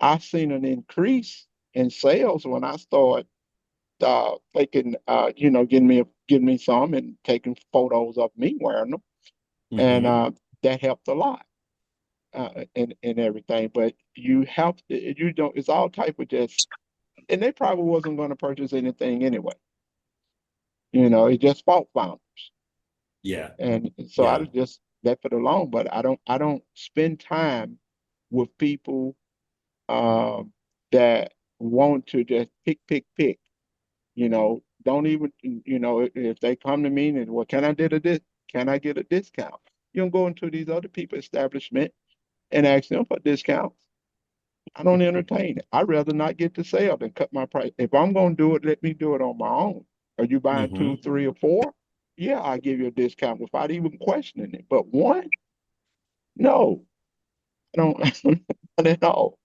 I've seen an increase in sales when I start taking getting me some and taking photos of me wearing them, and that helped a lot, and everything. But you have to, it's all type of just, and they probably wasn't going to purchase anything anyway. It's just fault founders. Yeah. And so I just left it alone. But I don't spend time with people that want to just pick. Don't even, if they come to me and, well, can I get a discount? You don't go into these other people establishment and ask them for discounts. I don't entertain it. I'd rather not get the sale than cut my price. If I'm going to do it, let me do it on my own. Are you buying two, three, or four? Yeah, I'll give you a discount without even questioning it. But one, no, I don't, not at all.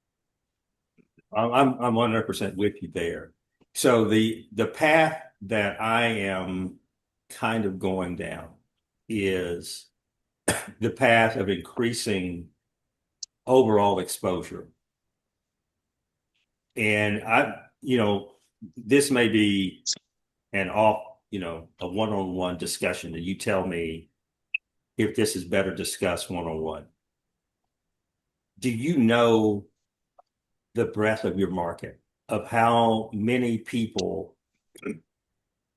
I'm 100% with you there. So the path that I am kind of going down is the path of increasing overall exposure. And this may be an a one-on-one discussion, and you tell me if this is better discussed one-on-one. Do you know the breadth of your market, of how many people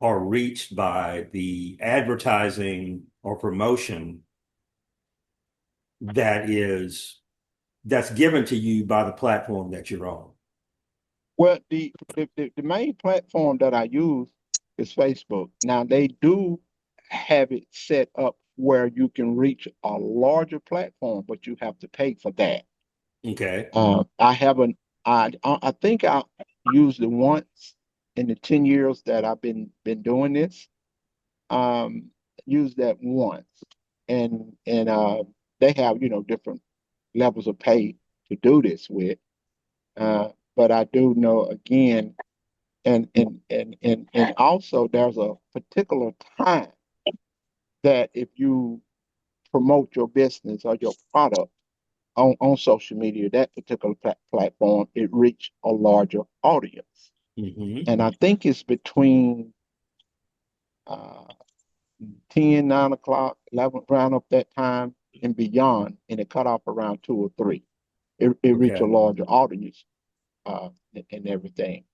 are reached by the advertising or promotion that's given to you by the platform that you're on? Well, the main platform that I use is Facebook. Now they do have it set up where you can reach a larger platform, but you have to pay for that. Okay. I haven't. I think I used it once in the 10 years that I've been doing this. Used that once, and they have different levels of pay to do this with. But I do know again, and also there's a particular time that if you promote your business or your product on social media, that particular platform, it reach a larger audience. Mm-hmm. And I think it's between uh, 10, 9 o'clock, 11, around up that time and beyond, and it cut off around 2 or 3. It reach a Okay. larger audience and everything.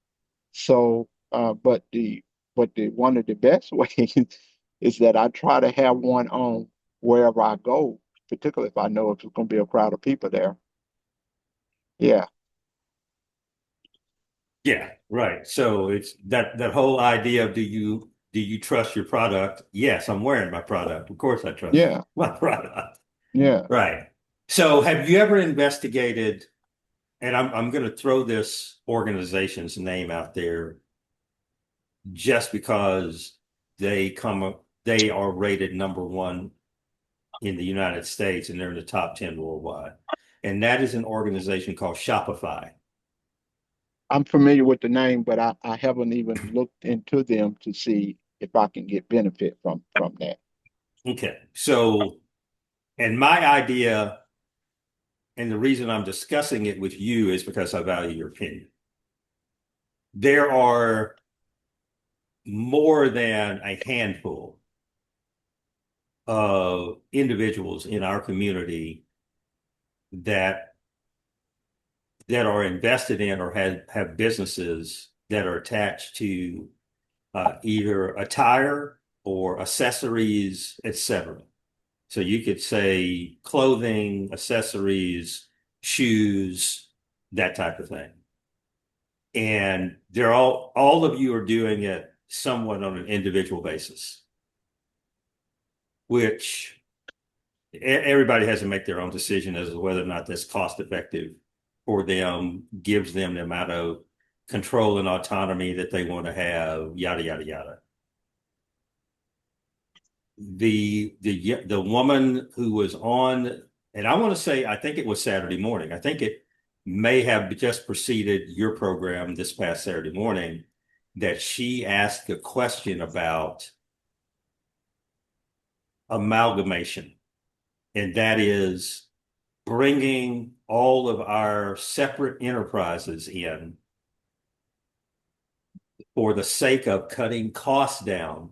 So, but the one of the best ways is that I try to have one on wherever I go, particularly if I know if there's going to be a crowd of people there. Yeah, Yeah, right. So it's that whole idea of do you trust your product? Yes, I'm wearing my product. Of course I trust yeah, my product. yeah. Right. So have you ever investigated, and I'm going to throw this organization's name out there just because they are rated number one in the United States and they're in the top 10 worldwide. And that is an organization called Shopify. I'm familiar with the name, but I haven't even looked into them to see if I can get benefit from that. Okay. So, and my idea, and the reason I'm discussing it with you is because I value your opinion. There are more than a handful of individuals in our community that are invested in or have businesses that are attached to either attire or accessories, etc. So you could say clothing, accessories, shoes, that type of thing. And they're all of you are doing it somewhat on an individual basis, which everybody has to make their own decision as to whether or not that's cost effective for them, gives them the amount of control and autonomy that they want to have, yada, yada, yada. The woman who was on, and I want to say, I think it was Saturday morning. I think it may have just preceded your program this past Saturday morning, that she asked a question about amalgamation, and that is bringing all of our separate enterprises in for the sake of cutting costs down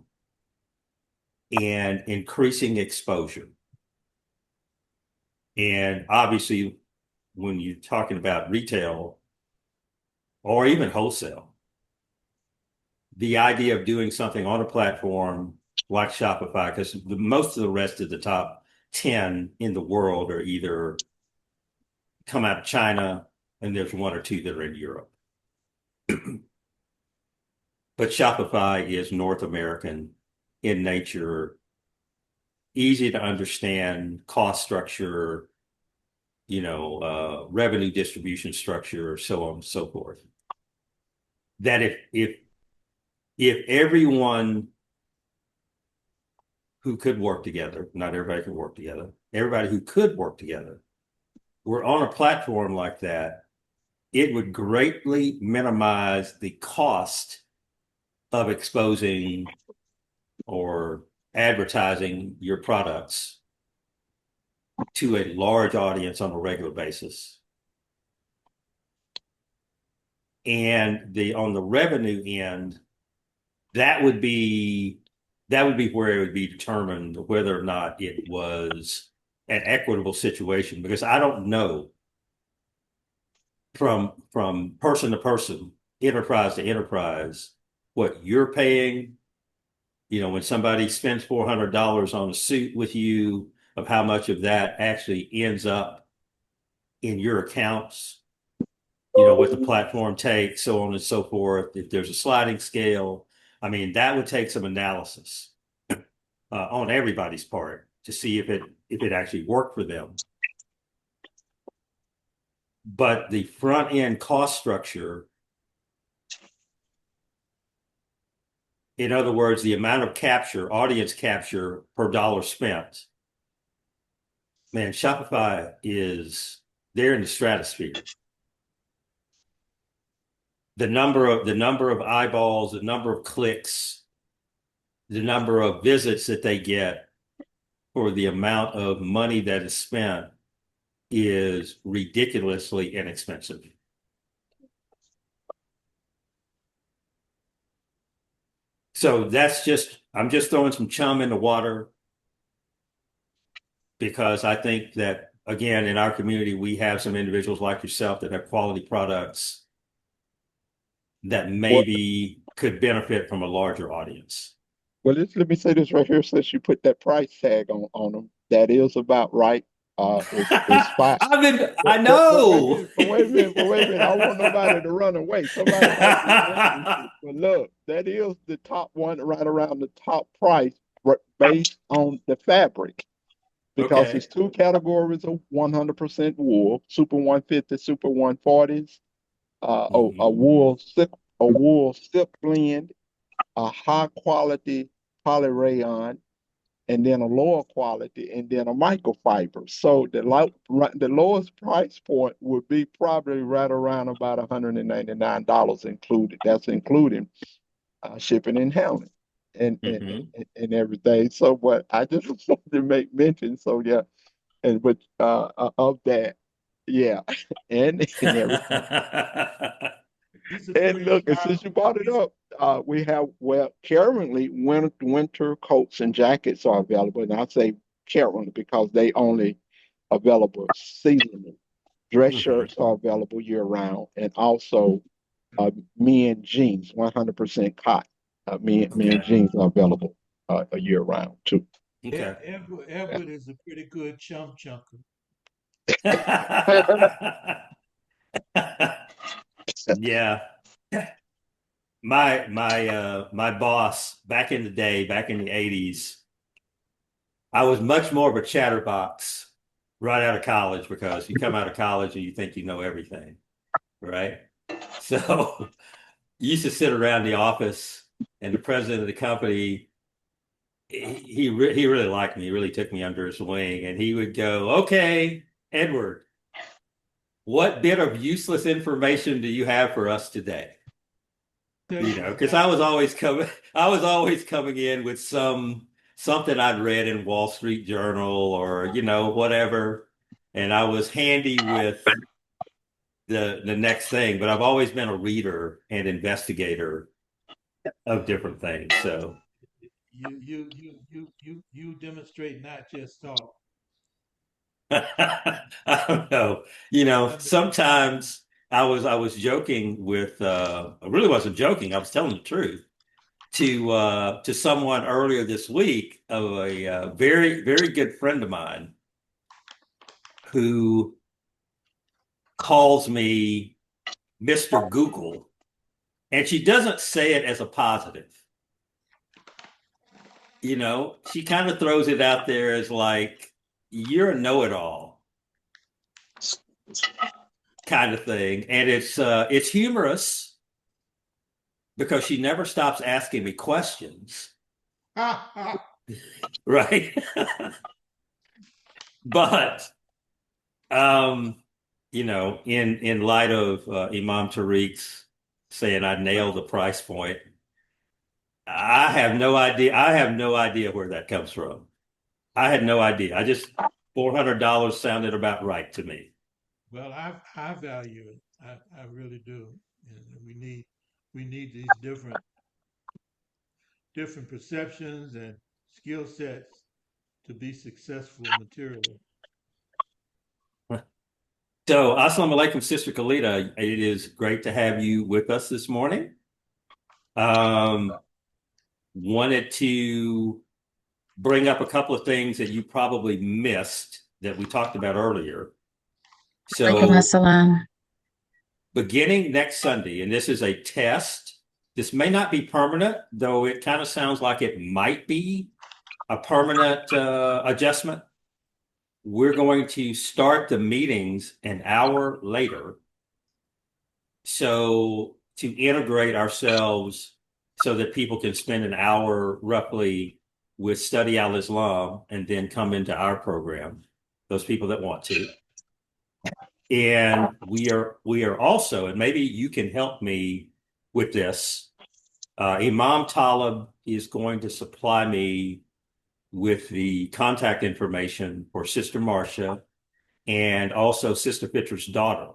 and increasing exposure. And obviously, when you're talking about retail or even wholesale, the idea of doing something on a platform like Shopify, because most of the rest of the top 10 in the world are either come out of China and there's one or two that are in Europe. But Shopify is North American in nature, easy to understand, cost structure, revenue distribution structure, so on and so forth. That if everyone who could work together, not everybody can work together, everybody who could work together, were on a platform like that, it would greatly minimize the cost of exposing or advertising your products to a large audience on a regular basis. And on the revenue end, that would be where it would be determined whether or not it was an equitable situation, because I don't know from person to person, enterprise to enterprise, what you're paying. When somebody spends $400 on a suit with you, of how much of that actually ends up in your accounts, what the platform takes, so on and so forth. If there's a sliding scale, I mean, that would take some analysis on everybody's part to see if it actually worked for them. But the front end cost structure, in other words, the amount of capture, audience capture per dollar spent, man, Shopify they're in the stratosphere. The number of eyeballs, the number of clicks, the number of visits that they get for the amount of money that is spent is ridiculously inexpensive. So I'm just throwing some chum in the water, because I think that, again, in our community, we have some individuals like yourself that have quality products that maybe could benefit from a larger audience. Well, let me say this right here, since you put that price tag on them. That is about right. It's five. I know. But wait a minute. I don't want nobody to run away. Somebody might be interested. But look, that is the top one, right around the top price, based on the fabric. Because Okay. it's two categories of 100% wool, Super 150, Super 140s, a wool silk blend, a high quality poly rayon, and then a lower quality, and then a microfiber. So the lowest price point would be probably right around about $199 included. That's including shipping and handling and everything. So, but I just wanted to make mention. So yeah, but of that, yeah, and everything. And look, and since you brought it up, we have, currently winter coats and jackets are available. And I say currently because they only available seasonally. Dress shirts are available year round, and also men jeans, 100% cotton. Men jeans are available a year round too. Okay. Edward is a pretty good chump chunker. Yeah. My boss back in the day, back in the 80s, I was much more of a chatterbox right out of college, because you come out of college and you think you know everything, right? So you used to sit around the office, and the president of the company, he really liked me. He really took me under his wing, and he would go, "Okay, Edward, what bit of useless information do you have for us today?" Because I was always coming in with something I'd read in Wall Street Journal, or whatever, and I was handy with the next thing. But I've always been a reader and investigator of different things. So you demonstrate not just talk. I don't know. Sometimes I was joking with I really wasn't joking. I was telling the truth to someone earlier this week, of a very, very good friend of mine who calls me Mr. Google, and she doesn't say it as a positive. She kind of throws it out there as like, "You're a know-it-all," kind of thing. And it's humorous, because she never stops asking me questions. Right. But in light of Imam Tariq's saying I nailed the price point, I have no idea where that comes from. I had no idea. I just $400 sounded about right to me. Well, I value it. I really do. And we need these different perceptions and skill sets to be successful materially. So, Assalamu alaikum, Sister Khalida. It is great to have you with us this morning. Wanted to bring up a couple of things that you probably missed that we talked about earlier. So, beginning next Sunday, and this is a test. This may not be permanent, though it kind of sounds like it might be a permanent adjustment. We're going to start the meetings an hour later. So to integrate ourselves so that people can spend an hour roughly with Study Al-Islam and then come into our program, those people that want to. And we are also, and maybe you can help me with this, Imam Talib is going to supply me with the contact information for Sister Marcia and also Sister Fitra's daughter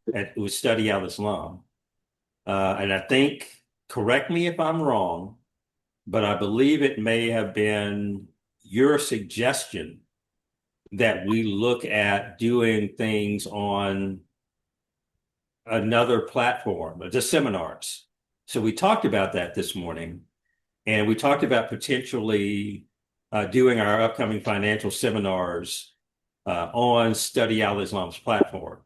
who would Study Al-Islam. And I think, correct me if I'm wrong, but I believe it may have been your suggestion that we look at doing things on another platform, just seminars. So we talked about that this morning, and we talked about potentially doing our upcoming financial seminars on Study Al-Islam's platform.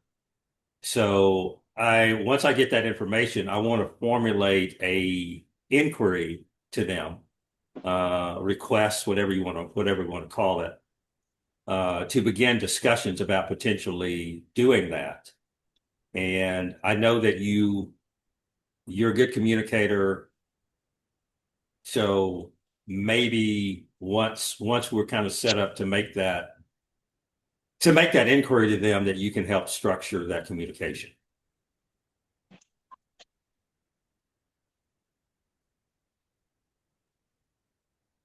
So once I get that information, I want to formulate a inquiry to them, request, whatever we want to call it, to begin discussions about potentially doing that. And I know that you're a good communicator. So maybe once we're kind of set up to make that inquiry to them, that you can help structure that communication.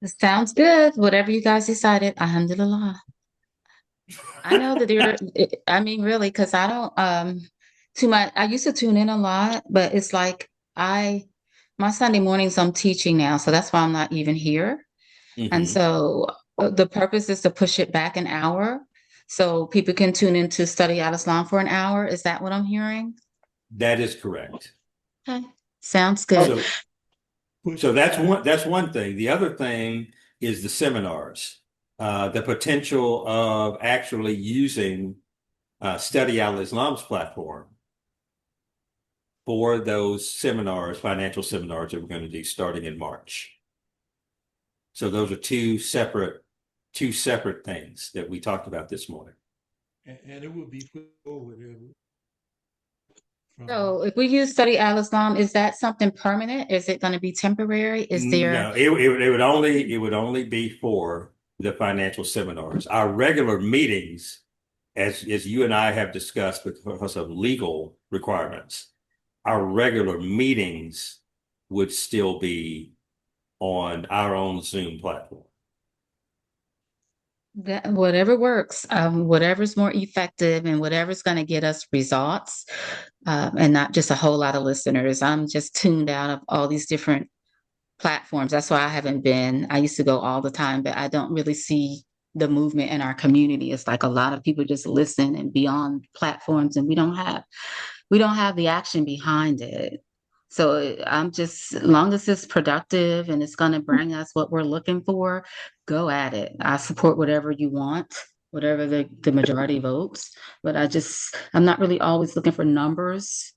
It sounds good. Whatever you guys decided, alhamdulillah. I know that I mean, really, because I don't, I used to tune in a lot, but it's like my Sunday mornings I'm teaching now, so that's why I'm not even here. And so the purpose is to push it back an hour so people can tune in to Study Al-Islam for an hour. Is that what I'm hearing? That is correct. Okay, sounds good. So that's one thing. The other thing is the seminars, the potential of actually using Study Al-Islam's platform for those seminars, financial seminars that we're going to do starting in March. So those are two separate things that we talked about this morning. And it will be put forward. So if we use Study Al-Islam, is that something permanent? Is it going to be temporary? Is there? No, it would only be for the financial seminars. Our regular meetings, as you and I have discussed because of legal requirements, our regular meetings would still be on our own Zoom platform. That whatever works, whatever's more effective and whatever's going to get us results, and not just a whole lot of listeners. I'm just tuned out of all these different platforms. That's why I haven't been. I used to go all the time, but I don't really see the movement in our community. It's like a lot of people just listen and be on platforms, and we don't have the action behind it. So I'm just, as long as it's productive and it's going to bring us what we're looking for, go at it. I support whatever you want, whatever the majority votes. But I'm not really always looking for numbers.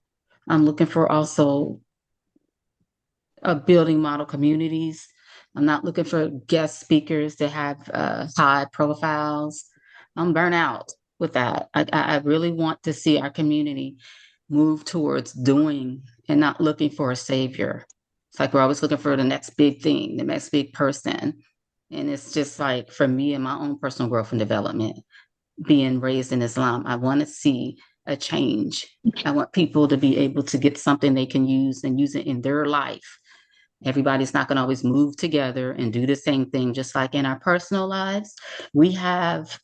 I'm looking for also building model communities. I'm not looking for guest speakers that have high profiles. I'm burnt out with that. I really want to see our community move towards doing and not looking for a savior. It's like we're always looking for the next big thing, the next big person. And it's just like for me and my own personal growth and development, being raised in Islam, I want to see a change. I want people to be able to get something they can use and use it in their life. Everybody's not going to always move together and do the same thing, just like in our personal lives. We have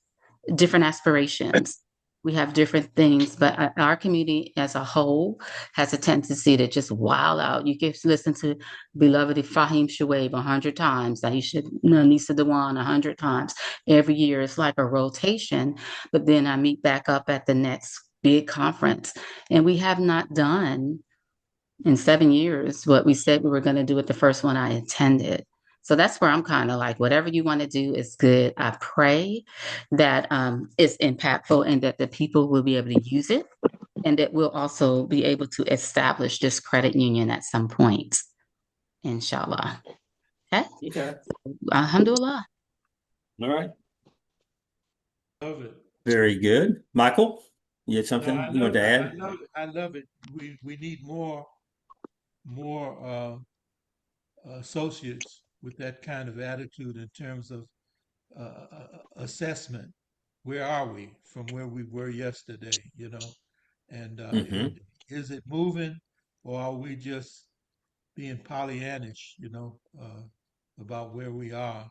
different aspirations. We have different things, but our community as a whole has a tendency to just wild out. You can listen to beloved Fahim Shuaib 100 times, Aisha Nisa Dewan 100 times. Every year it's like a rotation, but then I meet back up at the next big conference, and we have not done in 7 years what we said we were going to do at the first one I attended. So that's where I'm kind of like, whatever you want to do is good. I pray that it's impactful and that the people will be able to use it, and that we'll also be able to establish this credit union at some point, inshallah. Okay? Okay. Alhamdulillah. All right. Love it. Very good. Michael, you had No, something I you wanted love, to I add? love it. I love it. We need more associates with that kind of attitude in terms of assessment. Where are we from where we were yesterday? You know, and Hmm. is it moving, or are we just being Pollyannish? About where we are.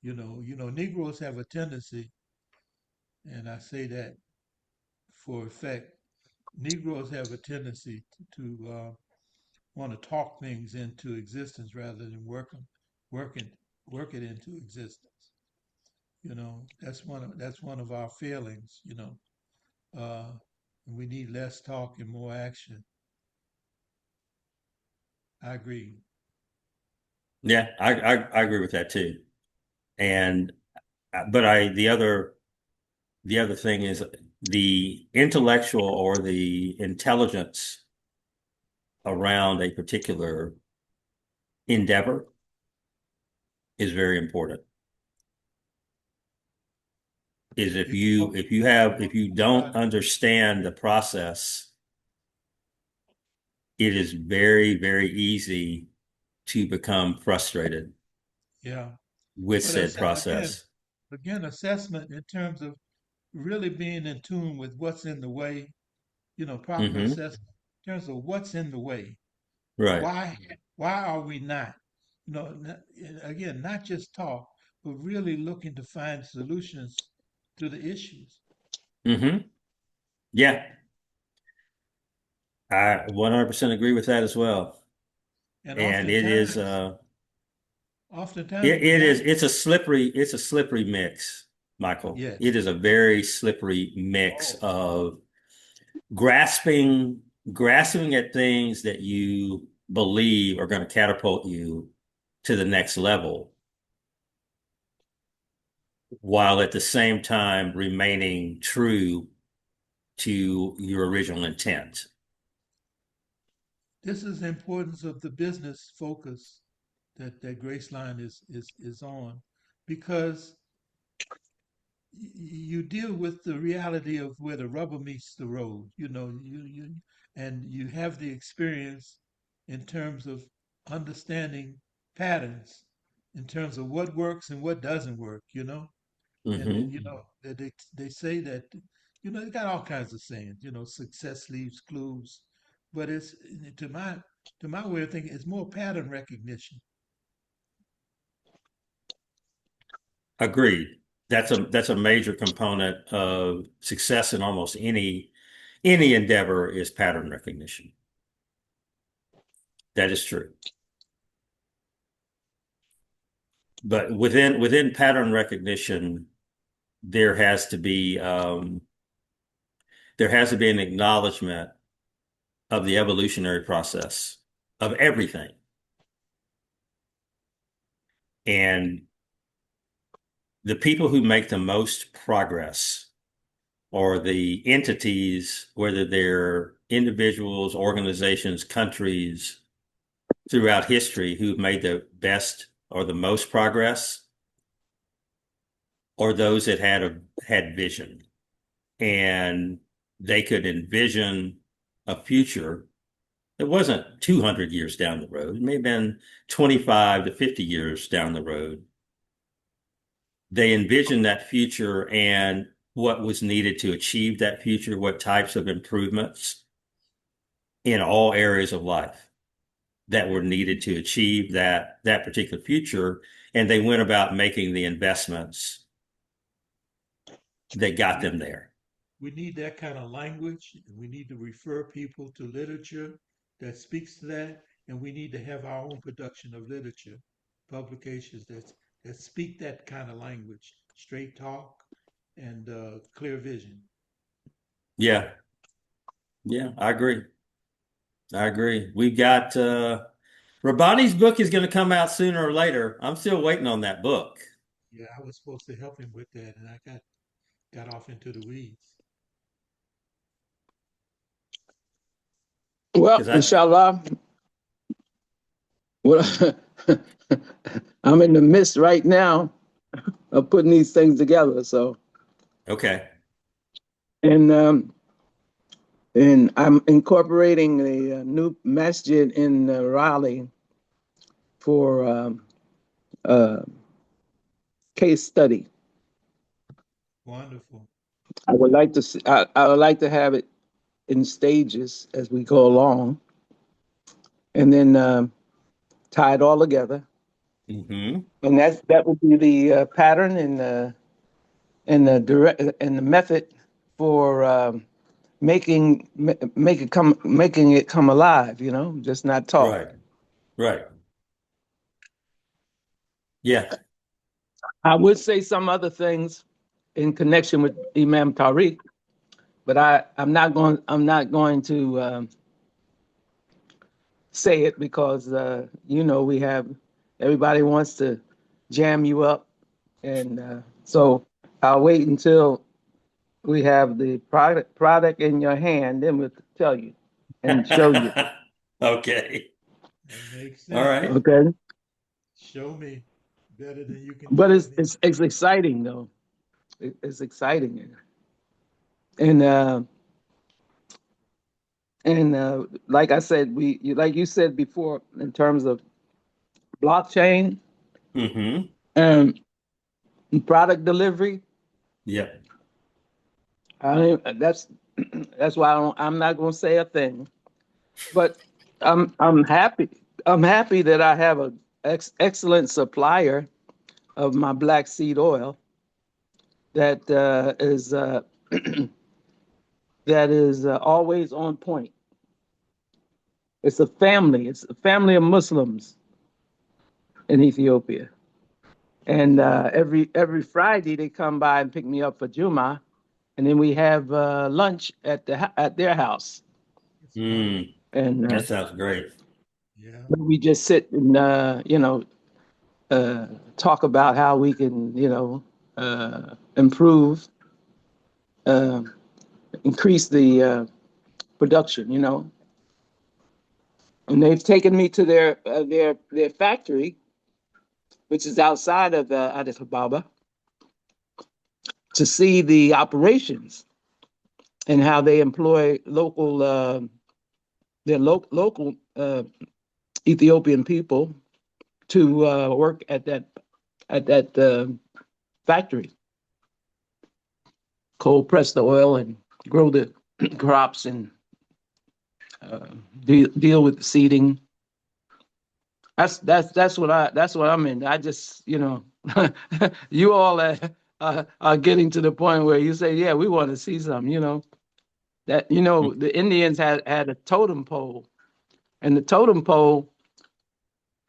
Negroes have a tendency, and I say that for effect. Negroes have a tendency to want to talk things into existence rather than work it, work it into existence. That's one of our failings. Uh, we need less talk and more action. I agree. Yeah, I agree with that too. And but I the other thing is the intellectual or the intelligence around a particular endeavor is very important. Is You talk, if you don't understand the process, it is very, very easy to become frustrated yeah, with but said again, process. assessment in terms of really being in tune with what's in the way. Proper Hmm. assessment in terms of what's in the way. Right. Why are we not? Again, not just talk, but really looking to find solutions to the issues. Hmm. Yeah, I 100% agree with that as well. And And it is oftentimes we're it's a slippery mix, Michael. It yes. is a very slippery mix Oh, of grasping grasping at things that you believe are going to catapult you to the next level, while at the same time remaining true to your original intent. this is the importance of the business focus that Graceline is on, because you deal with the reality of where the rubber meets the road. And you have the experience in terms of understanding patterns, in terms of what works and what doesn't work. And then Hmm. they say that they got all kinds of sayings. Success leaves clues, but it's to my way of thinking, it's more pattern recognition. Agreed. That's a major component of success in almost any endeavor is pattern recognition. That is true. But within pattern recognition, there has to be there has to be an acknowledgement of the evolutionary process of everything. And the people who make the most progress are the entities, whether they're individuals, organizations, countries throughout history who've made the best or the most progress, or those that had vision and they could envision a future that wasn't 200 years down the road. It may have been 25 to 50 years down the road. They envisioned that future and what was needed to achieve that future, what types of improvements in all areas of life that were needed to achieve that particular future. And they went about making the investments that got We them there. we need that kind of language. We need to refer people to literature that speaks to that, and we need to have our own production of literature, publications that speak that kind of language, straight talk and clear vision. Yeah. Yeah, I agree. I agree. We've got Rabani's book is going to come out sooner or later. I'm still waiting on that book. Yeah, I was supposed to help him with that, and I got off into the weeds. Well, 'Cause I inshallah, well, I'm in the midst right now of putting these things together. So, okay. and I'm incorporating a new masjid in Raleigh for case study. Wonderful. I would like to see, I would like to have it in stages as we go along, and then tie it all together. Mm-hmm. And that would be the pattern and the method for making it come alive. You know, just not talk. Right. Right. Yeah. I would say some other things in connection with Imam Tariq, but I'm not going to say it because we have everybody wants to jam you up, and so I'll wait until we have the product in your hand, then we'll tell you and show you. Okay. That makes All sense. right. Okay, Show me better than you can but tell it's me. it's exciting though. It's exciting, and like I said, like you said before, in terms of blockchain Mm-hmm. and product delivery. Yeah. That's that's why I'm not going to say a thing. But I'm happy. I'm happy that I have an excellent supplier of my black seed oil that is that is always on point. It's a family. It's a family of Muslims in Ethiopia, and every Friday they come by and pick me up for Juma, and then we have lunch at their house, It's wonderful. Mm. and That sounds great. Yeah. we just sit and talk about how we can improve, uh, increase the production. And they've taken me to their factory, which is outside of Addis Ababa, to see the operations and how they employ local Ethiopian people to work at that factory, cold press the oil and grow the crops and deal with the seeding. That's what I'm in. I just you all are getting to the point where you say, yeah, we want to see some. That the Indians had a totem pole, and the totem pole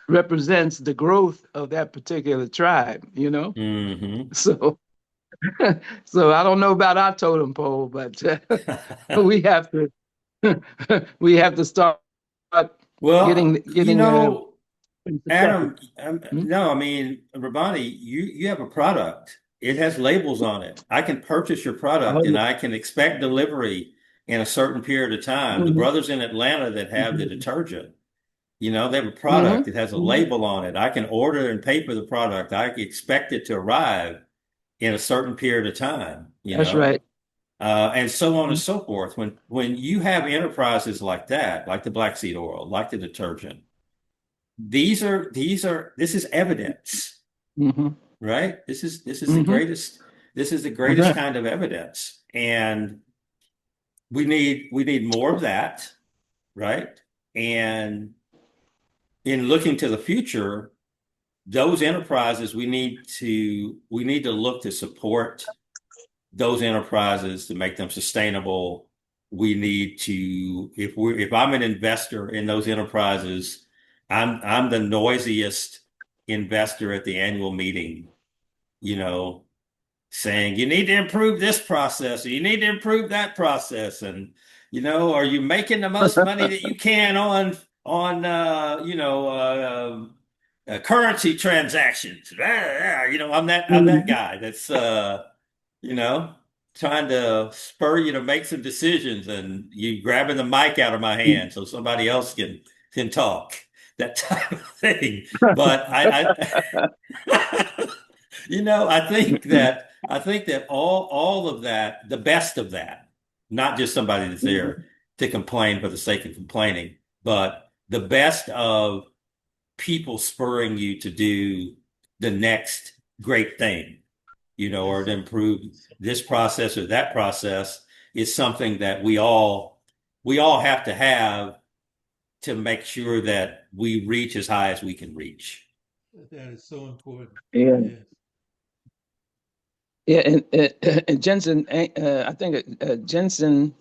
represents the growth of that particular tribe. Mm-hmm. So so I don't know about our totem pole, but we have to we have to start getting Well, perspective. Adam, no, I mean, Rabani, you have a product. It has labels on it. I can purchase your Oh, product and yeah. I can expect delivery in a certain period of time. The Mhm. brothers in Atlanta that have the detergent, they have a Mhm. product. It has a Mhm. label on it. I can order and pay for the product. I expect it to arrive in a certain period of time. That's right. And so on and Mhm. so forth. When you have enterprises like that, like the black seed oil, like the detergent, this is evidence, Mhm. right? This is the Mhm. That's greatest right. kind of evidence. And we need more of that, right? And in looking to the future, those enterprises we need to look to support those enterprises, to make them sustainable, we need to, if I'm an investor in those enterprises, I'm the noisiest investor at the annual meeting, you know, saying you need to improve this process, or you need to improve that process, and are you making the most money that you can on currency transactions? I'm that guy that's trying to spur you to make some decisions, and you grabbing the mic out of my hand so somebody else can talk, that type of thing. But I think that all of that, the best of that, not just somebody that's there to complain for the sake of complaining, but the best of people spurring you to do the next great thing, or to improve this process or that process, is something that we all have to make sure that we reach as high as we can reach. That is so important. Yeah. Yes. Yeah, and Jensen, I think Jensen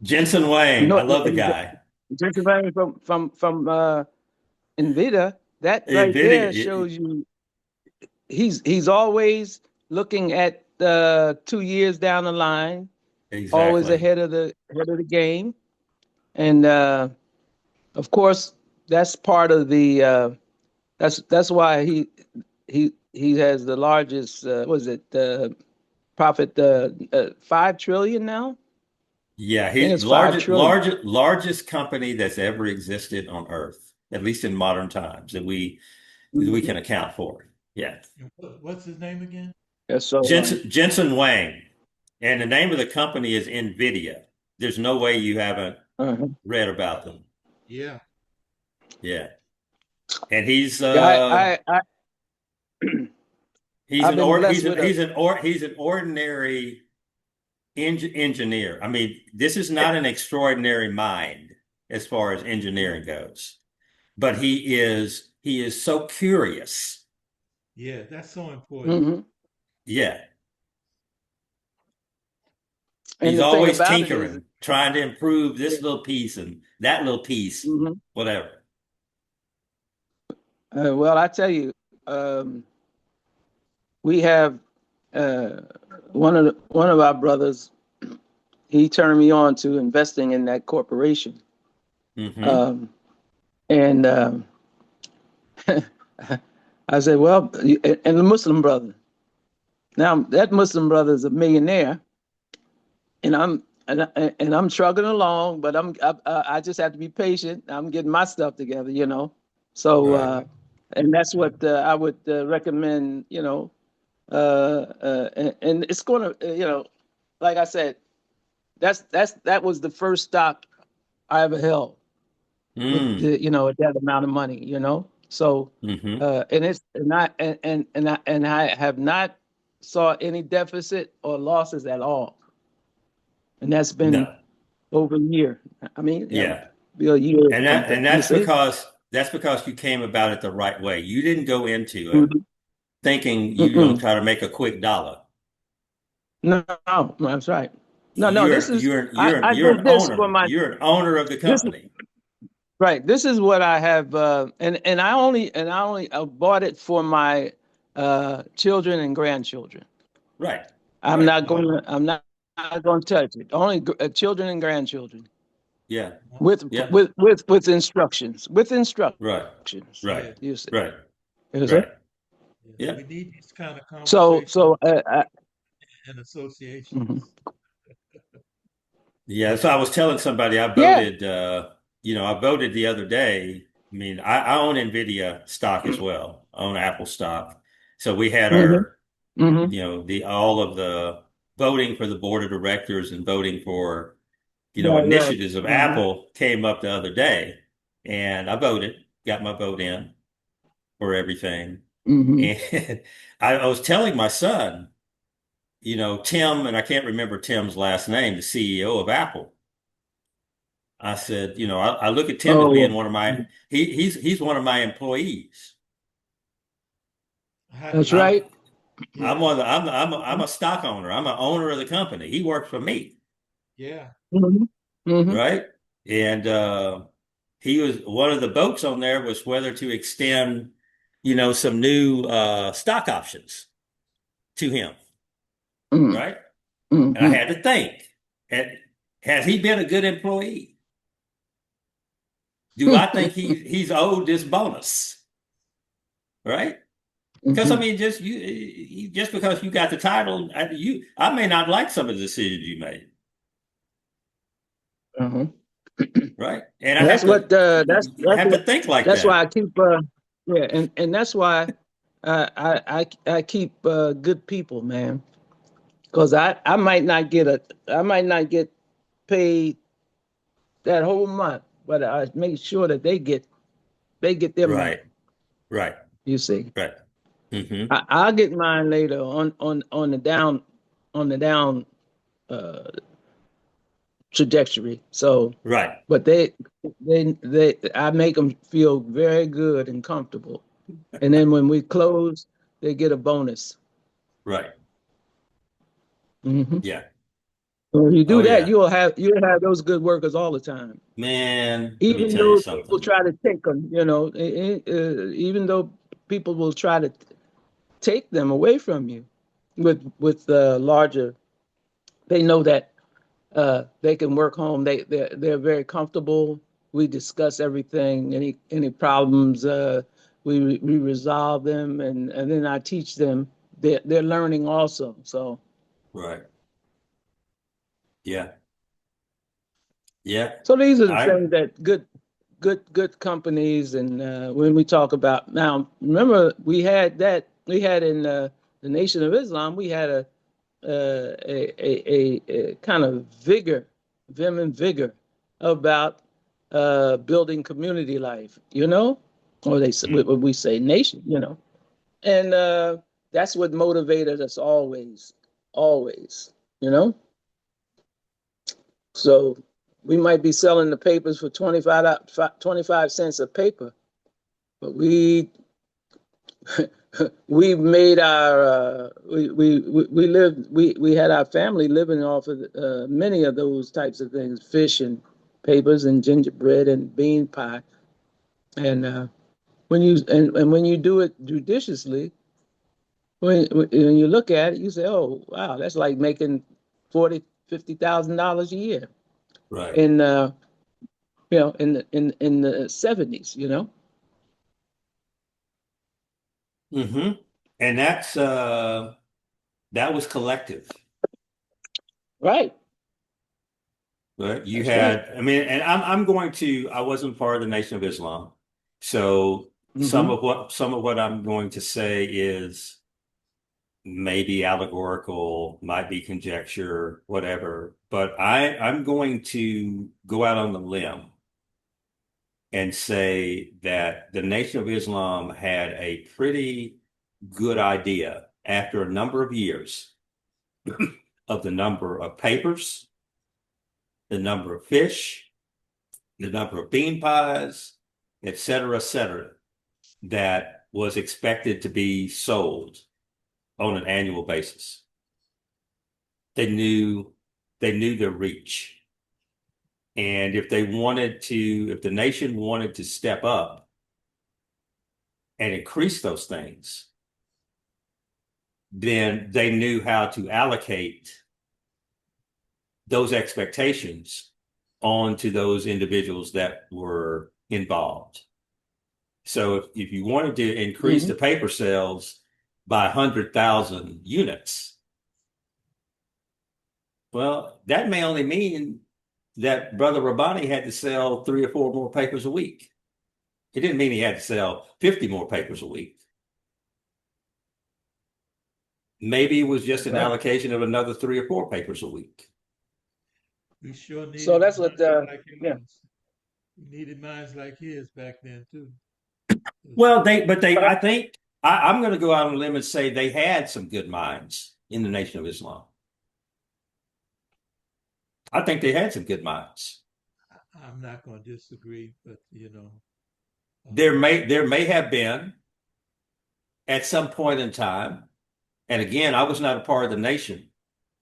Wang, no, I love the guy. Jensen Wang from NVIDIA. That right there shows you he's always looking at 2 years down the line, always Exactly. ahead of the game, and of course that's part of the that's why he has the largest profit 5 trillion now. Yeah, I think he's it's 5 trillion. largest company that's ever existed on Earth, at least in modern times, that we can account for. Yeah. What's his name again? Yes, so Jensen Wang. And the name of the company is NVIDIA. There's no way you haven't read about them. Yeah. Yeah. And he's yeah, he's I've an been or blessed he's with an ordinary engineer. I mean, this is not an extraordinary mind as far as engineering goes, but he is so curious. Yeah, that's so important. Yeah. And He's the thing always about it tinkering, is, trying to improve this little piece and that little piece, whatever. well, I tell you, we have one of our brothers. He turned me on to investing in that corporation, and I said, well, and the Muslim brother. Now that Muslim brother is a millionaire, and I'm trucking along, but I just have to be patient. I'm getting my stuff together, So, Right. and that's what I would recommend, and it's going to, like I said, that was the first stock I ever held with at that amount of money, So, and I have not saw any deficit or losses at all, and that's been No. over a year. I mean, Yeah. be a year. And that's because you came about it the right way. You didn't go into it thinking you're going to try to make a quick dollar. No, that's right. No, You're this is you're I you're did an this for owner. my You're an owner of the company. right. This is what I have, and I only bought it for my children and grandchildren. Right. I'm not going to touch it. Only children and grandchildren. Yeah. With instructions. With instructions. Right. You see. Right. Is Right. it? Yeah. We need these kind of conversations and associations. Yeah. So I was telling somebody I voted. I voted the other day. I mean, I own NVIDIA stock as well. I own Apple stock. So we had our, all of the voting for the board of directors and voting for, initiatives of Apple came up the other day, and I voted, got my vote in for everything. And I was telling my son, Tim, and I can't remember Tim's last name, the CEO of Apple. I said, I look at Tim as being one of my, he's one of my employees. That's right. I'm Yeah. one of the, I'm a stock owner. I'm an owner of the company. He works for me, Yeah. Mhm. Mhm. right? And he was one of the votes on there was whether to extend, some new stock options to him, Mhm. right? And I Mhm. had to think, had, has he been a good employee? Do I think he's owed this bonus, right? Because I Mhm. mean, just because you got the title, I may not like some of the decisions you made, Uh-huh. right? And I That's have to what have to think like that's why I that, keep yeah, and that's why I keep good people, man. Because I might not get paid that whole month, but I make sure that they get their money. right? Right, You see, right. Hmm. I'll get mine later on the down uh, trajectory. So, Right, but I make them feel very good and comfortable, and then when we close, they get a bonus. right. Hmm. Yeah. So if you do Oh that, yeah. you'll have those good workers all the time. Man, let me Even tell you though people something. try to take them, even though people will try to take them away from you with larger, they know that they can work home. They're very comfortable. We discuss everything, any problems, we resolve them, and then I teach them. They're learning also. So Right. Yeah. Yeah. so these are the I things that good companies, and when we talk about now, remember we had in the Nation of Islam, we had a kind of vim and vigor about building community life, or what we say nation, and that's what motivated us always, you know. So we might be selling the papers for 25 cents a paper, but we made our we lived we had our family living off of many of those types of things, fish and papers and gingerbread and bean pie. And when you do it judiciously, when you look at it, you say, oh wow, that's like making 40, $50,000 a year right. in in the 70s, Hmm. And that was collective. right. Right. You That's right. had, I mean, and I wasn't part of the Nation of Islam. So Hmm. some of what I'm going to say is maybe allegorical, might be conjecture, whatever. But I'm going to go out on the limb and say that the Nation of Islam had a pretty good idea after a number of years of the number of papers, the number of fish, the number of bean pies, et cetera, that was expected to be sold on an annual basis. They knew their reach. And if the nation wanted to step up and increase those things, then they knew how to allocate those expectations onto those individuals that were involved. So if you wanted to increase Hmm. the paper sales by 100,000 units, well, that may only mean that Brother Rabbani had to sell 3 or 4 more papers a week. It didn't mean he had to sell 50 more papers a week. Maybe it was just an Right. allocation of another 3 or 4 papers a week. We sure So needed that's what minds like yeah. his. We needed minds like his back then too. Well, But I think I'm going to go out on a limb and say they had some good minds in the Nation of Islam. I think they had some good minds. I'm not going to disagree, but There may have been at some point in time And again, I was not a part of the nation.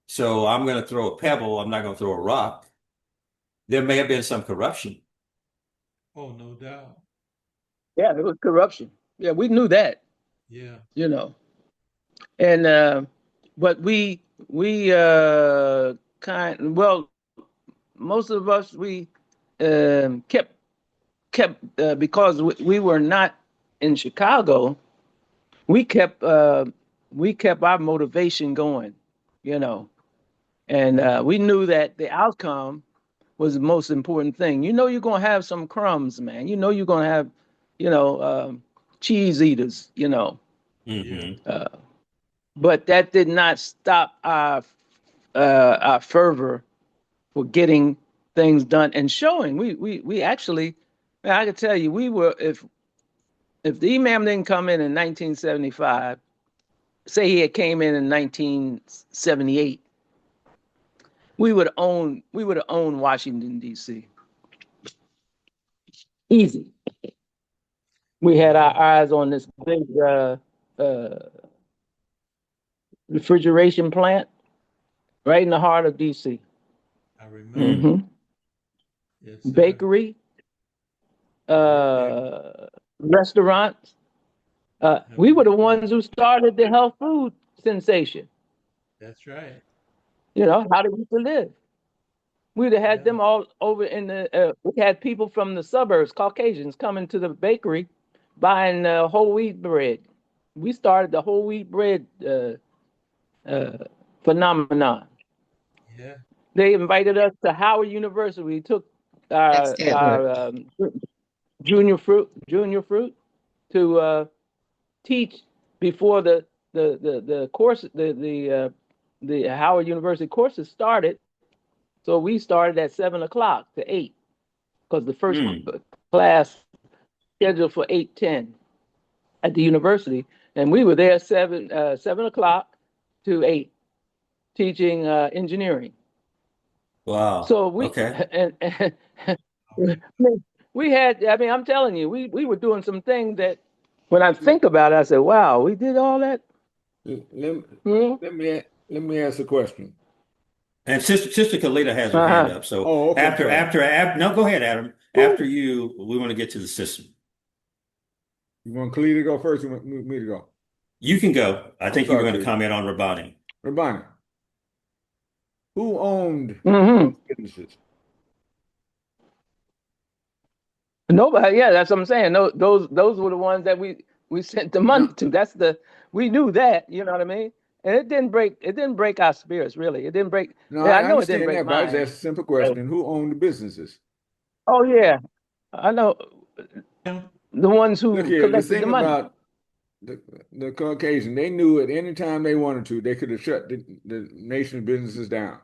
So I'm going to throw a pebble. I'm not going to throw a rock. There may have been some corruption. Oh, no doubt. Yeah, it was corruption. Yeah, we knew that, Yeah. you know. And but we well, most of us we kept because we were not in Chicago. We kept our motivation going, you know, and we knew that the outcome was the most important thing. You know, you're gonna have some crumbs, man. You know, you're gonna have, you know, cheese eaters, you know. Yeah. But that did not stop our fervor for getting things done and showing. We actually, man, I can tell you, we were if the imam didn't come in 1975, say he had came in 1978, we would have owned Washington D.C. Easy. We had our eyes on this big refrigeration plant right in the heart of D.C. I remember. Yes, sir. Bakery, restaurants. We were the ones who started the health food sensation. That's right. You know, how to eat to live. We'd have had Yeah. them all over in the. We had people from the suburbs, Caucasians, coming to the bakery, buying whole wheat bread. We started the whole wheat bread phenomenon. Yeah. They invited us to Howard University. We took That's Edward. our junior fruit to teach before the course the Howard University courses started. So we started at 7 o'clock to 8 because the first class scheduled for 8:10 at the university, and we were there 7 o'clock to 8 teaching engineering. Wow. So we Okay. and we had. I mean, I'm telling you, we were doing some things that when I think about it, I said, "Wow, we did all that." Let me ask a question. And Sister Kalita has her hand Uh-huh. up. So Oh, okay, I'm sorry. after no, go ahead, Adam. After you, we want to get to the system. You want Khalid to go first? Or you want me to go? You can go. I think you were sorry, going to Khalid. comment on Rabani. Rabani, who owned Mm-hmm. those businesses? Nobody. Yeah, that's what I'm saying. No, those were the ones that we sent the money No, to. We knew that. You know what I mean? And it didn't break our spirits really. It didn't break. no, Yeah, I I know it didn't understand break that, but I just mine. asked a simple question. Who owned the businesses? Oh yeah, I know Yeah. the ones Look who here, the collected the thing money. about the Caucasian, they knew at any time they wanted to, they could have shut the nation's businesses down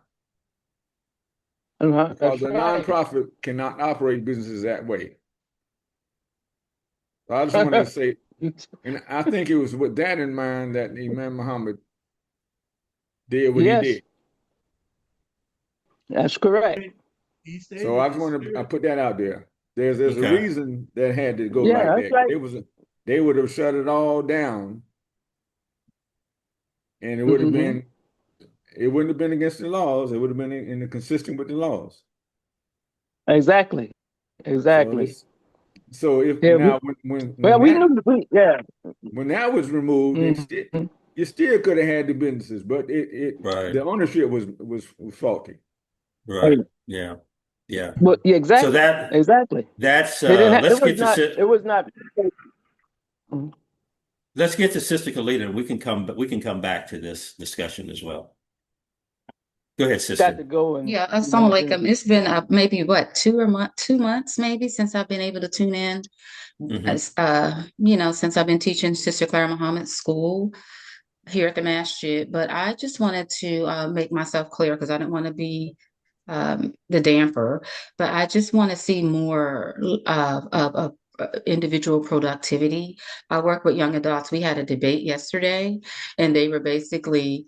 because That's a right. nonprofit cannot operate businesses that way. So I just wanted to say, and I think it was with that in mind that Imam Muhammad did what he Yes, did. that's correct. He stayed So I with just the want to spirit. put that out there. There's a Okay. reason that had to go Yeah, like that's that. right. They would have shut it all down, and Mm-hmm. it wouldn't have been against the laws. It would have been in the consistent with the laws. Exactly. So Exactly. this so if Yeah. now Well, we knew. Yeah. when that was removed, Mm-hmm. you still could have had the businesses, but Right. the ownership was faulty. Right. Yeah. Yeah. But yeah, So exactly. Exactly. that's They didn't. let's get to It was not. Mhm. let's get to Sister Kalita, and we can come back to this discussion as well. Go ahead, Got to sister. go and Yeah, assalamu alaikum. It's been maybe what 2 months maybe since I've been able to tune in. Hmm. As since I've been teaching Sister Clara Muhammad's school here at the masjid. But I just wanted to make myself clear because I don't want to be the damper, but I just want to see more of individual productivity. I work with young adults. We had a debate yesterday, and they were basically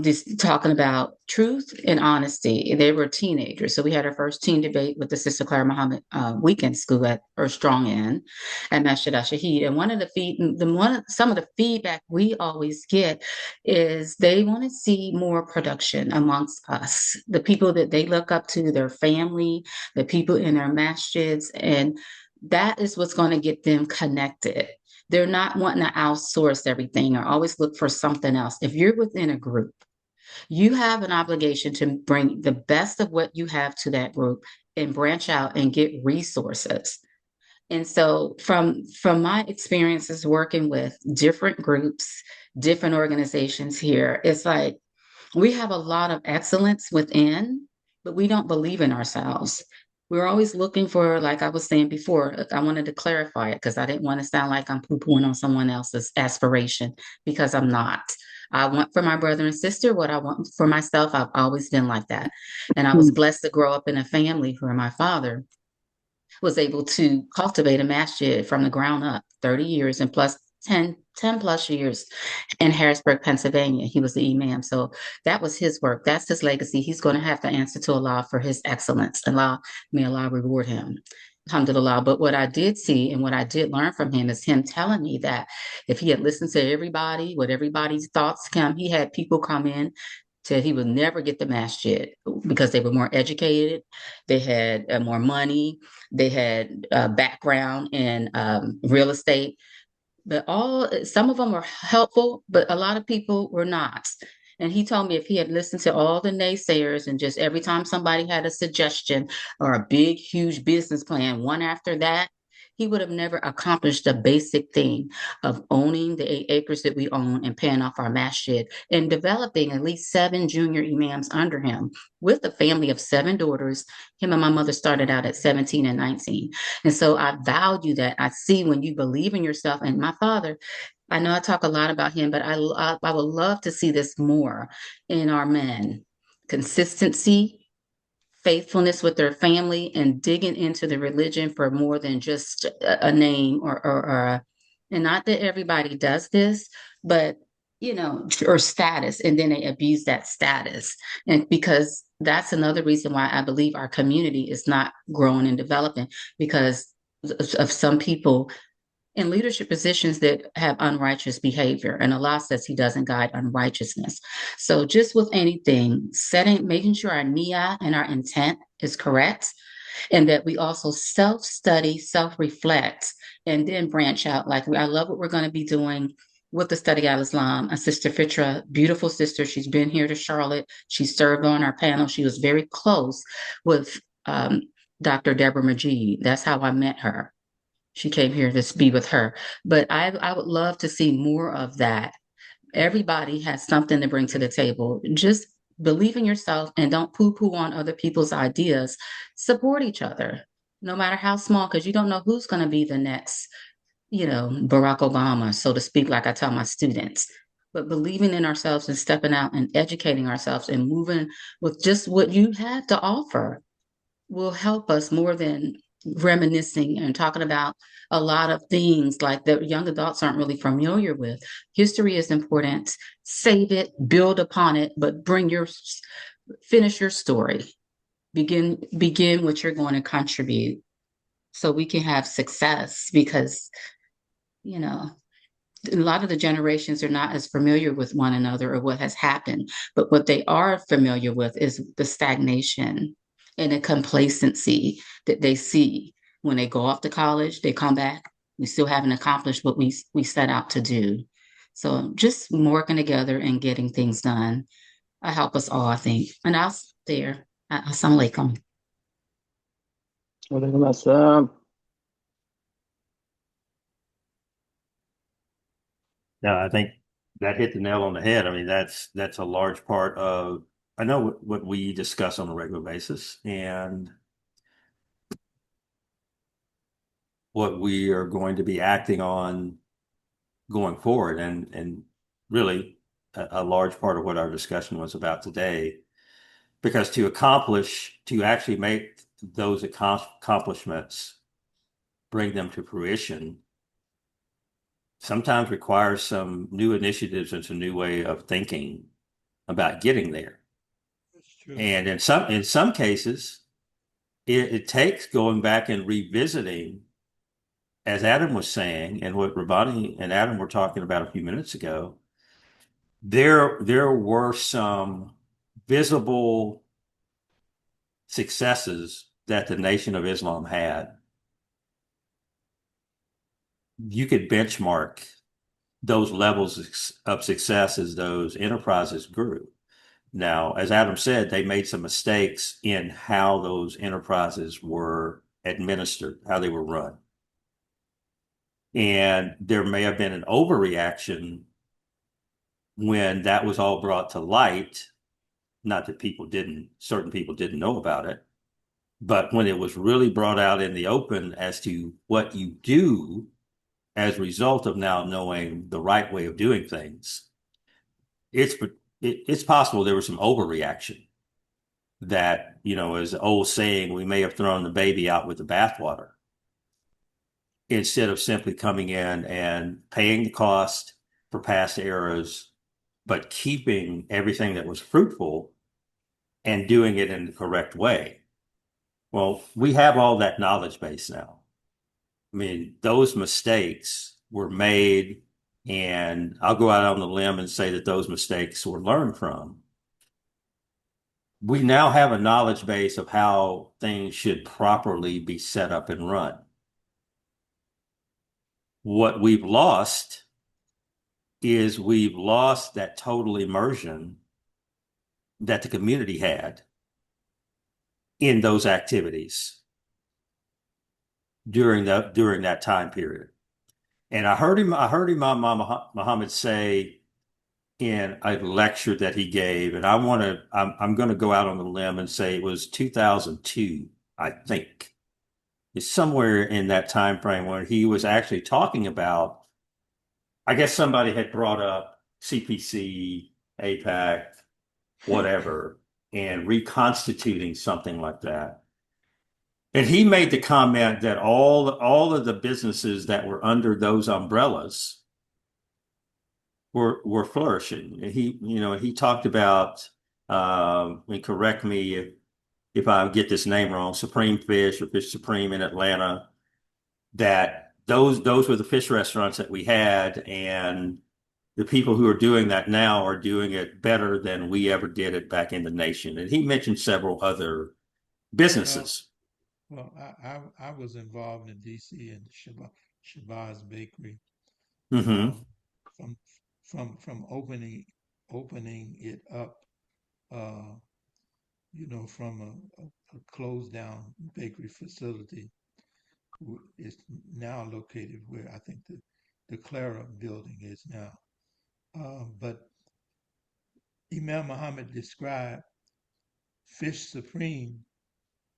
just talking about truth and honesty. They were teenagers. So we had our first teen debate with the Sister Clara Muhammad Weekend School at or Strong Inn at Masjid Al-Shahid. And some of the feedback we always get is they want to see more production amongst us, the people that they look up to, their family, the people in their masjids, and that is what's going to get them connected. They're not wanting to outsource everything or always look for something else. If you're within a group, you have an obligation to bring the best of what you have to that group and branch out and get resources. And so from my experiences working with different groups, different organizations here, it's like we have a lot of excellence within, but we don't believe in ourselves. We're always looking for, like I was saying before, I wanted to clarify it because I didn't want to sound like I'm poo-pooing on someone else's aspiration, because I'm not. I want for my brother and sister what I want for myself. I've always been like that. And I was blessed to grow up in a family where my father was able to cultivate a masjid from the ground up, 30 years and plus 10 plus years in Harrisburg, Pennsylvania. He was the imam. So that was his work. That's his legacy. He's going to have to answer to Allah for his excellence. May Allah reward him. Alhamdulillah. But what I did see and what I did learn from him is him telling me that if he had listened to everybody, what everybody's thoughts come, he had people come in, said he would never get the masjid because they were more educated, they had more money, they had background in real estate. But some of them were helpful, but a lot of people were not. And he told me if he had listened to all the naysayers and just every time somebody had a suggestion or a big, huge business plan, one after that, he would have never accomplished the basic thing of owning the 8 acres that we own and paying off our masjid and developing at least 7 junior imams under him with a family of 7 daughters. Him and my mother started out at 17 and 19. And so I value that. I see when you believe in yourself. And my father, I know I talk a lot about him, but I would love to see this more in our men. Consistency, faithfulness with their family, and digging into the religion for more than just a name and not that everybody does this, but or status, and then they abuse that status. And because that's another reason why I believe our community is not growing and developing, because of some people in leadership positions that have unrighteous behavior. And Allah says he doesn't guide unrighteousness. So just with anything, making sure our niyyah and our intent is correct, and that we also self-study, self-reflect, and then branch out. Like I love what we're going to be doing with the Study Al-Islam. A Sister Fitra, beautiful sister. She's been here to Charlotte. She served on our panel. She was very close with Dr. Deborah Majid. That's how I met her. She came here to be with her. But I would love to see more of that. Everybody has something to bring to the table. Just believe in yourself and don't poo-poo on other people's ideas. Support each other, no matter how small, because you don't know who's going to be the next, Barack Obama, so to speak, like I tell my students. But believing in ourselves and stepping out and educating ourselves and moving with just what you have to offer will help us more than reminiscing and talking about a lot of things like that young adults aren't really familiar with. History is important. Save it, build upon it, but finish your story. Begin what you're going to contribute so we can have success, because, a lot of the generations are not as familiar with one another or what has happened, but what they are familiar with is the stagnation and the complacency that they see when they go off to college, they come back, we still haven't accomplished what we set out to do. So just working together and getting things done, I help us all, I think. And I'll stop there. Assalamu alaikum. Walaikum assalam. No, I think that hit the nail on the head. I mean, that's a large part of, I know what we discuss on a regular basis and what we are going to be acting on going forward. And really a large part of what our discussion was about today, because to actually make those accomplishments bring them to fruition sometimes requires some new initiatives and some new way of thinking about getting there. That's true. And in some cases, it takes going back and revisiting, as Adam was saying, and what Rabani and Adam were talking about a few minutes ago. There were some visible successes that the Nation of Islam had. You could benchmark those levels of success as those enterprises grew. Now, as Adam said, they made some mistakes in how those enterprises were administered, how they were run. And there may have been an overreaction when that was all brought to light. Not that certain people didn't know about it, but when it was really brought out in the open as to what you do as a result of now knowing the right way of doing things, it's possible there was some overreaction that, as the old saying, we may have thrown the baby out with the bathwater instead of simply coming in and paying the cost for past eras, but keeping everything that was fruitful and doing it in the correct way. Well, we have all that knowledge base now. I mean, those mistakes were made, and I'll go out on the limb and say that those mistakes were learned from. We now have a knowledge base of how things should properly be set up and run. What we've lost is we've lost that total immersion that the community had in those activities during that time period. And I heard Imam Muhammad say in a lecture that he gave, and I'm going to go out on the limb and say it was 2002, I think. It's somewhere in that time frame where he was actually talking about, I guess somebody had brought up CPC, APAC, whatever, and reconstituting something like that. And he made the comment that all of the businesses that were under those umbrellas were flourishing. And he talked about, and correct me if I get this name wrong, Supreme Fish or Fish Supreme in Atlanta, that those were the fish restaurants that we had, and the people who are doing that now are doing it better than we ever did it back in the nation. And he mentioned several other businesses. Well, I was involved in DC in Shabazz Bakery, Mm-hmm. from opening it up, from a closed down bakery facility. It's now located where I think the Clara building is now. But Imam Muhammad described Fish Supreme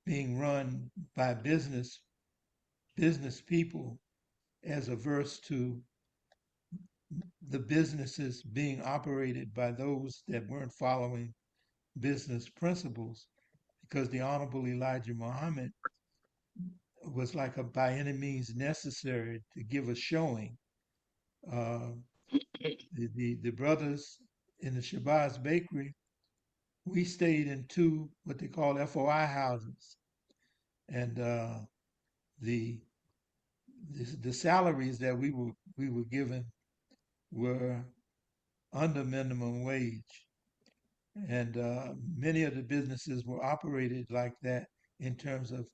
being run by business people as averse to the businesses being operated by those that weren't following business principles, because the Honorable Elijah Muhammad was like a by any means necessary to give a showing. Uh, the brothers in the Shabazz Bakery, we stayed in two what they call FOI houses, and the the salaries that we were given were under minimum wage, and many of the businesses were operated like that in terms of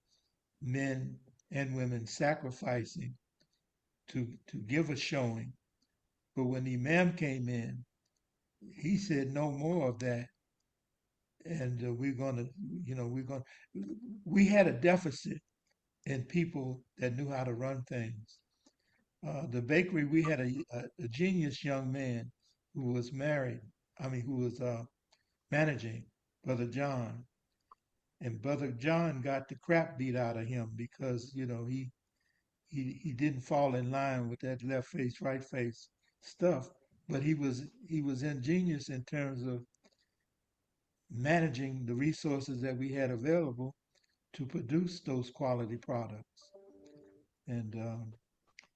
men and women sacrificing to give a showing. But when the imam came in, he said no more of that, and we had a deficit in people that knew how to run things. The bakery, we had a genius young man who was married. I mean, who was managing, Brother John, and Brother John got the crap beat out of him because he didn't fall in line with that left face, right face stuff. But he was ingenious in terms of managing the resources that we had available to produce those quality products. And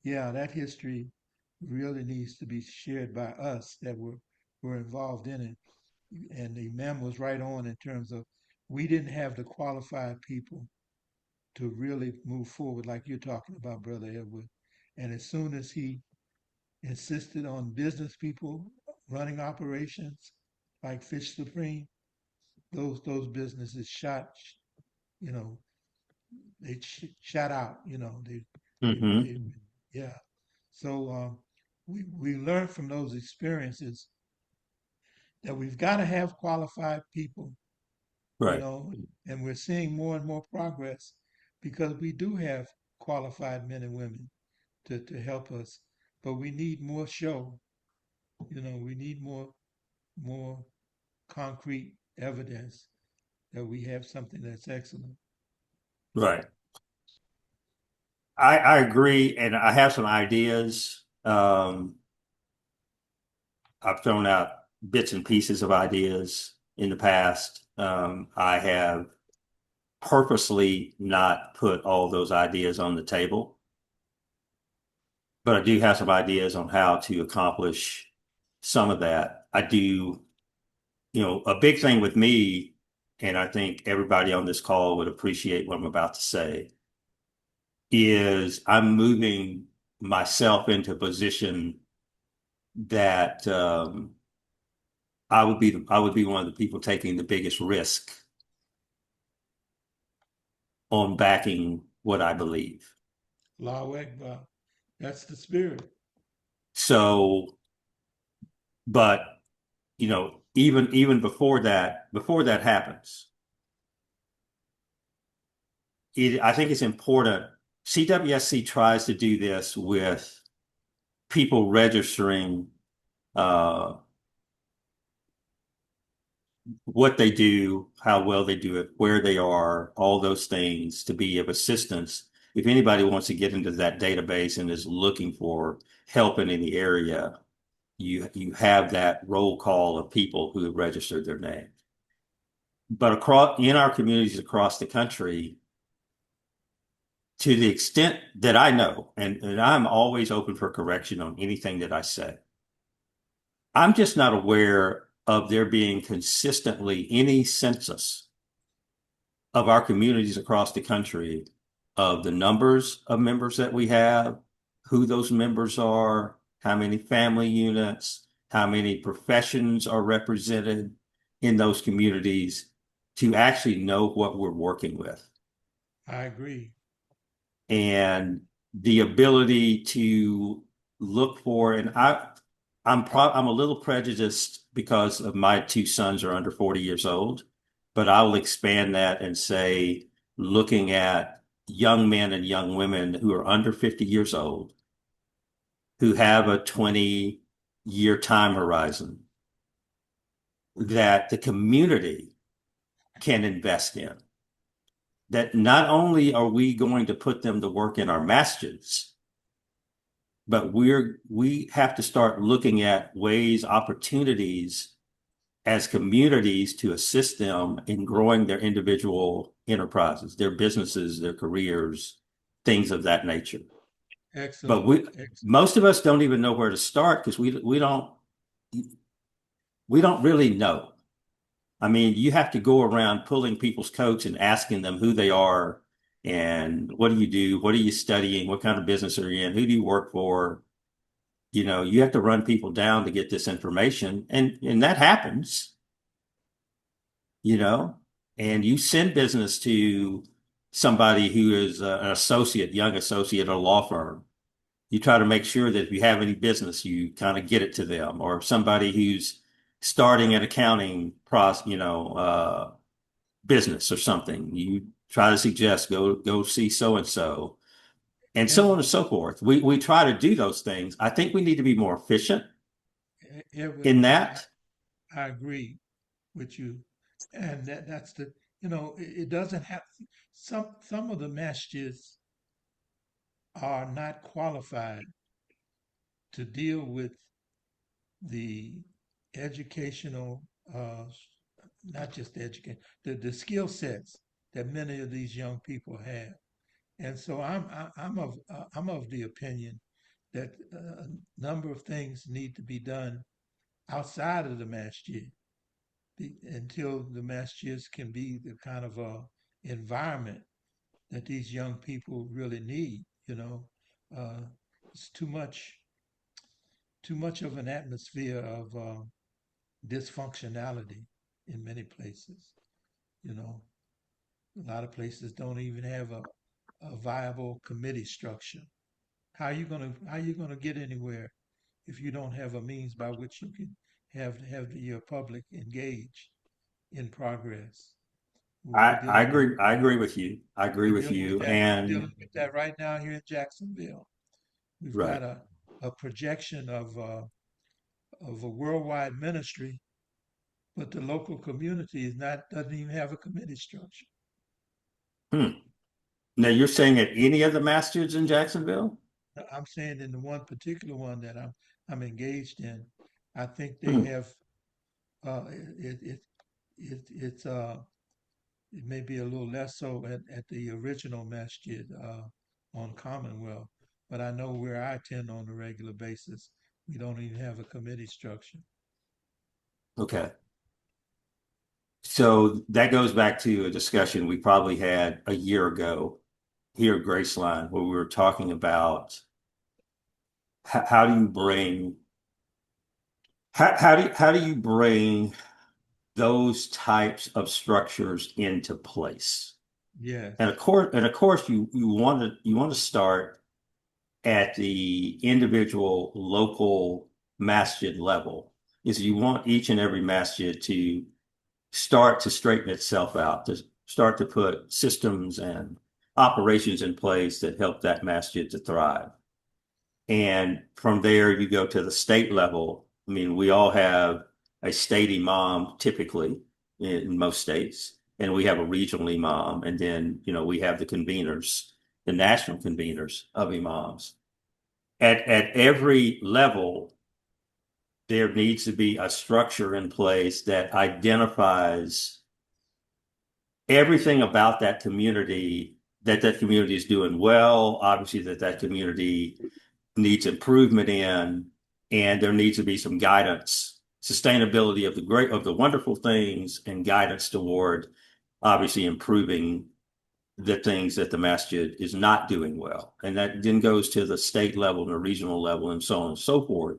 yeah, that history really needs to be shared by us that were involved in it. And the imam was right on in terms of we didn't have the qualified people to really move forward like you're talking about, Brother Edward. And as soon as he insisted on business people running operations like Fish Supreme, those businesses shot, you know, they shot out, Hmm. they yeah. So we learned from those experiences that we've got to have qualified people, you Right. know, and we're seeing more and more progress because we do have qualified men and women to help us, but we need more show, we need more concrete evidence that we have something that's excellent. Right. I agree, and I have some ideas. I've thrown out bits and pieces of ideas in the past. I have purposely not put all those ideas on the table, but I do have some ideas on how to accomplish some of that. I do, a big thing with me, and I think everybody on this call would appreciate what I'm about to say, is I'm moving myself into a position that I would be one of the people taking the biggest risk on backing what I believe. Allahu Akbar. That's the spirit. So, but even before that happens, I think it's important. CWSC tries to do this with people registering uh, what they do, how well they do it, where they are, all those things to be of assistance. If anybody wants to get into that database and is looking for help in any area, you have that roll call of people who have registered their name. But across in our communities across the country, to the extent that I know, and I'm always open for correction on anything that I say, I'm just not aware of there being consistently any census of our communities across the country of the numbers of members that we have, who those members are, how many family units, how many professions are represented in those communities to actually know what we're working with. I agree. And the ability to look for, and I'm a little prejudiced because of my two sons are under 40 years old, but I'll expand that and say looking at young men and young women who are under 50 years old who have a 20-year time horizon that the community can invest in. That not only are we going to put them to work in our masjids, but we have to start looking at ways, opportunities as communities to assist them in growing their individual enterprises, their businesses, their careers, things of that nature. But Excellent. Excellent. most of us don't even know where to start because we don't really know. I mean, you have to go around pulling people's coats and asking them who they are and what do you do? What are you studying? What kind of business are you in? Who do you work for? You have to run people down to get this information, and that happens, you know, and you send business to somebody who is an associate, young associate at a law firm. You try to make sure that if you have any business, you kind of get it to them, or somebody who's starting an accounting business or something. You try to suggest go see so and so on Edward, and so forth. We try to do those things. I think we need to be more efficient Edward, in that. I agree with you. And that's it doesn't have some of the masjids are not qualified to deal with the educational, not just the education, the skill sets that many of these young people have. And so I'm of the opinion that a number of things need to be done outside of the masjid until the masjids can be the kind of environment that these young people really need. Uh, it's too much of an atmosphere of dysfunctionality in many places. You know, a lot of places don't even have a viable committee structure. How you gonna get anywhere if you don't have a means by which you can have your public engage in progress? We're I dealing with agree. I agree with you. I agree with you. we're And dealing with that right now here in Jacksonville. We've right. got a projection of a worldwide ministry, but the local community is not doesn't even have a committee structure. Hmm. Now you're saying at any of the masjids in Jacksonville? I'm saying in the one particular one that I'm engaged in, I think they Hmm. have it it it's it may be a little less so at the original masjid on Commonwealth, but I know where I attend on a regular basis, we don't even have a committee structure. Okay. So that goes back to a discussion we probably had a year ago here at Graceline, where we were talking about how do you bring how do you bring those types of structures into place? Yes, And of course you want to start at the individual local masjid level. Is you want each and every masjid to start to straighten itself out, to start to put systems and operations in place that help that masjid to thrive. And from there, you go to the state level. I mean, we all have a state imam typically in most states, and we have a regional imam. And then, we have the conveners, the national conveners of imams. At every level, there needs to be a structure in place that identifies everything about that community, that community is doing well, obviously that community needs improvement in, and there needs to be some guidance, sustainability of the wonderful things and guidance toward obviously improving the things that the masjid is not doing well. And that then goes to the state level and the regional level and so on and so forth.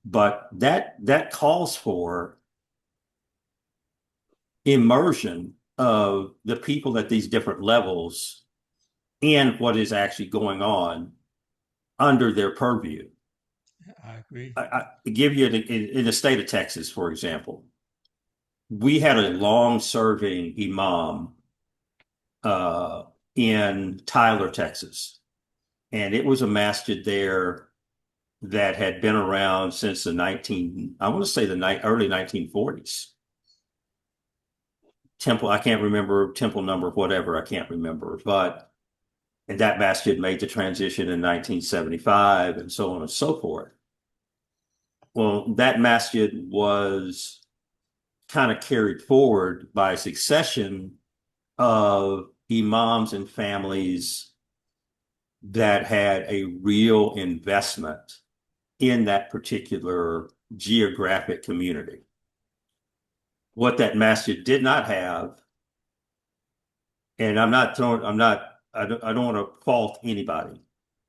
But that calls for immersion of the people at these different levels in what is actually going on under their purview. I agree. I give you in the state of Texas, for example, we had a long-serving imam uh, in Tyler, Texas, and it was a masjid there that had been around since I want to say the early 1940s. Temple, I can't remember temple number, whatever, I can't remember, and that masjid made the transition in 1975 and so on and so forth. Well, that masjid was kind of carried forward by a succession of imams and families that had a real investment in that particular geographic community. What that masjid did not have, and I don't want to fault anybody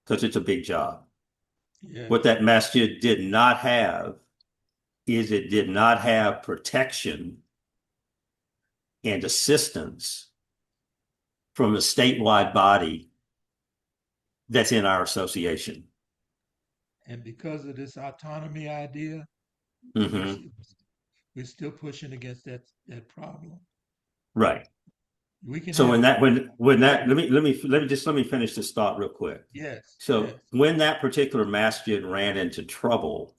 because it's a big job. Yes. What that masjid did not have is it did not have protection and assistance from a statewide body that's in our association. And because of this autonomy idea, we're, Mm-hmm. we're still pushing against that problem. Right. We can So have when that let me finish this thought real quick. yes, So yes, when that particular masjid ran into trouble,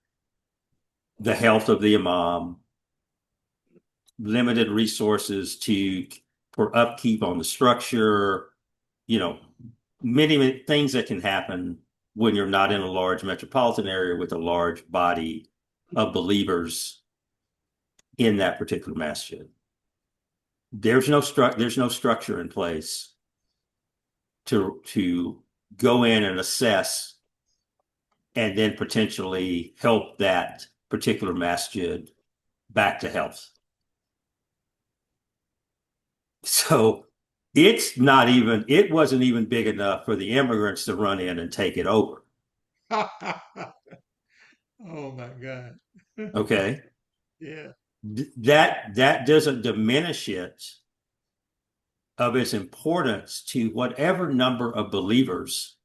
the health of the imam, limited resources for upkeep on the structure, you know, many things that can happen when you're not in a large metropolitan area with a large body of believers in that particular masjid. There's no structure in place to go in and assess and then potentially help that particular masjid back to health. So it wasn't even big enough for the immigrants to run in and take it over. Oh my God. Okay. Yeah. That doesn't diminish it of its importance to whatever number of believers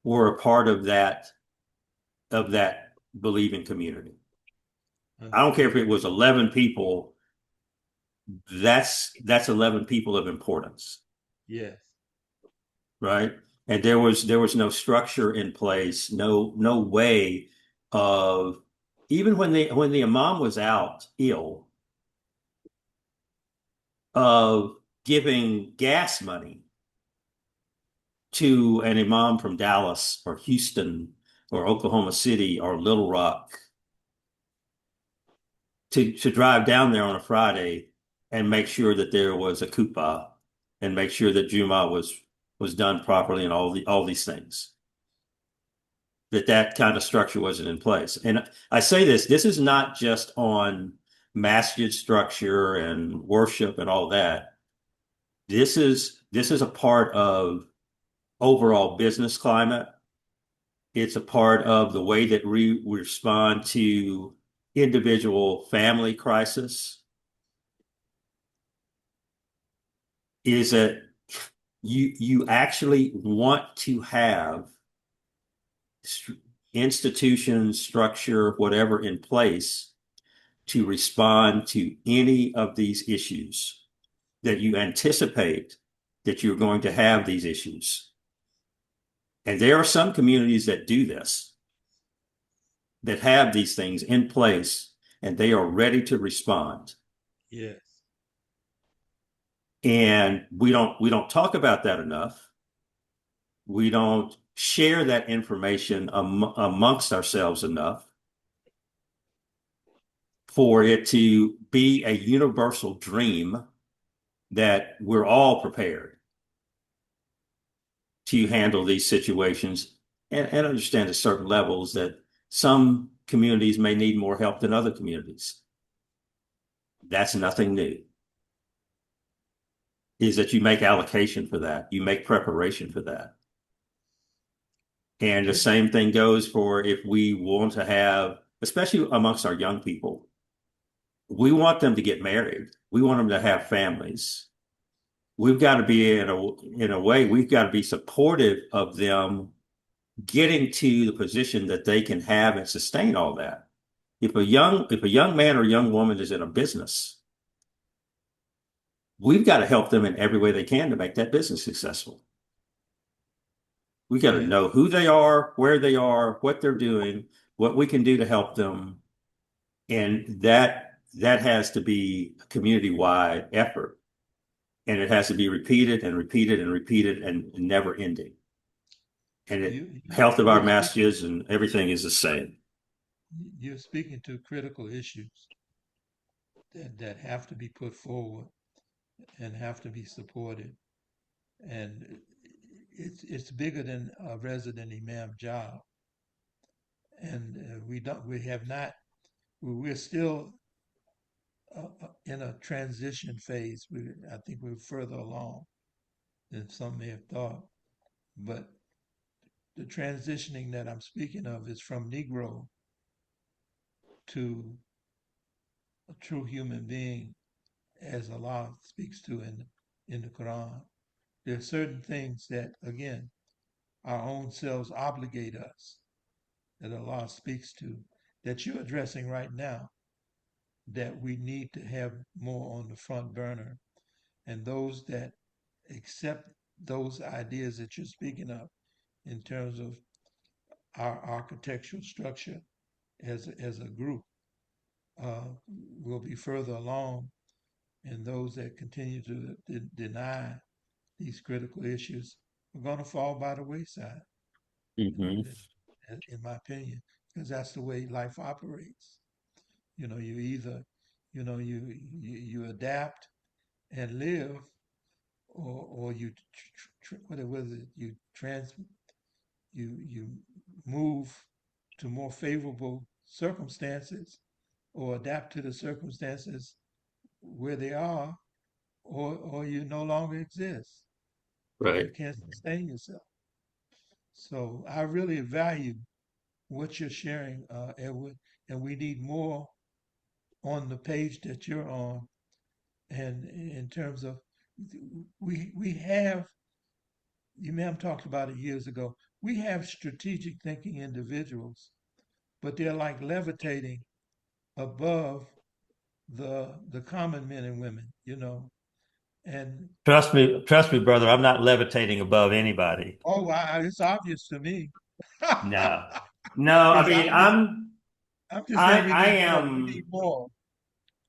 were a part of that believing community. I don't care if it was 11 people, that's 11 people of importance. Yes. Right? And there was no structure in place, no way of, even when the imam was out ill, of giving gas money to an imam from Dallas or Houston or Oklahoma City or Little Rock to drive down there on a Friday and make sure that there was a kuppah and make sure that Jumu'ah was done properly and all these things. That kind of structure wasn't in place. And I say this is not just on masjid structure and worship and all that. This is a part of overall business climate. It's a part of the way that we respond to individual family crisis. Is that you actually want to have institutions, structure, whatever in place to respond to any of these issues that you anticipate that you're going to have these issues. And there are some communities that do this, that have these things in place, and they are ready to respond. Yes. And we don't talk about that enough. We don't share that information amongst ourselves enough for it to be a universal dream that we're all prepared to handle these situations and understand at certain levels that some communities may need more help than other communities. That's nothing new. Is that you make allocation for that, you make preparation for that. And the same thing goes for if we want to have, especially amongst our young people, we want them to get married. We want them to have families. We've got to be in a way, we've got to be supportive of them getting to the position that they can have and sustain all that. If a young man or young woman is in a business, we've got to help them in every way they can to make that business successful. We got to know who they are, where they are, what they're doing, what we can do to help them. And that has to be a community-wide effort. And it has to be repeated and repeated and repeated and never ending. And the health of our masjids and everything is the same. You're speaking to critical issues that have to be put forward and have to be supported. And it's bigger than a resident imam job. And we're still in a transition phase. I think we're further along than some may have thought. But the transitioning that I'm speaking of is from Negro to a true human being, as Allah speaks to in the Quran. There are certain things that, again, our own selves obligate us, that Allah speaks to, that you're addressing right now, that we need to have more on the front burner. And those that accept those ideas that you're speaking of in terms of our architectural structure as a group will be further along, and those that continue to deny these critical issues are going to fall by the wayside, Mm-hmm. in my opinion, because that's the way life operates. You either, you adapt and live, or you what was it? You move to more favorable circumstances or adapt to the circumstances where they are, or you no longer exist. You Right. can't sustain yourself. So I really value what you're sharing, Edward, and we need more on the page that you're on. And in terms of, we have, you may have talked about it years ago. We have strategic thinking individuals, but they're like levitating above the common men and women, And Trust me, brother. I'm not levitating above anybody. oh, it's obvious to me. No, no. I It's mean, obvious. I'm just saying we I need more. We need am, more.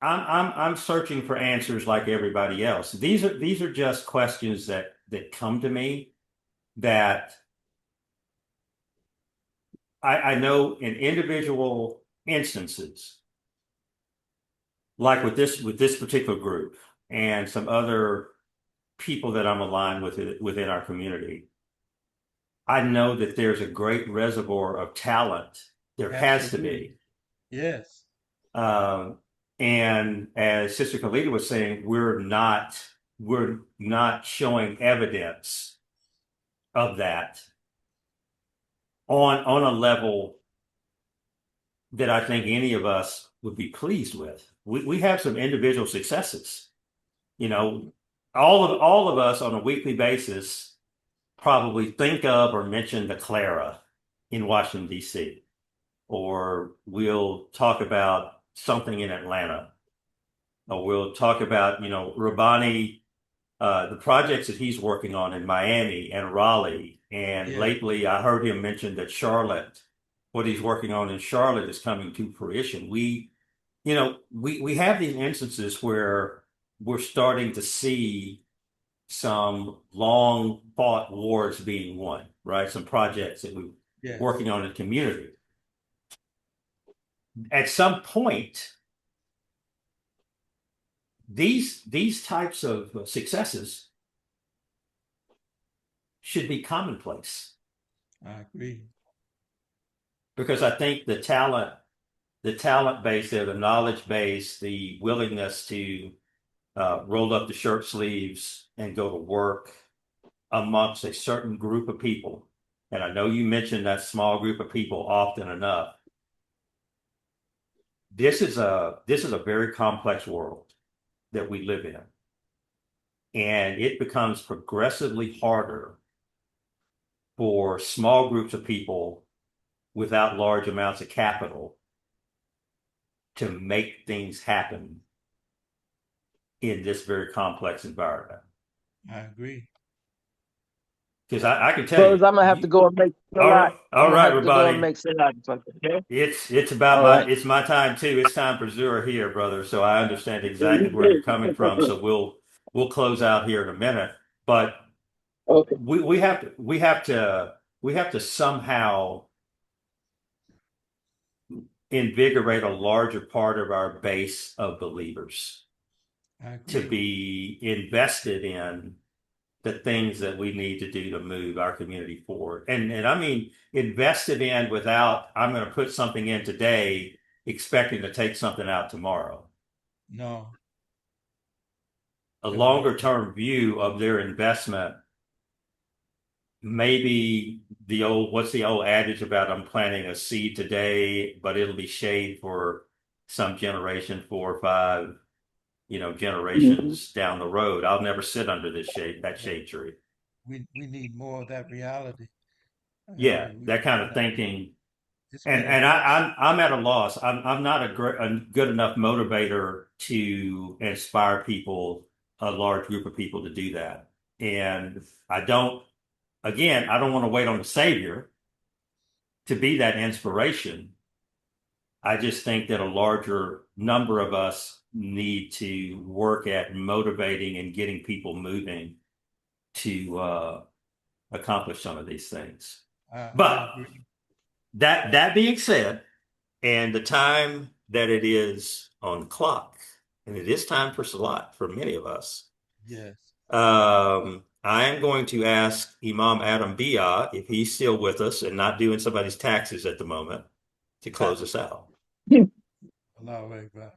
I'm searching for answers like everybody else. These are just questions that come to me that I know in individual instances, like with this particular group and some other people that I'm aligned with within our community. I know that there's a great reservoir of talent. There has to Absolutely. be. Yes. Um, and as Sister Kalita was saying, we're not showing evidence of that on a level that I think any of us would be pleased with. We have some individual successes. You know, all of us on a weekly basis probably think of or mention the Clara in Washington, D.C., or we'll talk about something in Atlanta, or we'll talk about, Rabani, the projects that he's working on in Miami and Raleigh. And Yeah. lately I heard him mention that what he's working on in Charlotte is coming to fruition. We have these instances where we're starting to see some long fought wars being won, right? Some projects that we're Yes. working on in the community. At some point, these types of successes should be commonplace I agree. because I think the talent base there, the knowledge base, the willingness to roll up the shirt sleeves and go to work amongst a certain group of people. And I know you mentioned that small group of people often enough. This is a very complex world that we live in. And it becomes progressively harder for small groups of people without large amounts of capital to make things happen in this very complex environment. I agree. Because I can tell Brothers, you, I'm gonna have to go and make a all right, lot. I'm gonna have to go and everybody. make a lot. Okay. It's about All right. it's my time too. It's time for Zura here, brother. So I understand exactly where you're coming from. So we'll close out here in a minute. But Okay. we have to somehow invigorate a larger part of our base of believers I to agree. be invested in the things that we need to do to move our community forward. And I mean invested in without I'm going to put something in today expecting to take something out tomorrow. No. A That would be longer term view of their investment. Maybe what's the old adage about I'm planting a seed today, but it'll be shade for some generation, 4 or 5, generations down the road. I'll never sit under that shade tree. we need more of that reality. Yeah, We that kind of thinking. it's And been and addressed. I'm at a loss. I'm not a good enough motivator to inspire people, a large group of people to do that. And I don't want to wait on the Savior to be that inspiration. I just think that a larger number of us need to work at motivating and getting people moving to accomplish some of these things. I But agree. that being said, and the time that it is on the clock, and it is time for Salat for many of us. Yes. I am going to ask Imam Adam Bia if he's still with us and not doing somebody's taxes at the moment to close us out. Allahu Akbar.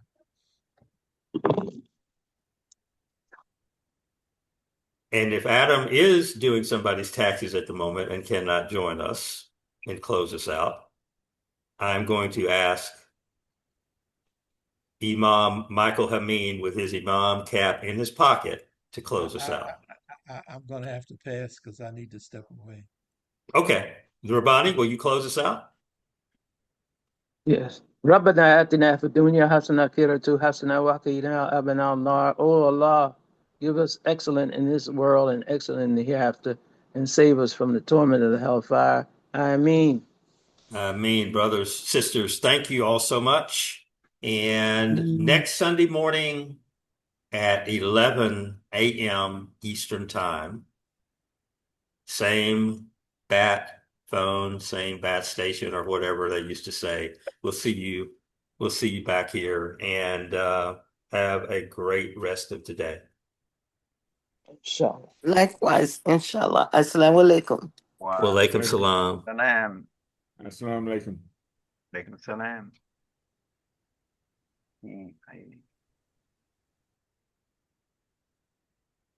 And if Adam is doing somebody's taxes at the moment and cannot join us and close us out, I'm going to ask Imam Michael Hameen with his Imam cap in his pocket to close us out. I'm going to have to pass because I need to step away. Okay. Rabani, will you close us out? Yes. ربنا آتنا في الدنيا حسنة وفي حسنة وقنا عذاب النار. Oh Allah, give us excellent in this world and excellent in the hereafter, and save us from the torment of the hellfire. Ameen. Brothers, sisters, thank you all so much. And next Sunday morning at 11 a.m. Eastern Time, same bat phone, same bat station, or whatever they used to say. We'll see you back here, and have a great rest of today. Inshallah. Likewise, inshallah. Assalamu alaikum. Wa alaikum salam. Salam. Assalamu alaikum. Alaikum salam.